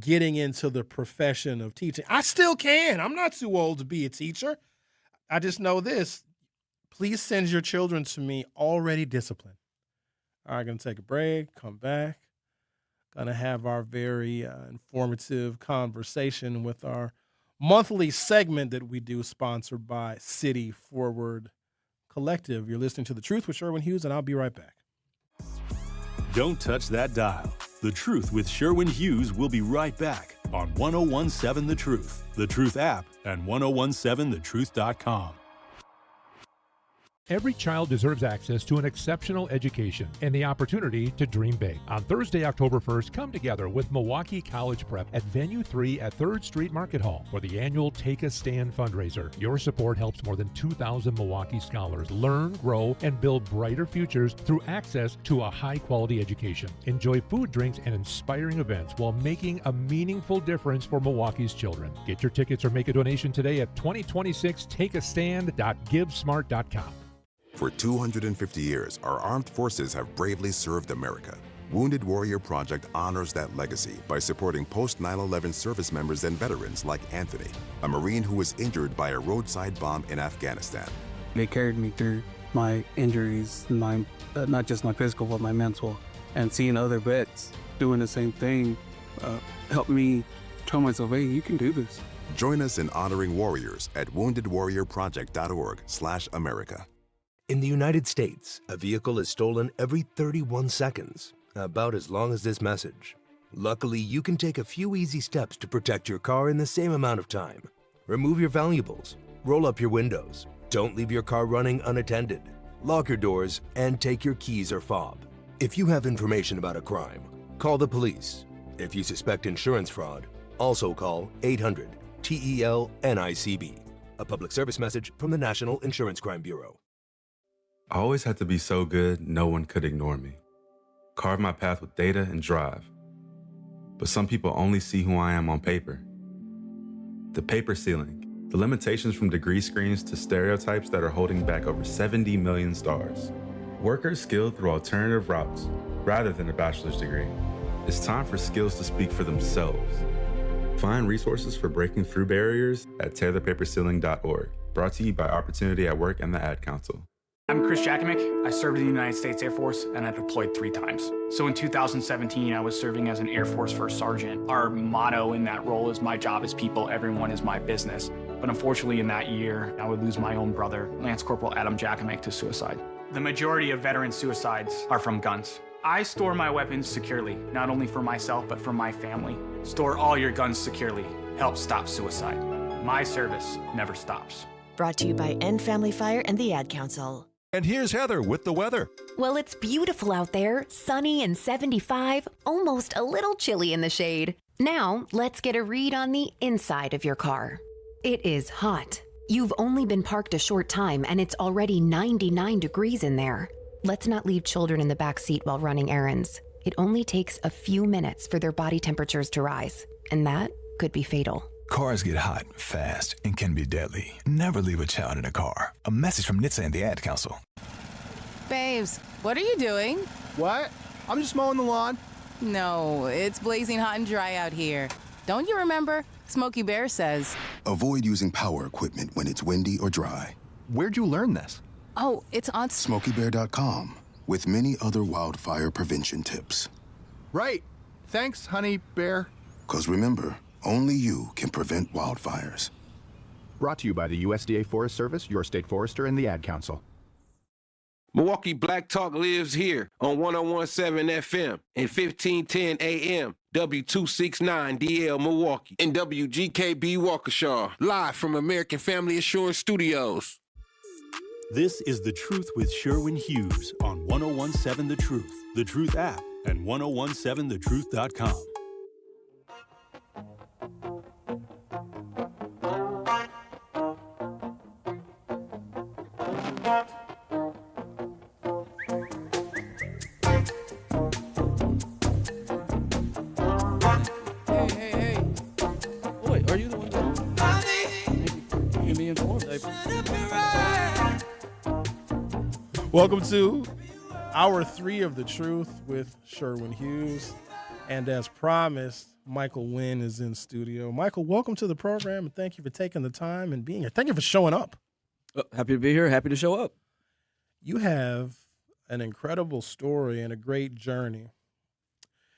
getting into the profession of teaching. I still can. I'm not too old to be a teacher. I just know this. Please send your children to me already disciplined. All right, going to take a break, come back. Going to have our very informative conversation with our monthly segment that we do, sponsored by City Forward Collective. You're listening to The Truth with Sherwin Hughes, and I'll be right back. Don't touch that dial. The Truth with Sherwin Hughes will be right back on 1017 The Truth, The Truth app, and 1017thetruth.com. Every child deserves access to an exceptional education and the opportunity to dream big. On Thursday, October 1st, come together with Milwaukee College Prep at Venue 3 at 3rd Street Market Hall for the annual Take a Stand fundraiser. Your support helps more than 2,000 Milwaukee scholars learn, grow, and build brighter futures through access to a high-quality education. Enjoy food, drinks, and inspiring events while making a meaningful difference for Milwaukee's children. Get your tickets or make a donation today at 2026takeastand.givesmart.com. For 250 years, our armed forces have bravely served America. Wounded Warrior Project honors that legacy by supporting post-9/11 service members and veterans like Anthony, a Marine who was injured by a roadside bomb in Afghanistan. They carried me through my injuries, not just my physical, but my mental. And seeing other vets doing the same thing helped me tell myself, hey, you can do this. Join us in honoring warriors at woundedwarriorproject.org/America. In the United States, a vehicle is stolen every 31 seconds, about as long as this message. Luckily, you can take a few easy steps to protect your car in the same amount of time. Remove your valuables, roll up your windows, don't leave your car running unattended, lock your doors, and take your keys or fob. If you have information about a crime, call the police. If you suspect insurance fraud, also call 800-TEL-NICB. A public service message from the National Insurance Crime Bureau. I always had to be so good, no one could ignore me. Carve my path with data and drive. But some people only see who I am on paper. The paper ceiling, the limitations from degree screens to stereotypes that are holding back over 70 million stars. Workers skilled through alternative routes, rather than a bachelor's degree. It's time for skills to speak for themselves. Find resources for breaking through barriers at tearthepaperceiling.org. Brought to you by Opportunity at Work and the Ad Council. I'm Chris Jakimick. I served in the United States Air Force and I deployed 3 times. So in 2017, I was serving as an Air Force First Sergeant. Our motto in that role is my job is people, everyone is my business. But unfortunately, in that year, I would lose my own brother, Lance Corporal Adam Jackamake, to suicide. The majority of veteran suicides are from guns. I store my weapons securely, not only for myself, but for my family. Store all your guns securely. Help stop suicide. My service never stops. Brought to you by End Family Fire and the Ad Council. And here's Heather with the weather. Well, it's beautiful out there, sunny and 75, almost a little chilly in the shade. Now, let's get a read on the inside of your car. It is hot. You've only been parked a short time and it's already 99 degrees in there. Let's not leave children in the back seat while running errands. It only takes a few minutes for their body temperatures to rise, and that could be fatal. Cars get hot, fast, and can be deadly. Never leave a child in a car. A message from NHTSA and the Ad Council. Babes, what are you doing? What? I'm just mowing the lawn. No, it's blazing hot and dry out here. Don't you remember? Smokey Bear says. Avoid using power equipment when it's windy or dry. Where'd you learn this? Oh, it's on SmokeyBear.com with many other wildfire prevention tips. Right. Thanks, honey bear. 'Cause remember, only you can prevent wildfires. Brought to you by the USDA Forest Service, your state forester, and the Ad Council. Milwaukee Black Talk lives here on 101.7 FM and 1510 AM, W269DL Milwaukee, and WGKB Waukesha, live from American Family Assurance Studios. This is The Truth with Sherwin Hughes on 101.7 The Truth app, and 1017thetruth.com. Wait, are you the one that keep me informed? Welcome to Hour 3 of The Truth with Sherwin Hughes. And as promised, Michael Wynn is in studio. Michael, welcome to the program, and thank you for taking the time and being here. Thank you for showing up. Happy to be here. Happy to show up. You have an incredible story and a great journey.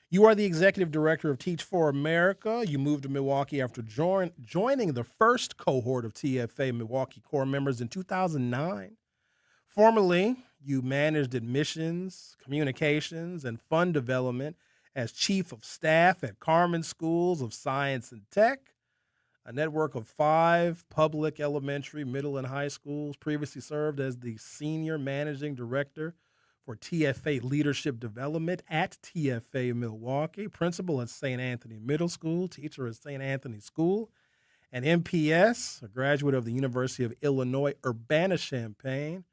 You are the executive director of Teach for America. You moved to Milwaukee after joining the first cohort of TFA Milwaukee Corps members in 2009. Formerly, you managed admissions, communications, and fund development as chief of staff at Carmen Schools of Science and Tech, a network of 5 public elementary, middle, and high schools. Previously served as the senior managing director for TFA Leadership Development at TFA Milwaukee, principal at St. Anthony Middle School, teacher at St. Anthony School, and MPS, a graduate of the University of Illinois Urbana-Champaign.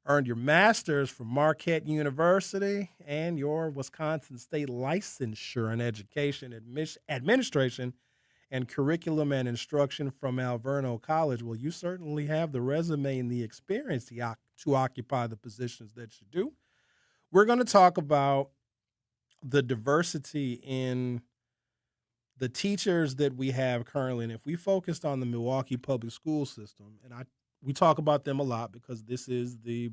Earned your master's from Marquette University and your Wisconsin State licensure in education, administration, and curriculum and instruction from Alverno College. Well, you certainly have the resume and the experience to occupy the positions that you do. We're going to talk about the diversity in the teachers that we have currently. And if we focused on the Milwaukee public school system, and we talk about them a lot because this is the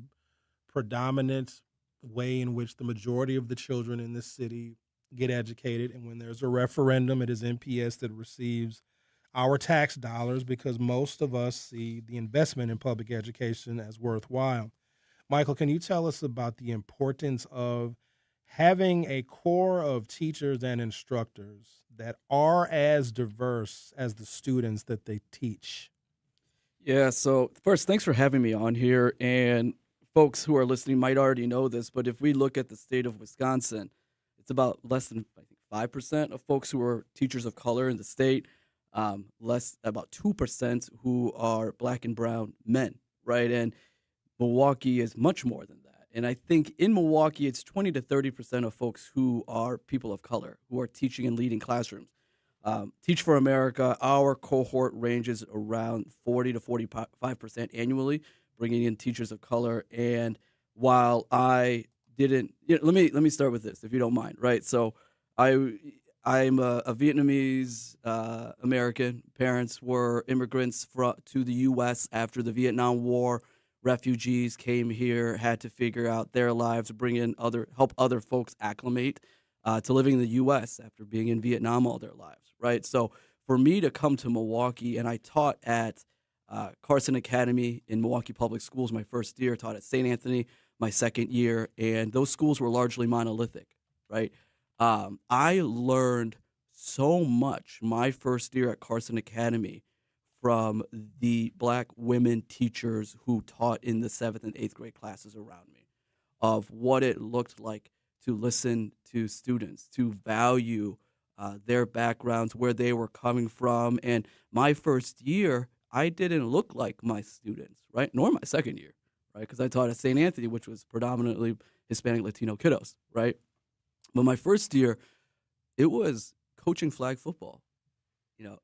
predominant way in which the majority of the children in this city get educated. And when there's a referendum, it is MPS that receives our tax dollars because most of us see the investment in public education as worthwhile. Michael, can you tell us about the importance of having a core of teachers and instructors that are as diverse as the students that they teach? Yeah, so first, thanks for having me on here. And folks who are listening might already know this, but if we look at the state of Wisconsin, it's about less than, I think, 5% of folks who are teachers of color in the state, about 2% who are black and brown men, right? And Milwaukee is much more than that. And I think in Milwaukee, it's 20 to 30% of folks who are people of color, who are teaching and leading classrooms. Teach for America, our cohort ranges around 40 to 45% annually, bringing in teachers of color. And while I didn't, let me start with this, if you don't mind, right? So I'm a Vietnamese American. Parents were immigrants to the U.S. after the Vietnam War. Refugees came here, had to figure out their lives, help other folks acclimate to living in the U.S. after being in Vietnam all their lives, right? So for me to come to Milwaukee, and I taught at Carson Academy in Milwaukee Public Schools my first year, taught at St. Anthony my second year, and those schools were largely monolithic, right? I learned so much my first year at Carson Academy from the black women teachers who taught in the 7th and 8th grade classes around me, of what it looked like to listen to students, to value their backgrounds, where they were coming from. And my first year, I didn't look like my students, right? Nor my second year, right? Because I taught at St. Anthony, which was predominantly Hispanic Latino kiddos, right? But my first year, it was coaching flag football.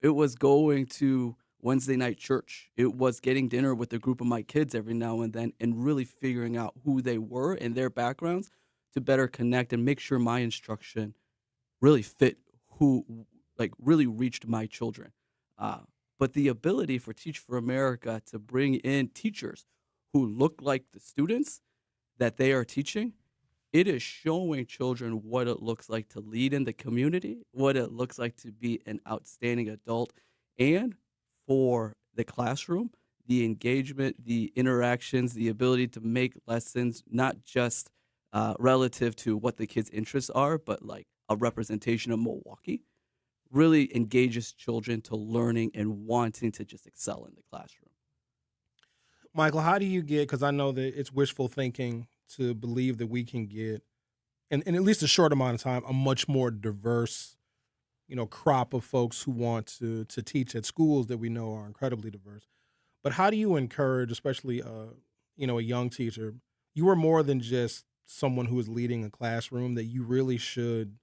It was going to Wednesday night church. It was getting dinner with a group of my kids every now and then and really figuring out who they were and their backgrounds to better connect and make sure my instruction really fit who, really reached my children. But the ability for Teach for America to bring in teachers who look like the students that they are teaching, it is showing children what it looks like to lead in the community, what it looks like to be an outstanding adult, and for the classroom, the engagement, the interactions, the ability to make lessons not just relative to what the kids' interests are, but like a representation of Milwaukee, really engages children to learning and wanting to just excel in the classroom. Michael, how do you get, because I know that it's wishful thinking to believe that we can get, in at least a short amount of time, a much more diverse, crop of folks who want to teach at schools that we know are incredibly diverse. But how do you encourage, especially, a young teacher, you are more than just someone who is leading a classroom, that you really should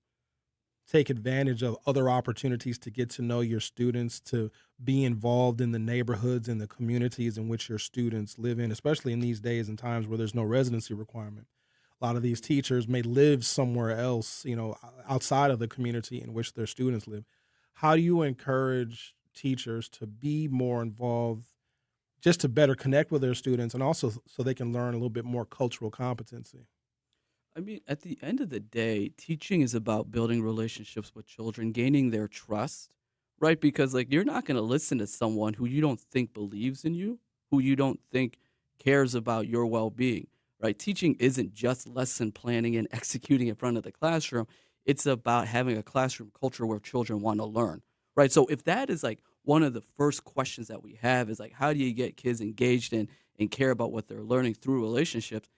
take advantage of other opportunities to get to know your students, to be involved in the neighborhoods and the communities in which your students live in, especially in these days and times where there's no residency requirement. A lot of these teachers may live somewhere else, outside of the community in which their students live. How do you encourage teachers to be more involved, just to better connect with their students and also so they can learn a little bit more cultural competency? I mean, at the end of the day, teaching is about building relationships with children, gaining their trust, right? Because you're not going to listen to someone who you don't think believes in you, who you don't think cares about your well-being, right? Teaching isn't just lesson planning and executing in front of the classroom. It's about having a classroom culture where children want to learn, right? So if that is one of the first questions that we have is how do you get kids engaged and care about what they're learning through relationships,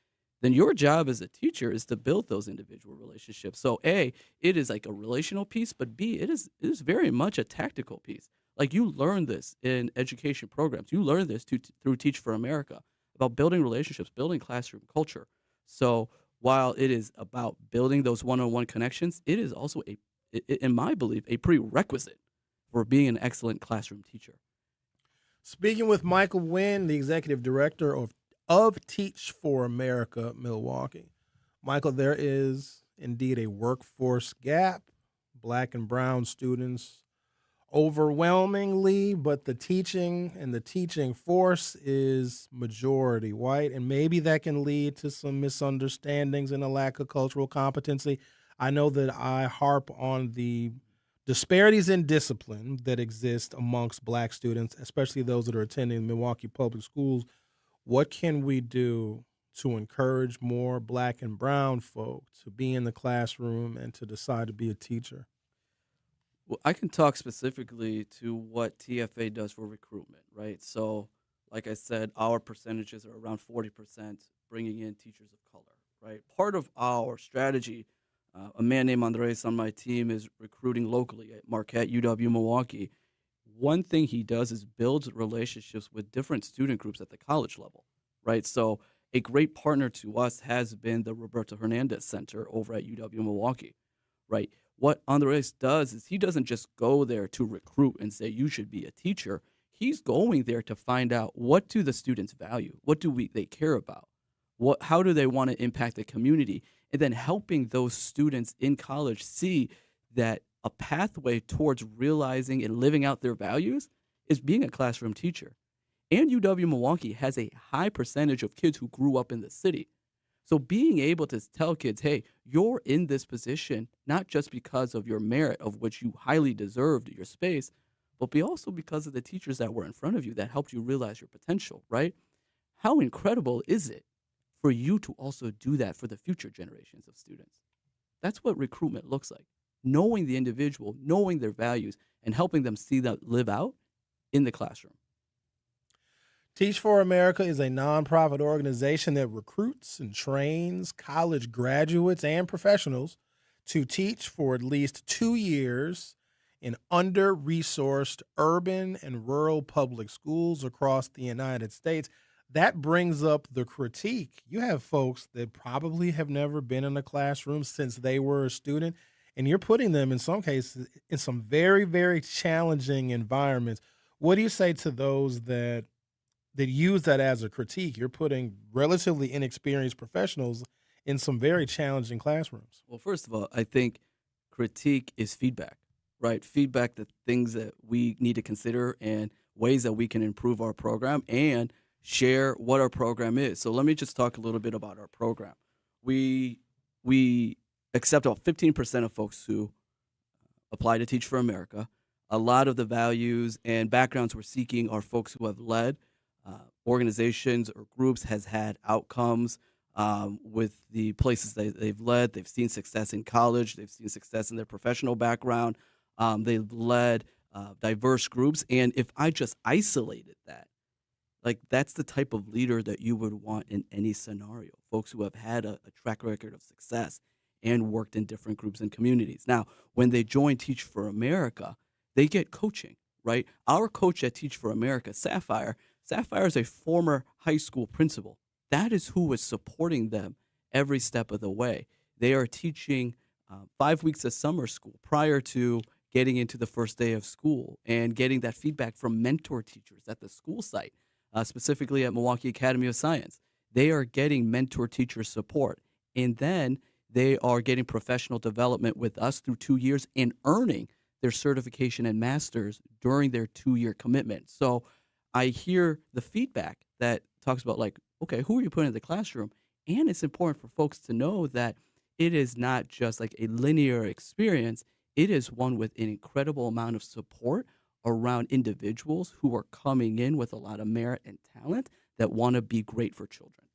then your job as a teacher is to build those individual relationships. So A, it is a relational piece, but B, it is very much a tactical piece. You learn this in education programs. You learn this through Teach for America, about building relationships, building classroom culture. So while it is about building those one-on-one connections, it is also, in my belief, a prerequisite for being an excellent classroom teacher. Speaking with Michael Wynn, the executive director of Teach for America Milwaukee. Michael, there is indeed a workforce gap. Black and brown students overwhelmingly, but the teaching and the teaching force is majority white, and maybe that can lead to some misunderstandings and a lack of cultural competency. I know that I harp on the disparities in discipline that exist amongst black students, especially those that are attending Milwaukee Public Schools. What can we do to encourage more black and brown folk to be in the classroom and to decide to be a teacher? Well, I can talk specifically to what TFA does for recruitment, right? So, like I said, our percentages are around 40% bringing in teachers of color, right? Part of our strategy, a man named Andres on my team is recruiting locally at Marquette, UW Milwaukee. One thing he does is builds relationships with different student groups at the college level, right? So a great partner to us has been the Roberto Hernandez Center over at UW Milwaukee, right? What Andres does is he doesn't just go there to recruit and say, you should be a teacher. He's going there to find out, what do the students value? What do they care about? How do they want to impact the community? And then helping those students in college see that a pathway towards realizing and living out their values is being a classroom teacher. And UW Milwaukee has a high percentage of kids who grew up in the city. So being able to tell kids, hey, you're in this position not just because of your merit, of which you highly deserved your space, but be also because of the teachers that were in front of you that helped you realize your potential, right? How incredible is it for you to also do that for the future generations of students? That's what recruitment looks like. Knowing the individual, knowing their values, and helping them see that live out in the classroom. Teach for America is a nonprofit organization that recruits and trains college graduates and professionals to teach for at least 2 years in under-resourced urban and rural public schools across the United States. That brings up the critique. You have folks that probably have never been in a classroom since they were a student, and you're putting them in some cases in some very, very challenging environments. What do you say to those that use that as a critique? You're putting relatively inexperienced professionals in some very challenging classrooms. Well, first of all, I think critique is feedback, right? Feedback, the things that we need to consider and ways that we can improve our program and share what our program is. So let me just talk a little bit about our program. We accept about 15% of folks who apply to Teach for America. A lot of the values and backgrounds we're seeking are folks who have led organizations or groups, has had outcomes with the places they've led. They've seen success in college. They've seen success in their professional background. They've led diverse groups. And if I just isolated that, like, that's the type of leader that you would want in any scenario. Folks who have had a track record of success and worked in different groups and communities. Now, when they join Teach for America, they get coaching, right? Our coach at Teach for America, Sapphire is a former high school principal. That is who is supporting them every step of the way. They are teaching 5 weeks of summer school prior to getting into the first day of school and getting that feedback from mentor teachers at the school site, specifically at Milwaukee Academy of Science. They are getting mentor teacher support. And then they are getting professional development with us through 2 years and earning their certification and master's during their 2-year commitment. So I hear the feedback that talks about, like, okay, who are you putting in the classroom? And it's important for folks to know that it is not just like a linear experience. It is one with an incredible amount of support around individuals who are coming in with a lot of merit and talent that want to be great for children.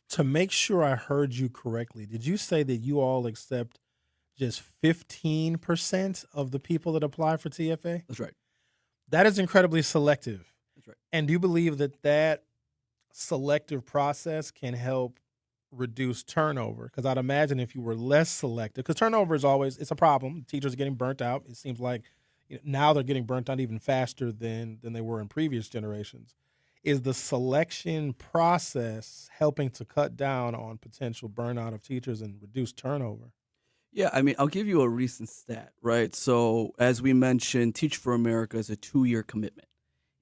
To make sure I heard you correctly, did you say that you all accept just 15% of the people that apply for TFA? That's right. That is incredibly selective. That's right. And do you believe that that selective process can help reduce turnover? Because I'd imagine if you were less selective, because turnover is always, it's a problem. Teachers are getting burnt out. It seems like now they're getting burnt out even faster than they were in previous generations. Is the selection process helping to cut down on potential burnout of teachers and reduce turnover? Yeah, I mean, I'll give you a recent stat, right? So as we mentioned, Teach for America is a 2-year commitment.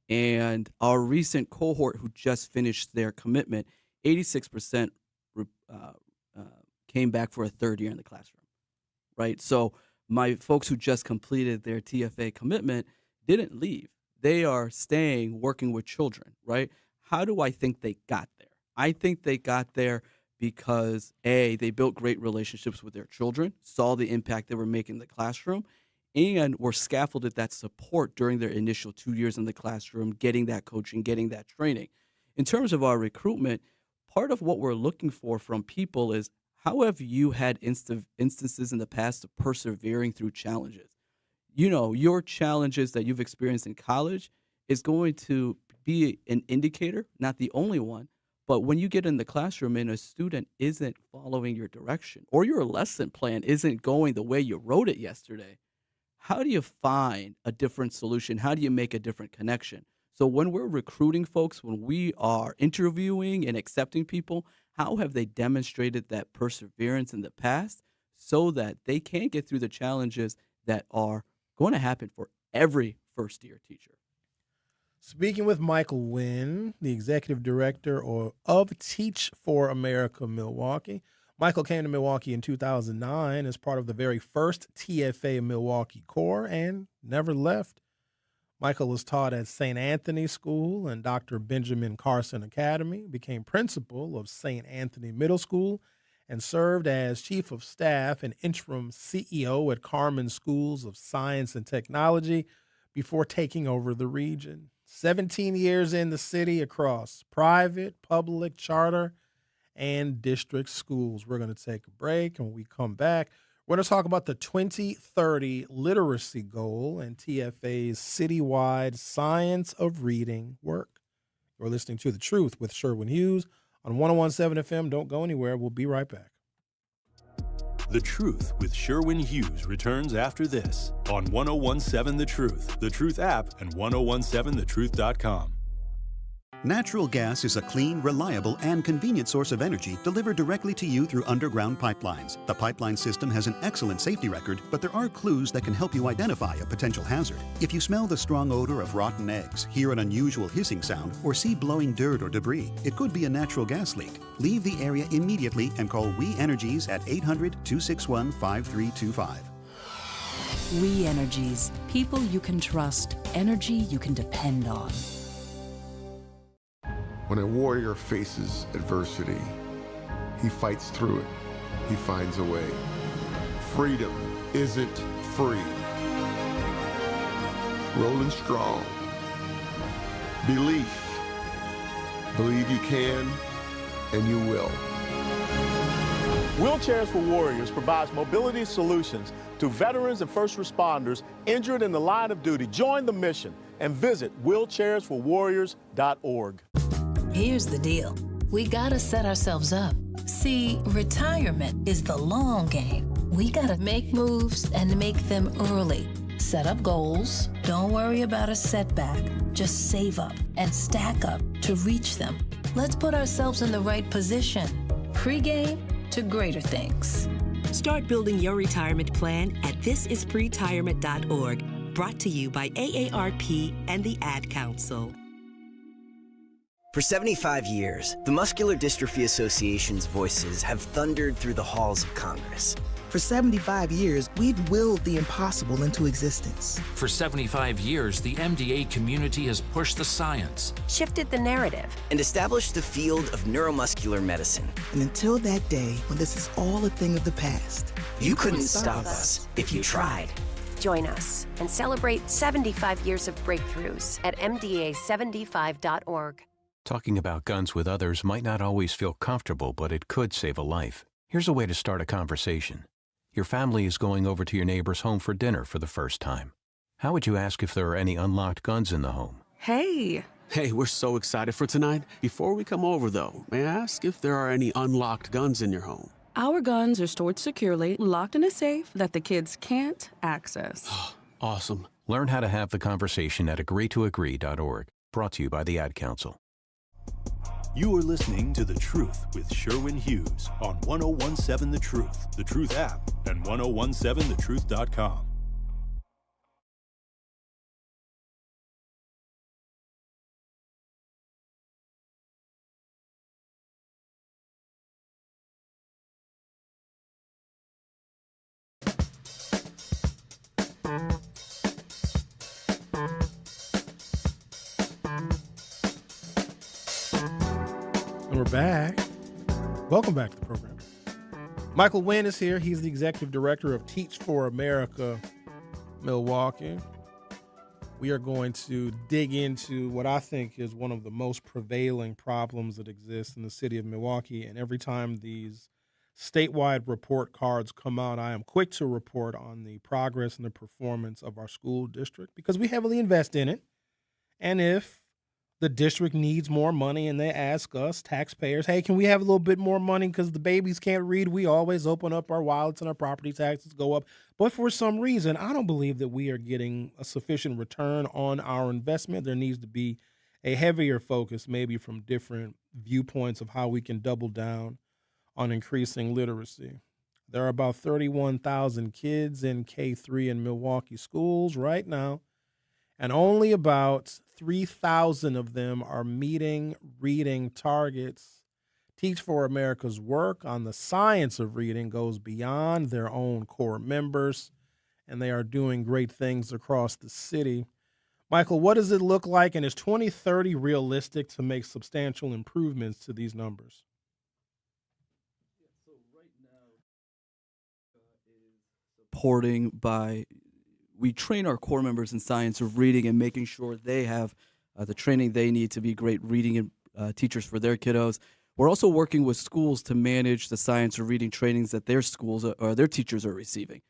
And our recent cohort who just finished their commitment, 86% came back for a 3rd year in the classroom, right? So my folks who just completed their TFA commitment didn't leave. They are staying, working with children, right? How do I think they got there? I think they got there because, A, they built great relationships with their children, saw the impact they were making in the classroom, and were scaffolded that support during their initial 2 years in the classroom, getting that coaching, getting that training. In terms of our recruitment, part of what we're looking for from people is, how have you had instances in the past of persevering through challenges? You know, your challenges that you've experienced in college is going to be an indicator, not the only one. But when you get in the classroom and a student isn't following your direction or your lesson plan isn't going the way you wrote it yesterday, how do you find a different solution? How do you make a different connection? So when we're recruiting folks, when we are interviewing and accepting people, how have they demonstrated that perseverance in the past so that they can get through the challenges that are going to happen for every first-year teacher? Speaking with Michael Wynn, the executive director of Teach for America Milwaukee. Michael came to Milwaukee in 2009 as part of the very first TFA Milwaukee Corps and never left. Michael was taught at St. Anthony School and Dr. Benjamin Carson Academy, became principal of St. Anthony Middle School, and served as chief of staff and interim CEO at Carmen Schools of Science and Technology before taking over the region. 17 years in the city across private, public, charter, and district schools. We're going to take a break, and when we come back, we're going to talk about the 2030 literacy goal and TFA's citywide science of reading work. You're listening to The Truth with Sherwin Hughes on 101.7 FM. Don't go anywhere. We'll be right back. The Truth with Sherwin Hughes returns after this on 101.7 The Truth app, and 1017thetruth.com. Natural gas is a clean, reliable, and convenient source of energy delivered directly to you through underground pipelines. The pipeline system has an excellent safety record, but there are clues that can help you identify a potential hazard. If you smell the strong odor of rotten eggs, hear an unusual hissing sound, or see blowing dirt or debris, it could be a natural gas leak. Leave the area immediately and call We Energies at 800-261-5325. We Energies. People you can trust. Energy you can depend on. When a warrior faces adversity, he fights through it. He finds a way. Freedom isn't free. Rolling strong. Belief. Believe you can, and you will. Wheelchairs for Warriors provides mobility solutions to veterans and first responders injured in the line of duty. Join the mission and visit wheelchairsforwarriors.org. Here's the deal. We gotta set ourselves up. See, retirement is the long game. We gotta make moves and make them early. Set up goals. Don't worry about a setback. Just save up and stack up to reach them. Let's put ourselves in the right position. Pre-game to greater things. Start building your retirement plan at thisispretirement.org. Brought to you by AARP and the Ad Council. For 75 years, the Muscular Dystrophy Association's voices have thundered through the halls of Congress. For 75 years, we've willed the impossible into existence. For 75 years, the MDA community has pushed the science, shifted the narrative, and established the field of neuromuscular medicine. And until that day when this is all a thing of the past, you couldn't stop us if you tried. Join us and celebrate 75 years of breakthroughs at MDA75.org. Talking about guns with others might not always feel comfortable, but it could save a life. Here's a way to start a conversation. Your family is going over to your neighbor's home for dinner for the first time. How would you ask if there are any unlocked guns in the home? Hey, we're so excited for tonight. Before we come over, though, may I ask if there are any unlocked guns in your home? Our guns are stored securely, locked in a safe that the kids can't access. Awesome. Learn how to have the conversation at agreetoagree.org. Brought to you by the Ad Council. You are listening to The Truth with Sherwin Hughes on 101.7 The Truth app, and 1017thetruth.com. We're back. Welcome back to the program. Michael Wynn is here. He's the executive director of Teach for America Milwaukee. We are going to dig into what I think is one of the most prevailing problems that exist in the city of Milwaukee. And every time these statewide report cards come out, I am quick to report on the progress and the performance of our school district because we heavily invest in it. And if the district needs more money and they ask us, taxpayers, hey, can we have a little bit more money because the babies can't read? We always open up our wallets and our property taxes go up. But for some reason, I don't believe that we are getting a sufficient return on our investment. There needs to be a heavier focus, maybe from different viewpoints of how we can double down on increasing literacy. There are about 31,000 kids in K-3 in Milwaukee schools right now, and only about 3,000 of them are meeting reading targets. Teach for America's work on the science of reading goes beyond their own core members, and they are doing great things across the city. Michael, what does it look like, and is 2030 realistic to make substantial improvements to these numbers? Supporting by we train our core members in science of reading and making sure they have the training they need to be great reading and teachers for their kiddos. We're also working with schools to manage the science of reading trainings that their schools or their teachers are receiving.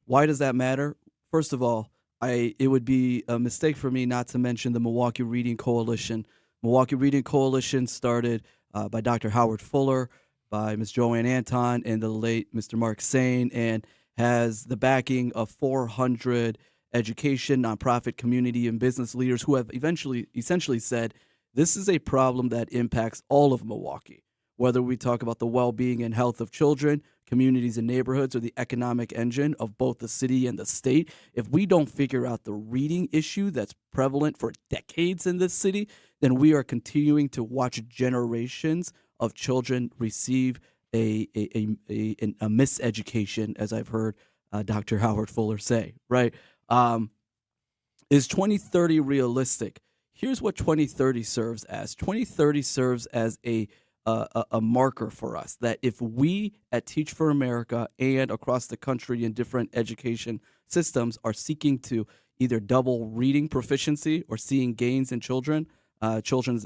Why does that matter? First of all, it would be a mistake for me not to mention the Milwaukee Reading Coalition. Milwaukee Reading Coalition started by Dr. Howard Fuller, by Ms. Joanne Anton, and the late Mr. Mark Sain, and has the backing of 400 education, nonprofit, community, and business leaders who have essentially said this is a problem that impacts all of Milwaukee, whether we talk about the well-being and health of children, communities and neighborhoods, or the economic engine of both the city and the state. If we don't figure out the reading issue that's prevalent for decades in this city, then we are continuing to watch generations of children receive a miseducation, as I've heard Dr. Howard Fuller say, right? Is 2030 realistic? Here's what 2030 serves as. 2030 serves as a marker for us that if we at Teach for America and across the country in different education systems are seeking to either double reading proficiency or seeing gains in children's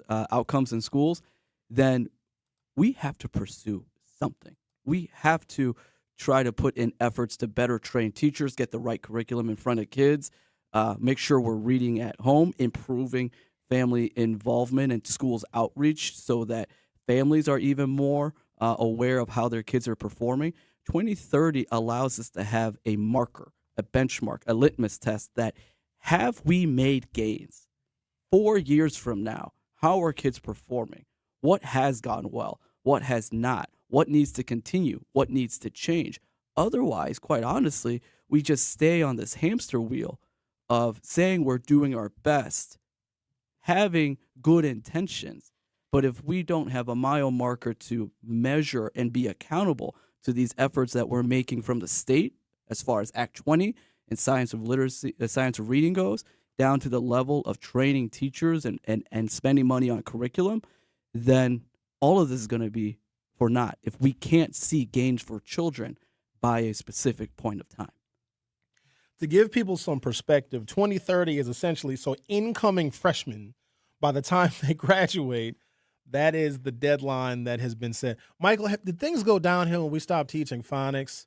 outcomes in schools, then we have to pursue something. We have to try to put in efforts to better train teachers, get the right curriculum in front of kids, make sure we're reading at home, improving family involvement and schools outreach so that families are even more aware of how their kids are performing. 2030 allows us to have a marker, a benchmark, a litmus test that have we made gains? 4 years from now, how are kids performing? What has gone well? What has not? What needs to continue? What needs to change? Otherwise, quite honestly, we just stay on this hamster wheel of saying we're doing our best, having good intentions, but if we don't have a mile marker to measure and be accountable to these efforts that we're making from the state, as far as Act 20 and science of literacy, science of reading goes, down to the level of training teachers and spending money on curriculum, then all of this is going to be for naught if we can't see gains for children by a specific point of time. To give people some perspective, 2030 is essentially so incoming freshmen, by the time they graduate, that is the deadline that has been set. Michael, did things go downhill when we stopped teaching phonics?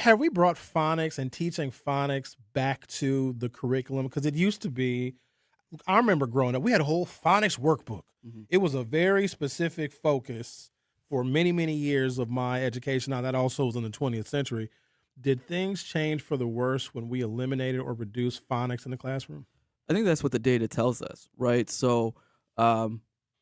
Have we brought phonics and teaching phonics back to the curriculum? Because it used to be, I remember growing up, we had a whole phonics workbook. Mm-hmm. It was a very specific focus for many, many years of my education. Now, that also was in the 20th century. Did things change for the worse when we eliminated or reduced phonics in the classroom? I think that's what the data tells us, right? So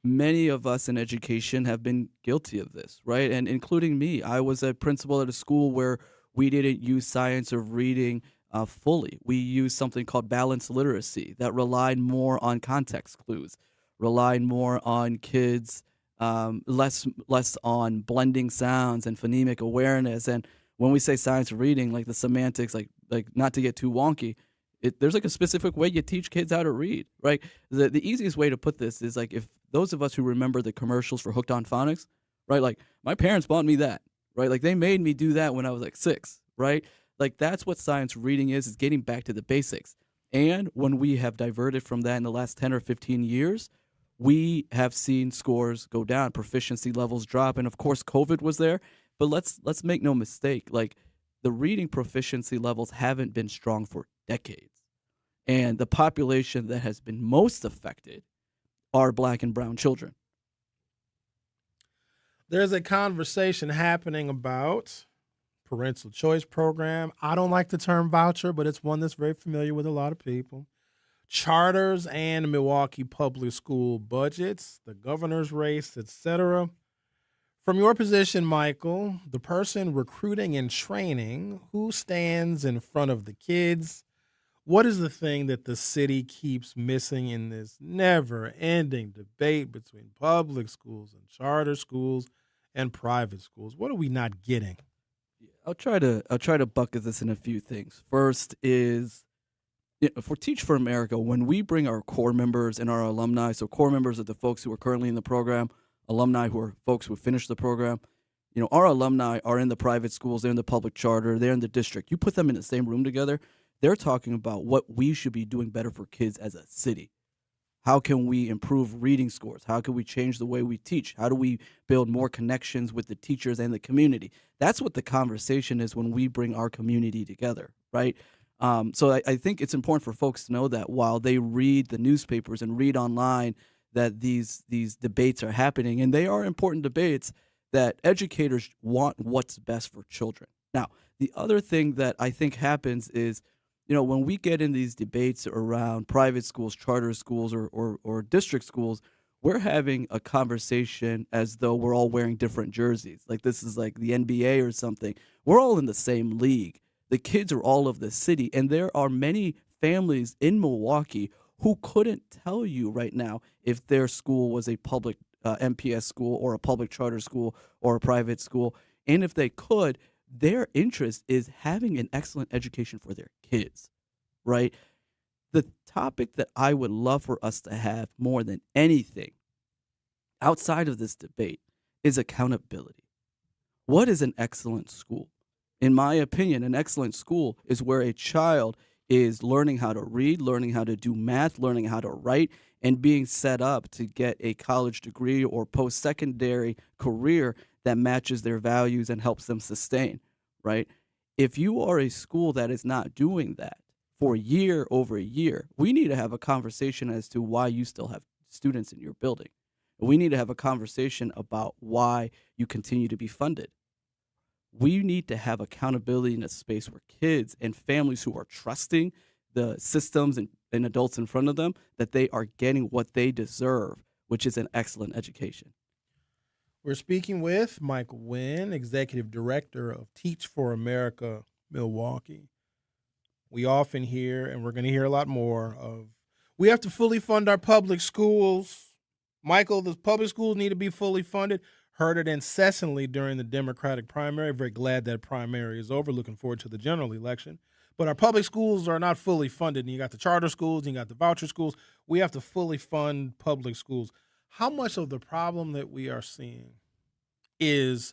many of us in education have been guilty of this, right? And including me. I was a principal at a school where we didn't use science of reading fully. We used something called balanced literacy that relied more on context clues, relied more on kids, less on blending sounds and phonemic awareness. And when we say science of reading, like the semantics, like not to get too wonky, there's like a specific way you teach kids how to read, right? The easiest way to put this is like if those of us who remember the commercials for Hooked on Phonics, right? Like my parents bought me that, right? Like they made me do that when I was like 6, right? Like that's what science reading is getting back to the basics. And when we have diverted from that in the last 10 or 15 years, we have seen scores go down, proficiency levels drop, and of course COVID was there. But let's make no mistake, like the reading proficiency levels haven't been strong for decades. And the population that has been most affected are Black and brown children. There's a conversation happening about parental choice program. I don't like the term voucher, but it's one that's very familiar with a lot of people. Charters and Milwaukee public school budgets, the governor's race, etc. From your position, Michael, the person recruiting and training, who stands in front of the kids? What is the thing that the city keeps missing in this never-ending debate between public schools and charter schools and private schools? What are we not getting? I'll try to bucket this in a few things. First is, for Teach for America, when we bring our core members and our alumni, so core members are the folks who are currently in the program, alumni who are folks who finished the program, our alumni are in the private schools, they're in the public charter, they're in the district. You put them in the same room together, They're talking about what we should be doing better for kids as a city. How can we improve reading scores? How can we change the way we teach? How do we build more connections with the teachers and the community? That's what the conversation is when we bring our community together, right? So I think it's important for folks to know that while they read the newspapers and read online that these debates are happening, and they are important debates, that educators want what's best for children. Now, the other thing that I think happens is, when we get in these debates around private schools, charter schools, or district schools, we're having a conversation as though we're all wearing different jerseys. Like this is like the NBA or something. We're all in the same league. The kids are all of the city, and there are many families in Milwaukee who couldn't tell you right now if their school was a public MPS school or a public charter school or a private school. And if they could, their interest is having an excellent education for their kids, right? The topic that I would love for us to have more than anything outside of this debate is accountability. What is an excellent school? In my opinion, an excellent school is where a child is learning how to read, learning how to do math, learning how to write, and being set up to get a college degree or post-secondary career that matches their values and helps them sustain, right? If you are a school that is not doing that for year over year, we need to have a conversation as to why you still have students in your building. We need to have a conversation about why you continue to be funded. We need to have accountability in a space where kids and families who are trusting the systems and adults in front of them, that they are getting what they deserve, which is an excellent education. We're speaking with Mike Wynn, Executive Director of Teach for America, Milwaukee. We often hear, and we're going to hear a lot more of, we have to fully fund our public schools. Michael, the public schools need to be fully funded. Heard it incessantly during the Democratic primary. Very glad that primary is over. Looking forward to the general election. But our public schools are not fully funded. And you got the charter schools, and you got the voucher schools. We have to fully fund public schools. How much of the problem that we are seeing is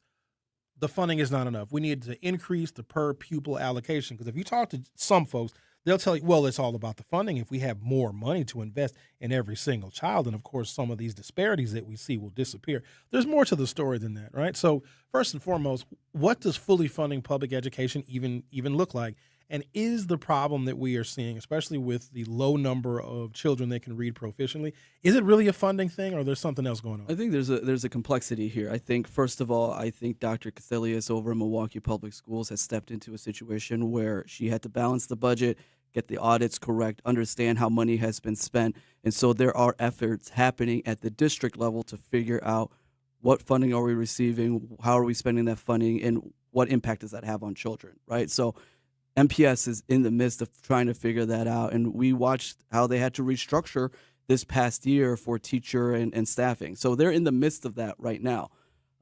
the funding is not enough? We need to increase the per pupil allocation. Because if you talk to some folks, they'll tell you, well, it's all about the funding. If we have more money to invest in every single child, and of course, some of these disparities that we see will disappear. There's more to the story than that, right? So first and foremost, what does fully funding public education even look like? And is the problem that we are seeing, especially with the low number of children that can read proficiently, is it really a funding thing, or there's something else going on? I think there's a complexity here. I think, first of all, Dr. Cathelius over in Milwaukee Public Schools has stepped into a situation where she had to balance the budget, get the audits correct, understand how money has been spent. And so there are efforts happening at the district level to figure out what funding are we receiving, how are we spending that funding, and what impact does that have on children, right? So MPS is in the midst of trying to figure that out, and we watched how they had to restructure this past year for teacher and staffing. So they're in the midst of that right now.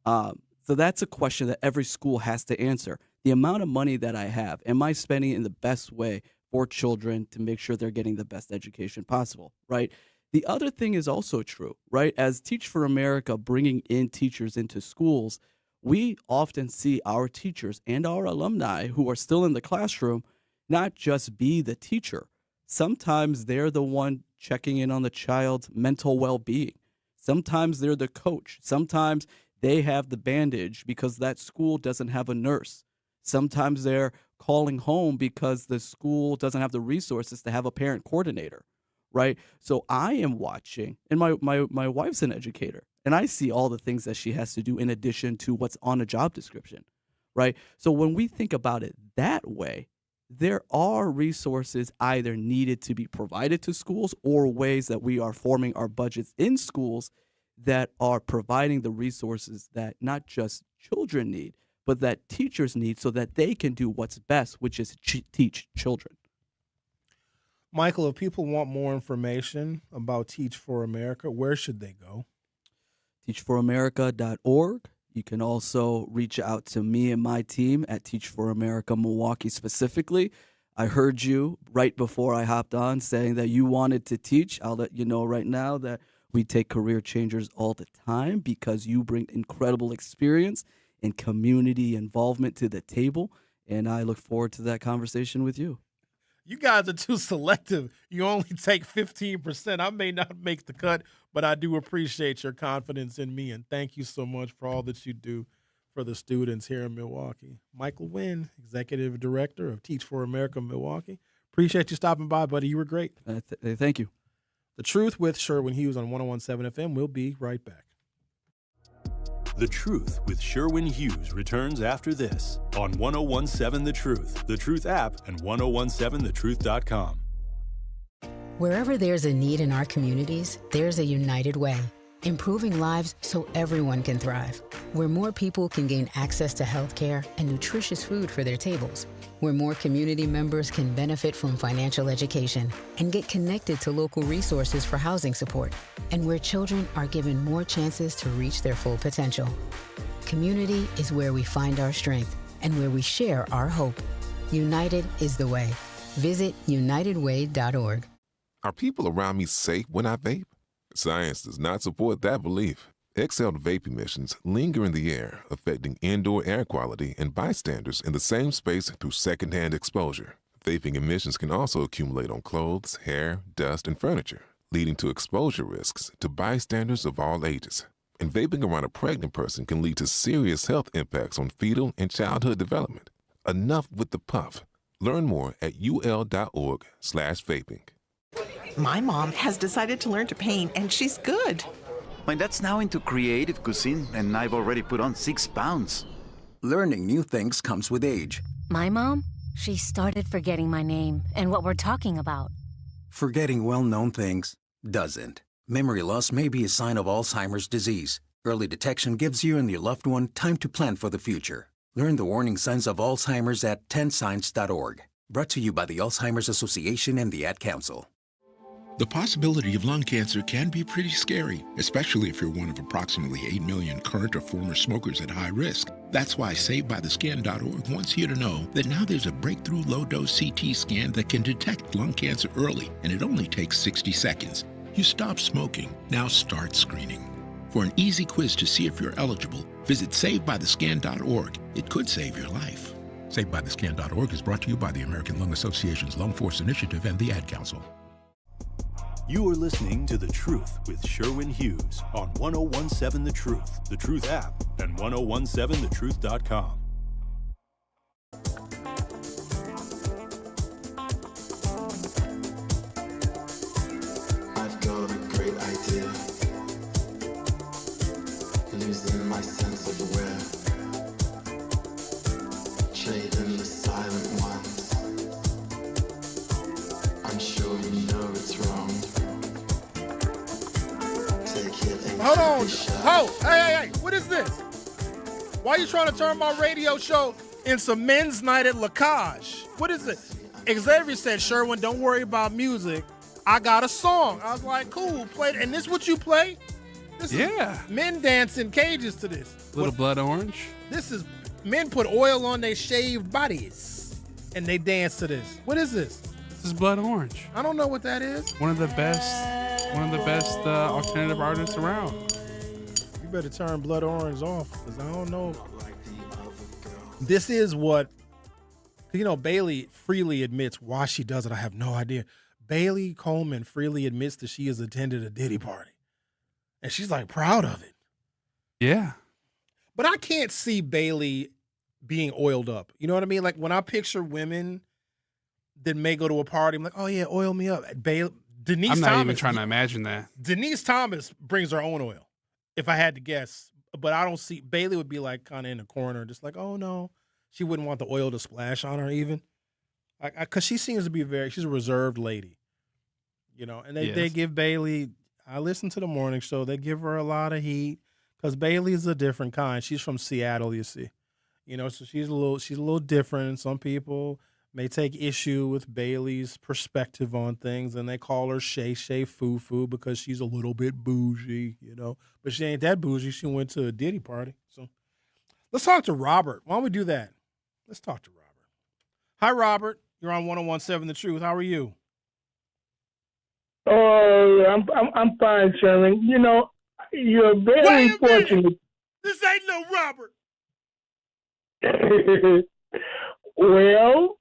So that's a question that every school has to answer. The amount of money that I have, am I spending it in the best way for children to make sure they're getting the best education possible, right? The other thing is also true, right? As Teach for America bringing in teachers into schools, we often see our teachers and our alumni who are still in the classroom not just be the teacher. Sometimes they're the one checking in on the child's mental well-being. Sometimes they're the coach. Sometimes they have the bandage because that school doesn't have a nurse. Sometimes they're calling home because the school doesn't have the resources to have a parent coordinator, right? So I am watching, and my wife's an educator, and I see all the things that she has to do in addition to what's on a job description, right? So when we think about it that way, there are resources either needed to be provided to schools or ways that we are forming our budgets in schools that are providing the resources that not just children need, but that teachers need so that they can do what's best, which is teach children. Michael, if people want more information about Teach for America, where should they go? teachforamerica.org. You can also reach out to me and my team at Teach for America Milwaukee specifically. I heard you right before I hopped on saying that you wanted to teach. I'll let you know right now that we take career changers all the time because you bring incredible experience and community involvement to the table, and I look forward to that conversation with you. You guys are too selective. You only take 15%. I may not make the cut, but I do appreciate your confidence in me, and thank you so much for all that you do for the students here in Milwaukee. Michael Wynn, Executive Director of Teach for America Milwaukee. Appreciate you stopping by, buddy. You were great. Thank you. The Truth with Sherwin Hughes on 101.7 FM. We'll be right back. The Truth with Sherwin Hughes returns after this on 101.7 The Truth app, and 1017thetruth.com. Wherever there's a need in our communities, there's a United Way, improving lives so everyone can thrive. Where more people can gain access to health care and nutritious food for their tables. Where more community members can benefit from financial education and get connected to local resources for housing support. And where children are given more chances to reach their full potential. Community is where we find our strength and where we share our hope. United is the way. Visit unitedway.org. Are people around me safe when I vape? Science does not support that belief. Exhaled vape emissions linger in the air, affecting indoor air quality and bystanders in the same space through secondhand exposure. Vaping emissions can also accumulate on clothes, hair, dust, and furniture, leading to exposure risks to bystanders of all ages. And vaping around a pregnant person can lead to serious health impacts on fetal and childhood development. Enough with the puff. Learn more at ul.org/vaping. My mom has decided to learn to paint, and she's good. My dad's now into creative cuisine, and I've already put on 6 pounds. Learning new things comes with age. My mom, she started forgetting my name and what we're talking about. Forgetting well-known things doesn't. Memory loss may be a sign of Alzheimer's disease. Early detection gives you and your loved one time to plan for the future. Learn the warning signs of Alzheimer's at 10signs.org. Brought to you by the Alzheimer's Association and the Ad Council. The possibility of lung cancer can be pretty scary, especially if you're one of approximately 8 million current or former smokers at high risk. That's why SaveByTheScan.org wants you to know that now there's a breakthrough low-dose CT scan that can detect lung cancer early, and it only takes 60 seconds. You stop smoking, now start screening. For an easy quiz to see if you're eligible, visit SaveByTheScan.org. It could save your life. SaveByTheScan.org is brought to you by the American Lung Association's Lung Force Initiative and the Ad Council. You are listening to The Truth with Sherwin Hughes on 101.7 The Truth app, and 1017thetruth.com. I've got a great idea, losing my sense of where, trading the silent ones. I'm sure you know it's wrong. Hold on. Hey. What is this? Why are you trying to turn my radio show into men's night at Lacage? What is it? Xavier said, Sherwin, don't worry about music. I got a song. I was like, cool, play it. And this what you play? This is men dancing cages to this. Little Blood Orange. This is men put oil on their shaved bodies and they dance to this. What is this? This is Blood Orange. I don't know what that is. One of the best alternative artists around. You better turn Blood Orange off, because I don't know. This is what, Bailey freely admits why she does it. I have no idea. Bailey Coleman freely admits that she has attended a Diddy party. And she's like proud of it. Yeah. But I can't see Bailey being oiled up. You know what I mean? Like when I picture women that may go to a party, I'm like, oh yeah, oil me up. Denise I'm not Thomas, even trying to imagine that. Denise Thomas brings her own oil, if I had to guess. But I don't see, Bailey would be like kind of in the corner, just like, oh no. She wouldn't want the oil to splash on her even. Because she seems to be she's a reserved lady. And they give Bailey, I listen to the morning show, they give her a lot of heat because Bailey's a different kind. She's from Seattle, you see. So she's a little different, and some people may take issue with Bailey's perspective on things, and they call her Shay Shay Foo Foo because she's a little bit bougie, But she ain't that bougie. She went to a Diddy party. So let's talk to Robert. Why don't we do that? Let's talk to Robert. Hi, Robert. You're on 101.7 The Truth. How are you? Oh, I'm fine, Sherwin. You're very fortunate. This ain't no Robert. Well,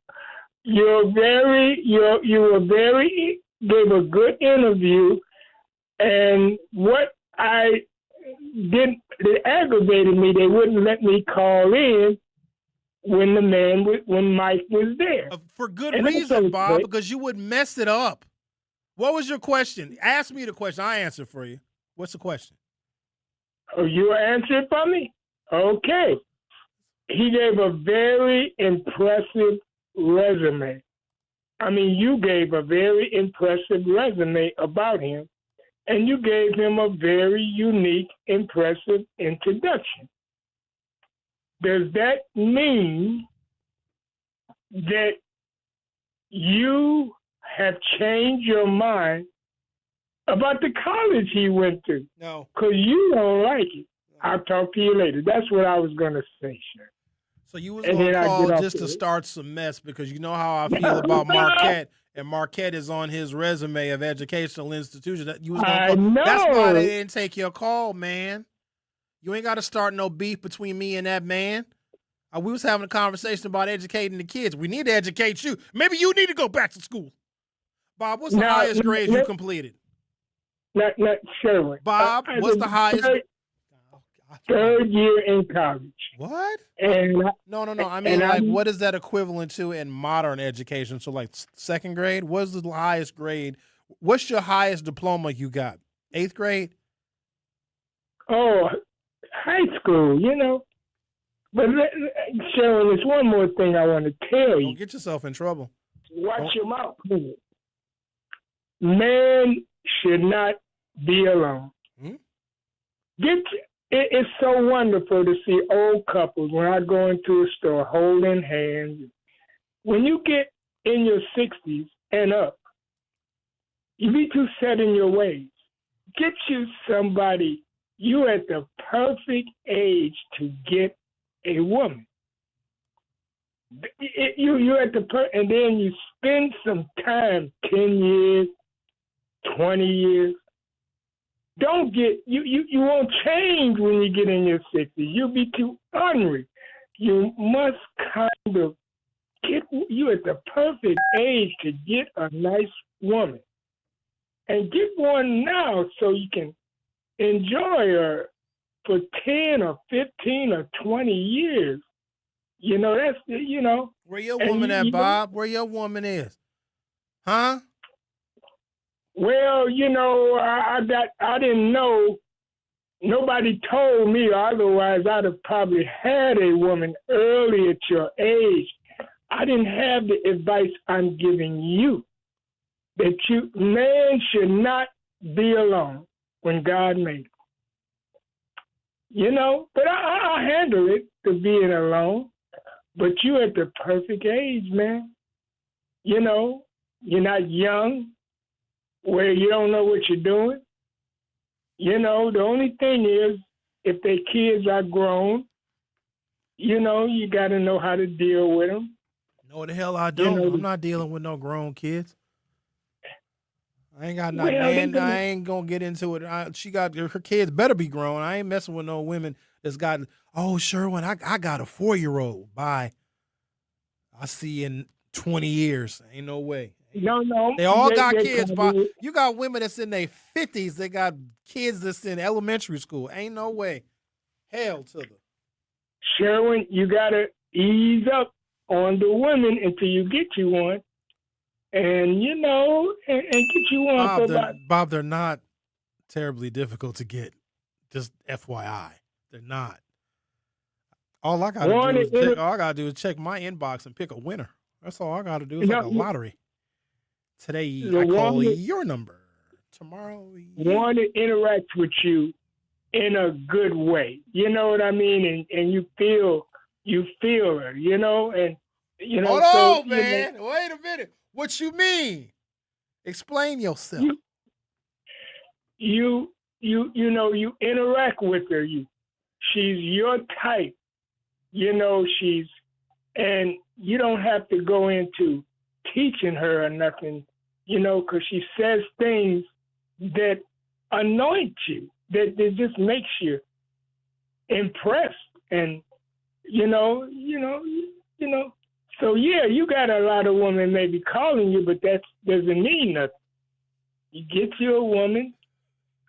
you gave a good interview, and what I did that aggravated me, they wouldn't let me call in when Mike was there. For good and reason, Bob, because you would mess it up. What was your question? Ask me the question. I answer for you. What's the question? Oh, you answer it for me? Okay. He gave a very impressive resume. I mean, you gave a very impressive resume about him, and you gave him a very unique, impressive introduction. Does that mean that you have changed your mind about the college he went to? No. Because you don't like it. I'll talk to you later. That's what I was going to say, sir. So you was going to call just to start some mess because you know how I feel about Marquette, and Marquette is on his resume of educational institution. That you was gonna call. know. That's why they didn't take your call, man. You ain't got to start no beef between me and that man. We was having a conversation about educating the kids. We need to educate you. Maybe you need to go back to school. Bob, what's the highest grade you completed? Not Sherwin. Bob, what's the highest? Third year in college. What? And no. I mean, like, what is that equivalent to in modern education? So, like, second grade? What's the highest grade? What's your highest diploma you got? 8th grade? Oh, high school, you know. But, Sherwin, there's one more thing I want to tell you. Don't get yourself in trouble. Watch your mouth. Man should not be alone. It's so wonderful to see old couples when I go into a store holding hands. When you get in your 60s and up, you be too set in your ways. Get you somebody, you at the perfect age to get a woman. You at the and then you spend some time, 10 years, 20 years. Don't get you won't change when you get in your 60s. You'll be too ornery. You must kind of get you at the perfect age to get a nice woman. And get one now so you can enjoy her for 10 or 15 or 20 years. You know, that's, you know. Where your woman at, Bob? Where your woman is? Huh? Well, you know, I didn't know. Nobody told me, otherwise I'd have probably had a woman early at your age. I didn't have the advice I'm giving you. That man should not be alone when God made him. You know, but I handle it to being alone. But you at the perfect age, man. You know, you're not young, where you don't know what you're doing. You know, the only thing is, if their kids are grown, you know, you got to know how to deal with them. No, the hell I don't. You know, I'm not dealing with no grown kids. I ain't got nothing. I ain't gonna get into it. She got her kids better be grown. I ain't messing with no women that's got. Oh, Sherwin, I got a 4-year-old. Bye. I see you in 20 years. Ain't no way. No. They all got kids, but you got women that's in their 50s. They got kids that's in elementary school. Ain't no way. Hell to them. Sherwin, you gotta ease up on the women until you get you one. And, you know, and get you one Bob, they're not terribly difficult to get. Just FYI. They're not. All I gotta do is check my inbox and pick a winner. That's all I gotta do. It's like a lottery. Today I call your number. Tomorrow want to interact with you in a good way. You know what I mean? And you feel her, you know, and you know. Hold on, man. Wait a minute. What you mean? Explain yourself. You know, you interact with her. She's your type. You know, and you don't have to go into teaching her or nothing, you know, because she says things that anoint you, that just makes you impressed. And, you know, So yeah, you got a lot of women maybe calling you, but that doesn't mean nothing. You get you a woman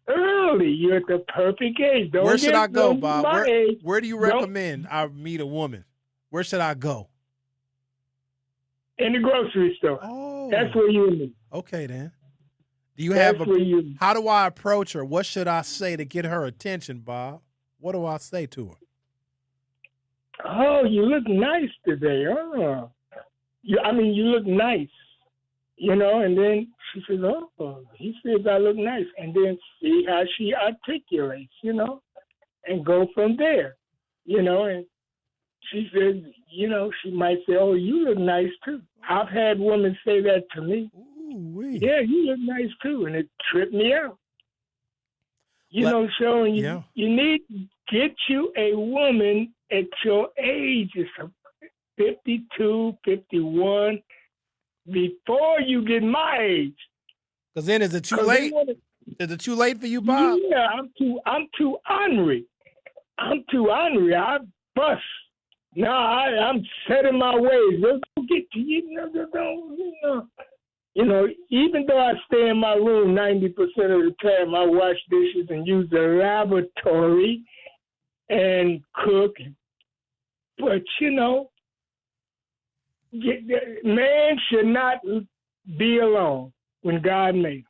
early. You're at the perfect age. Where should I go, Bob? Age. Where do you recommend I meet a woman? Where should I go? In the grocery store. Oh, that's where you meet. Okay, then. Do you have how do I approach her? What should I say to get her attention, Bob? What do I say to her? Oh, you look nice today. Oh, you look nice. And then she says, oh, he says I look nice. And then see how she articulates, and go from there, and she says, she might say, oh, you look nice too. I've had women say that to me. Ooh-wee. Yeah, you look nice too. And it tripped me out. Showing you need to get you a woman at your age. It's 52, 51, before you get my age. Because then is it too late? Is it too late for you, Bob? Yeah, I'm too ornery. I bust. No, I'm set in my ways. Don't get to even though I stay in my room 90% of the time, I wash dishes and use the lavatory and cook. But, man should not be alone when God made him.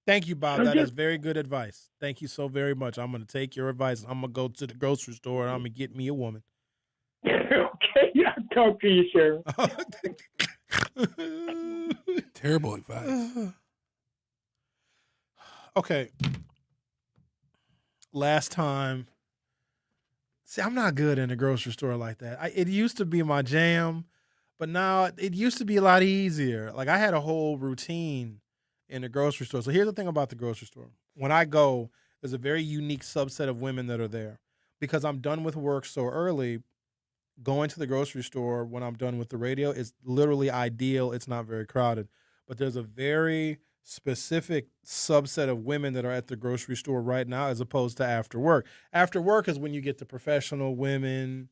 Thank you, Bob. That is very good advice. Thank you so very much. I'm going to take your advice. I'm going to go to the grocery store and I'm going to get me a woman. Okay, I'll talk to you, Sherwin. Terrible advice. Okay. Last time. See, I'm not good in the grocery store like that. It used to be my jam, but now it used to be a lot easier. Like I had a whole routine in the grocery store. So here's the thing about the grocery store. When I go, there's a very unique subset of women that are there. Because I'm done with work so early, going to the grocery store when I'm done with the radio is literally ideal. It's not very crowded. But there's a very specific subset of women that are at the grocery store right now as opposed to after work. After work is when you get the professional women,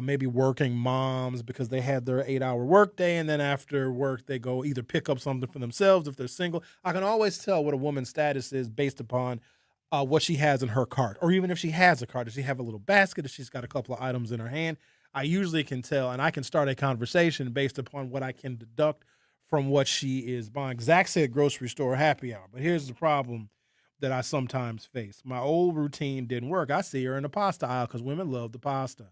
maybe working moms because they had their 8-hour workday, and then after work they go either pick up something for themselves if they're single. I can always tell what a woman's status is based upon what she has in her cart, or even if she has a cart. Does she have a little basket? If she's got a couple of items in her hand, I usually can tell, and I can start a conversation based upon what I can deduct from what she is buying. Zach said grocery store happy hour, but here's the problem that I sometimes face. My old routine didn't work. I see her in the pasta aisle because women love the pasta,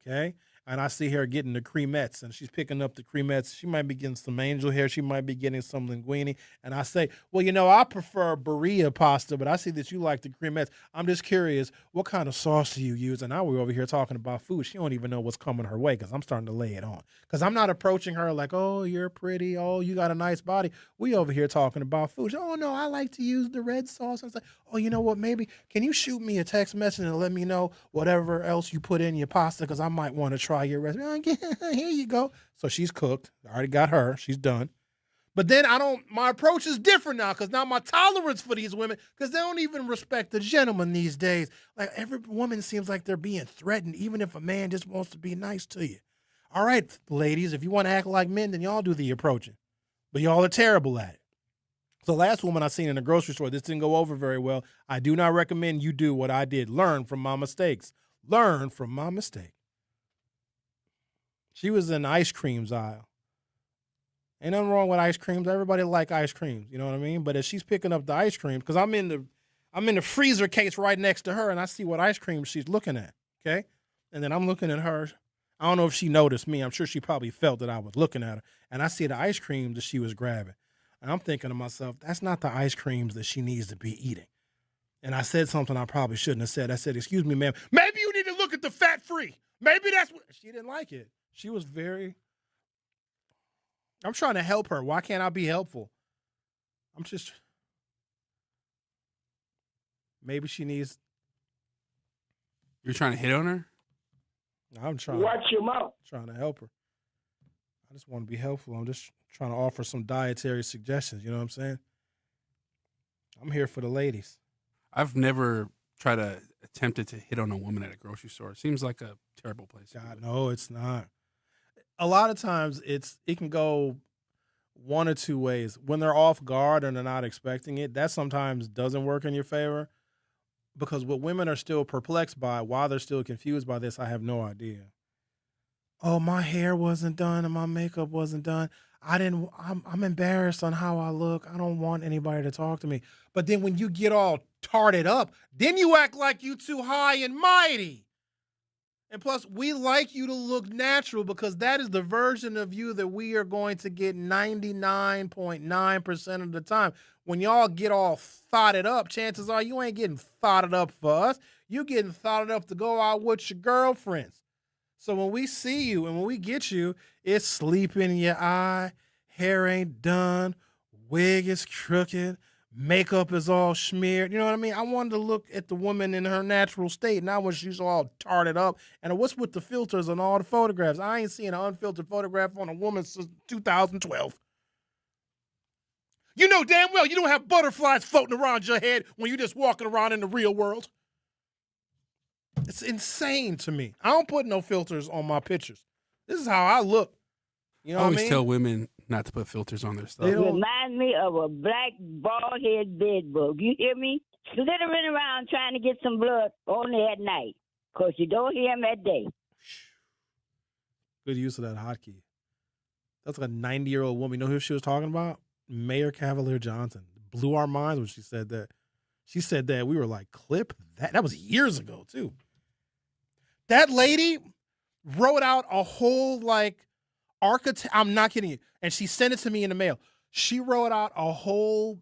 okay? And I see her getting the cremettes, and she's picking up the cremettes. She might be getting some angel hair. She might be getting some linguine. And I say, well, I prefer burrito pasta, but I see that you like the cremettes. I'm just curious, what kind of sauce do you use? And now we're over here talking about food. She don't even know what's coming her way because I'm starting to lay it on. Because I'm not approaching her like, oh, you're pretty. Oh, you got a nice body. We over here talking about food. Oh, no, I like to use the red sauce. I was like, oh, you know what? Maybe can you shoot me a text message and let me know whatever else you put in your pasta because I might want to try your recipe. Here you go. So she's cooked. I already got her. She's done. But then my approach is different now because now my tolerance for these women, because they don't even respect the gentleman these days. Like every woman seems like they're being threatened, even if a man just wants to be nice to you. All right, ladies, if you want to act like men, then y'all do the approaching. But y'all are terrible at it. So last woman I seen in the grocery store, this didn't go over very well. I do not recommend you do what I did. Learn from my mistakes. Learn from my mistake. She was in the ice creams aisle. Ain't nothing wrong with ice creams. Everybody like ice creams, you know what I mean? But as she's picking up the ice cream, because I'm in the freezer case right next to her, and I see what ice cream she's looking at, okay? And then I'm looking at her. I don't know if she noticed me. I'm sure she probably felt that I was looking at her. And I see the ice cream that she was grabbing. And I'm thinking to myself, that's not the ice creams that she needs to be eating. And I said something I probably shouldn't have said. I said, excuse me, ma'am, maybe you need to look at the fat-free. Maybe that's what... She didn't like it. She was I'm trying to help her. Why can't I be helpful? Maybe she needs... You're trying to hit on her? I'm trying. Watch your mouth. Trying to help her. I just want to be helpful. I'm just trying to offer some dietary suggestions. You know what I'm saying? I'm here for the ladies. I've never attempted to hit on a woman at a grocery store. It seems like a terrible place. God, no, it's not. a lot of times it can go one or two ways. When they're off guard and they're not expecting it, that sometimes doesn't work in your favor. Because what women are still perplexed by, why they're still confused by this, I have no idea. Oh, my hair wasn't done and my makeup wasn't done. I'm embarrassed on how I look. I don't want anybody to talk to me. But then when you get all tarted up, then you act like you too high and mighty. And plus, we like you to look natural because that is the version of you that we are going to get 99.9% of the time. When y'all get all thotted up, chances are you ain't getting thotted up for us. You getting thotted up to go out with your girlfriends. So when we see you and when we get you, it's sleep in your eye, hair ain't done, wig is crooked, makeup is all smeared. You know what I mean? I wanted to look at the woman in her natural state, not when she's all tarted up. And what's with the filters on all the photographs? I ain't seen an unfiltered photograph on a woman since 2012. You know damn well you don't have butterflies floating around your head when you're just walking around in the real world. It's insane to me. I don't put no filters on my pictures. This is how I look. You know what I mean? always tell women not to put filters on their stuff. It reminds me of a black bald-head bedbug. You hear me? Slithering around trying to get some blood only at night because you don't hear him at day. Good use of that hotkey. That's like a 90-year-old woman. You know who she was talking about? Mayor Cavalier Johnson. Blew our minds when she said that. She said that. We were like, clip that. That was years ago, too. That lady wrote out a whole, like, I'm not kidding you. And she sent it to me in the mail. She wrote out a whole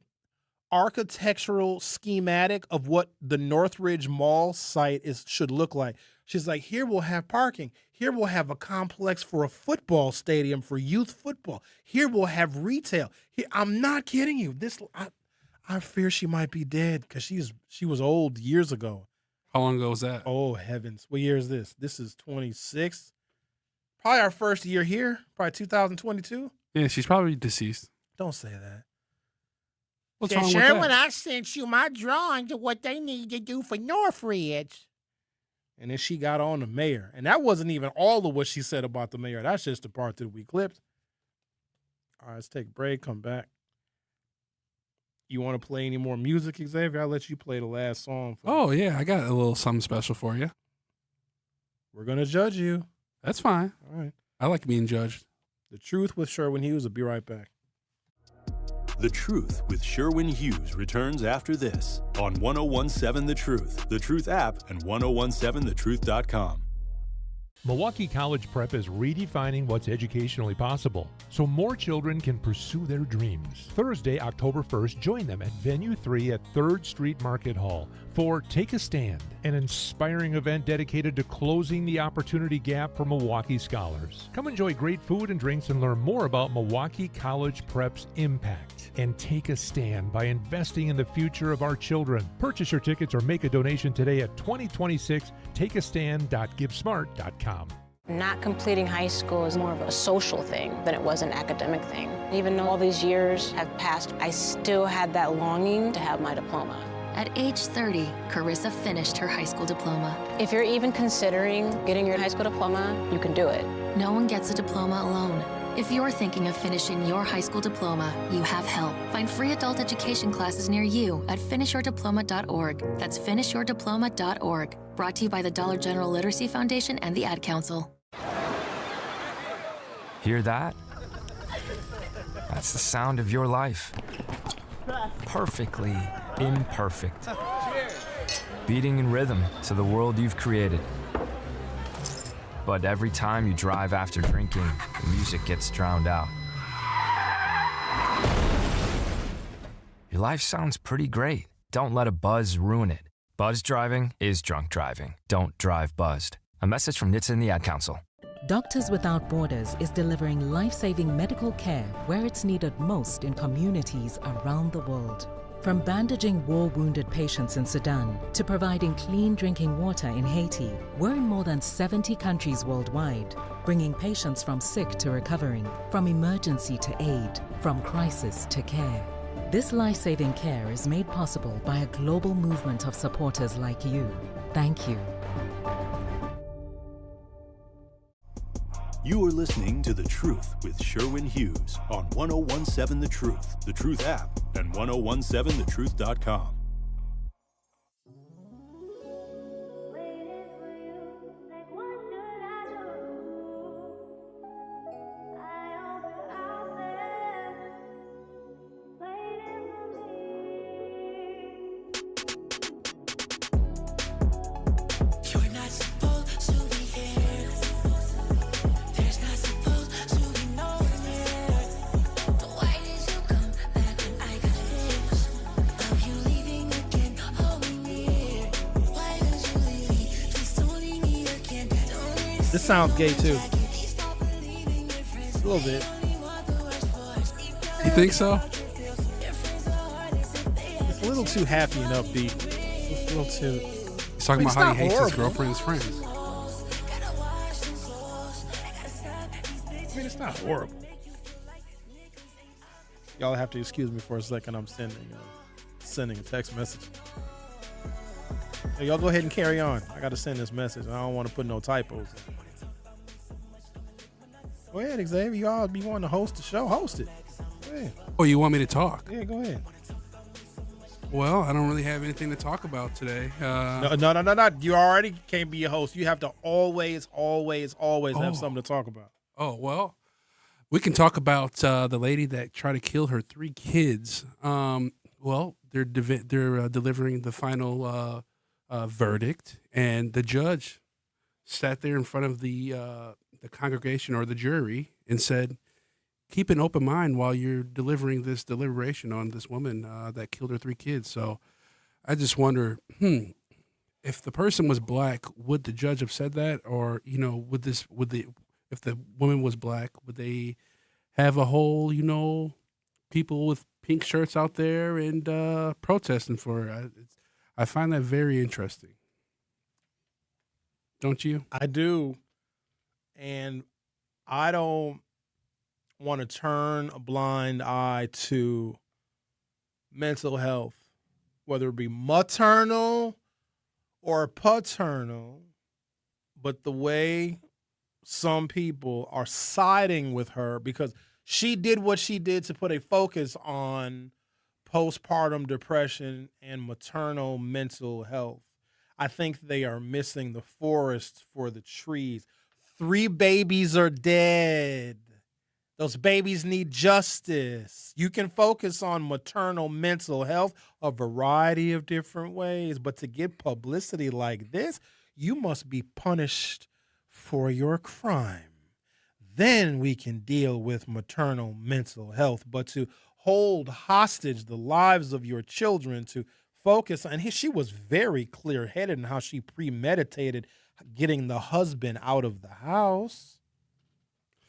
architectural schematic of what the Northridge Mall site should look like. She's like, here we'll have parking. Here we'll have a complex for a football stadium for youth football. Here we'll have retail. Here, I'm not kidding you. I fear she might be dead because she was old years ago. How long ago was that? Oh, heavens. What year is this? This is 26. Probably our first year here. Probably 2022. Yeah, she's probably deceased. Don't say that. What's wrong with Sherwin, that? I sent you my drawings of what they need to do for Northridge. And then she got on the mayor. And that wasn't even all of what she said about the mayor. That's just the part that we clipped. All right, let's take a break, come back. You want to play any more music, Xavier? I'll let you play the last song. Oh, yeah, I got a little something special for you. We're going to judge you. That's fine. All right. I like being judged. The Truth with Sherwin Hughes. Will be right back. The Truth with Sherwin Hughes returns after this on 1017 The Truth app, and 1017thetruth.com. Milwaukee College Prep is redefining what's educationally possible so more children can pursue their dreams. Thursday, October 1st, join them at Venue 3 at 3rd Street Market Hall for Take a Stand, an inspiring event dedicated to closing the opportunity gap for Milwaukee scholars. Come enjoy great food and drinks and learn more about Milwaukee College Prep's impact. And take a stand by investing in the future of our children. Purchase your tickets or make a donation today at 2026 takeastand.givesmart.com. Not completing high school is more of a social thing than it was an academic thing. Even though all these years have passed, I still had that longing to have my diploma. At age 30, Carissa finished her high school diploma. If you're even considering getting your high school diploma, you can do it. No one gets a diploma alone. If you're thinking of finishing your high school diploma, you have help. Find free adult education classes near you at finishyourdiploma.org. That's finishyourdiploma.org. Brought to you by the Dollar General Literacy Foundation and the Ad Council. Hear that? That's the sound of your life. Perfectly imperfect. Beating in rhythm to the world you've created. But every time you drive after drinking, the music gets drowned out. Your life sounds pretty great. Don't let a buzz ruin it. Buzz driving is drunk driving. Don't drive buzzed. A message from NHTSA and the Ad Council. Doctors Without Borders is delivering life-saving medical care where it's needed most in communities around the world. From bandaging war-wounded patients in Sudan to providing clean drinking water in Haiti, we're in more than 70 countries worldwide, bringing patients from sick to recovering, from emergency to aid, from crisis to care. This life-saving care is made possible by a global movement of supporters like you. Thank you. You are listening to The Truth with Sherwin Hughes on 1017 The Truth, The Truth app, and 1017thetruth.com. This sounds gay too. A little bit. You think so? It's a little too happy and upbeat. It's a little too. He's talking about how he hates his girlfriend's friends. I mean, it's not horrible. Y'all have to excuse me for a second. I'm sending a text message. So y'all go ahead and carry on. I got to send this message. I don't want to put no typos in. Go ahead, Xavier. You all be wanting to host the show. Host it. Go ahead. Oh, you want me to talk? Yeah, go ahead. Well, I don't really have anything to talk about today. No. You already can't be a host. You have to always have something to talk about. Oh, well, we can talk about the lady that tried to kill her 3 kids. Well, they're delivering the final verdict, and the judge sat there in front of the congregation or the jury and said, keep an open mind while you're delivering this deliberation on this woman that killed her 3 kids. So I just wonder, if the person was black, would the judge have said that? Or, if the woman was black, would they have a whole, people with pink shirts out there and protesting for her? I find that very interesting. Don't you? I do. And I don't want to turn a blind eye to mental health, whether it be maternal or paternal, but the way some people are siding with her because she did what she did to put a focus on postpartum depression and maternal mental health. I think they are missing the forest for the trees. 3 babies are dead. Those babies need justice. You can focus on maternal mental health a variety of different ways, but to get publicity like this, you must be punished for your crime. Then we can deal with maternal mental health. But to hold hostage the lives of your children, to focus on, she was very clear-headed in how she premeditated getting the husband out of the house.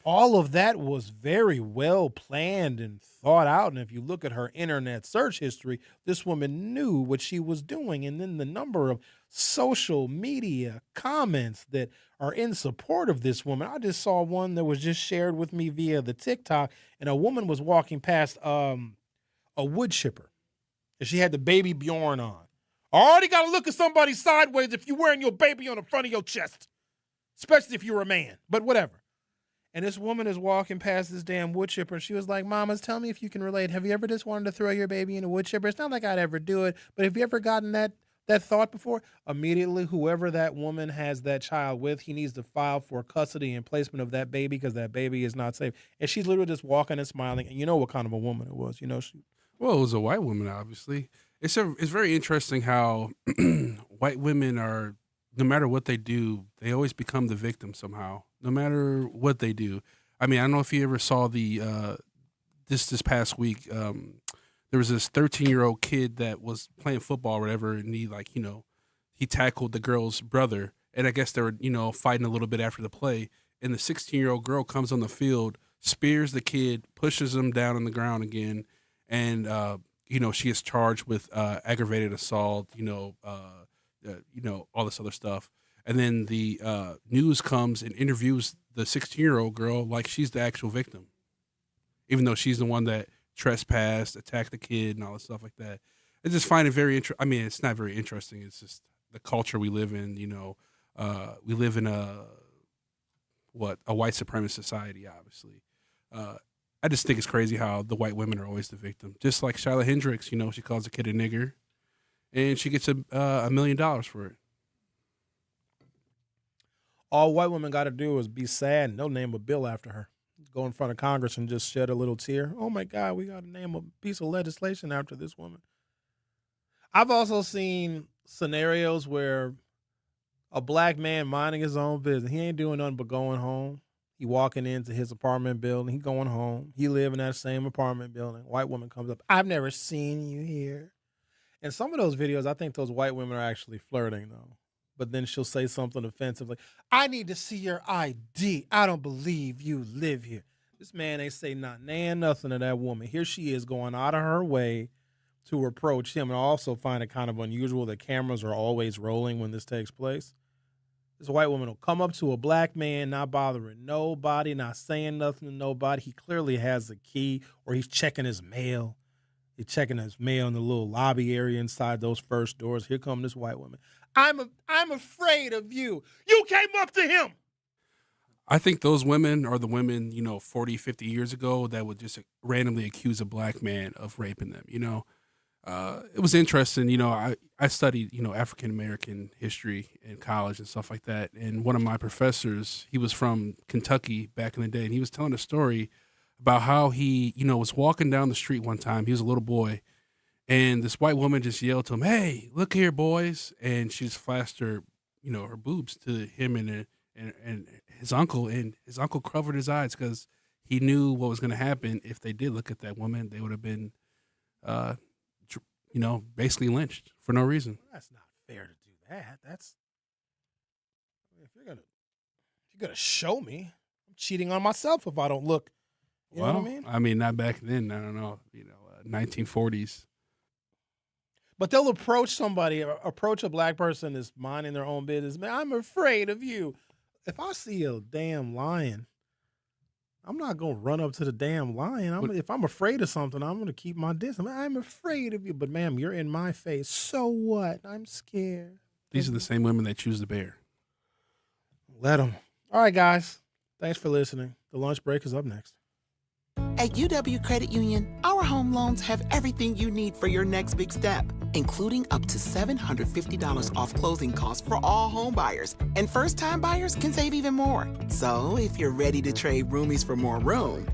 All of that was very well planned and thought out. And if you look at her internet search history, this woman knew what she was doing. And then the number of social media comments that are in support of this woman. I just saw one that was just shared with me via the TikTok, and a woman was walking past a wood chipper, and she had the baby Bjorn on. I already got to look at somebody sideways if you're wearing your baby on the front of your chest, especially if you're a man, but whatever. And this woman is walking past this damn wood chipper, and she was like, Mamas, tell me if you can relate. Have you ever just wanted to throw your baby in a wood chipper? It's not like I'd ever do it, but have you ever gotten that thought before? Immediately, whoever that woman has that child with, he needs to file for custody and placement of that baby because that baby is not safe. And she's literally just walking and smiling, and you know what kind of a woman it was. Well, it was a white woman, obviously. It's very interesting how white women are, no matter what they do, they always become the victim somehow, no matter what they do. I mean, I don't know if you ever saw the this past week. There was this 13-year-old kid that was playing football or whatever, and he tackled the girl's brother, and I guess they were, fighting a little bit after the play, and the 16-year-old girl comes on the field, spears the kid, pushes him down on the ground again, and she is charged with aggravated assault, all this other stuff. And then the news comes and interviews the 16-year-old girl like she's the actual victim, even though she's the one that trespassed, attacked the kid, and all this stuff like that. I just find it very interesting. I mean, it's not very interesting. It's just the culture we live in. We live in a a white supremacist society, obviously. I just think it's crazy how the white women are always the victim. Just like Shyla Hendricks, she calls a kid a nigger, and she gets $1 million for it. All white women got to do is be sad, and they'll name a bill after her. Go in front of Congress and just shed a little tear. Oh, my God, we got to name a piece of legislation after this woman. I've also seen scenarios where a black man minding his own business. He ain't doing nothing but going home. He walking into his apartment building. He going home. He live in that same apartment building. White woman comes up. I've never seen you here. In some of those videos, I think those white women are actually flirting, though. But then she'll say something offensive like, I need to see your ID. I don't believe you live here. This man ain't say nothing to that woman. Here she is going out of her way to approach him. And I also find it kind of unusual that cameras are always rolling when this takes place. This white woman will come up to a black man, not bothering nobody, not saying nothing to nobody. He clearly has a key, or he's checking his mail. He's checking his mail in the little lobby area inside those first doors. Here comes this white woman. I'm afraid of you. You came up to him. I think those women are the women, 40, 50 years ago that would just randomly accuse a black man of raping them, It was interesting, I studied, African-American history in college and stuff like that. And one of my professors, he was from Kentucky back in the day, and he was telling a story about how he, was walking down the street one time. He was a little boy, and this white woman just yelled to him, "Hey, look here, boys." And she just flashed her, her boobs to him and his uncle, and his uncle covered his eyes because he knew what was going to happen if they did look at that woman. They would have been, basically lynched for no reason. That's not fair to do that. If you're gonna show me, I'm cheating on myself if I don't look. You know what I mean? I mean, not back then. I don't know. 1940s. But they'll approach a black person that's minding their own business. Man, I'm afraid of you. If I see a damn lion, I'm not going to run up to the damn lion. If I'm afraid of something, I'm going to keep my distance. I'm afraid of you. But, ma'am, you're in my face. So what? I'm scared. These are the same women that choose the bear. Let them. All right, guys. Thanks for listening. The lunch break is up next. At UW Credit Union, our home loans have everything you need for your next big step, including up to $750 off closing costs for all home buyers. And first-time buyers can save even more. So if you're ready to trade roomies for more room,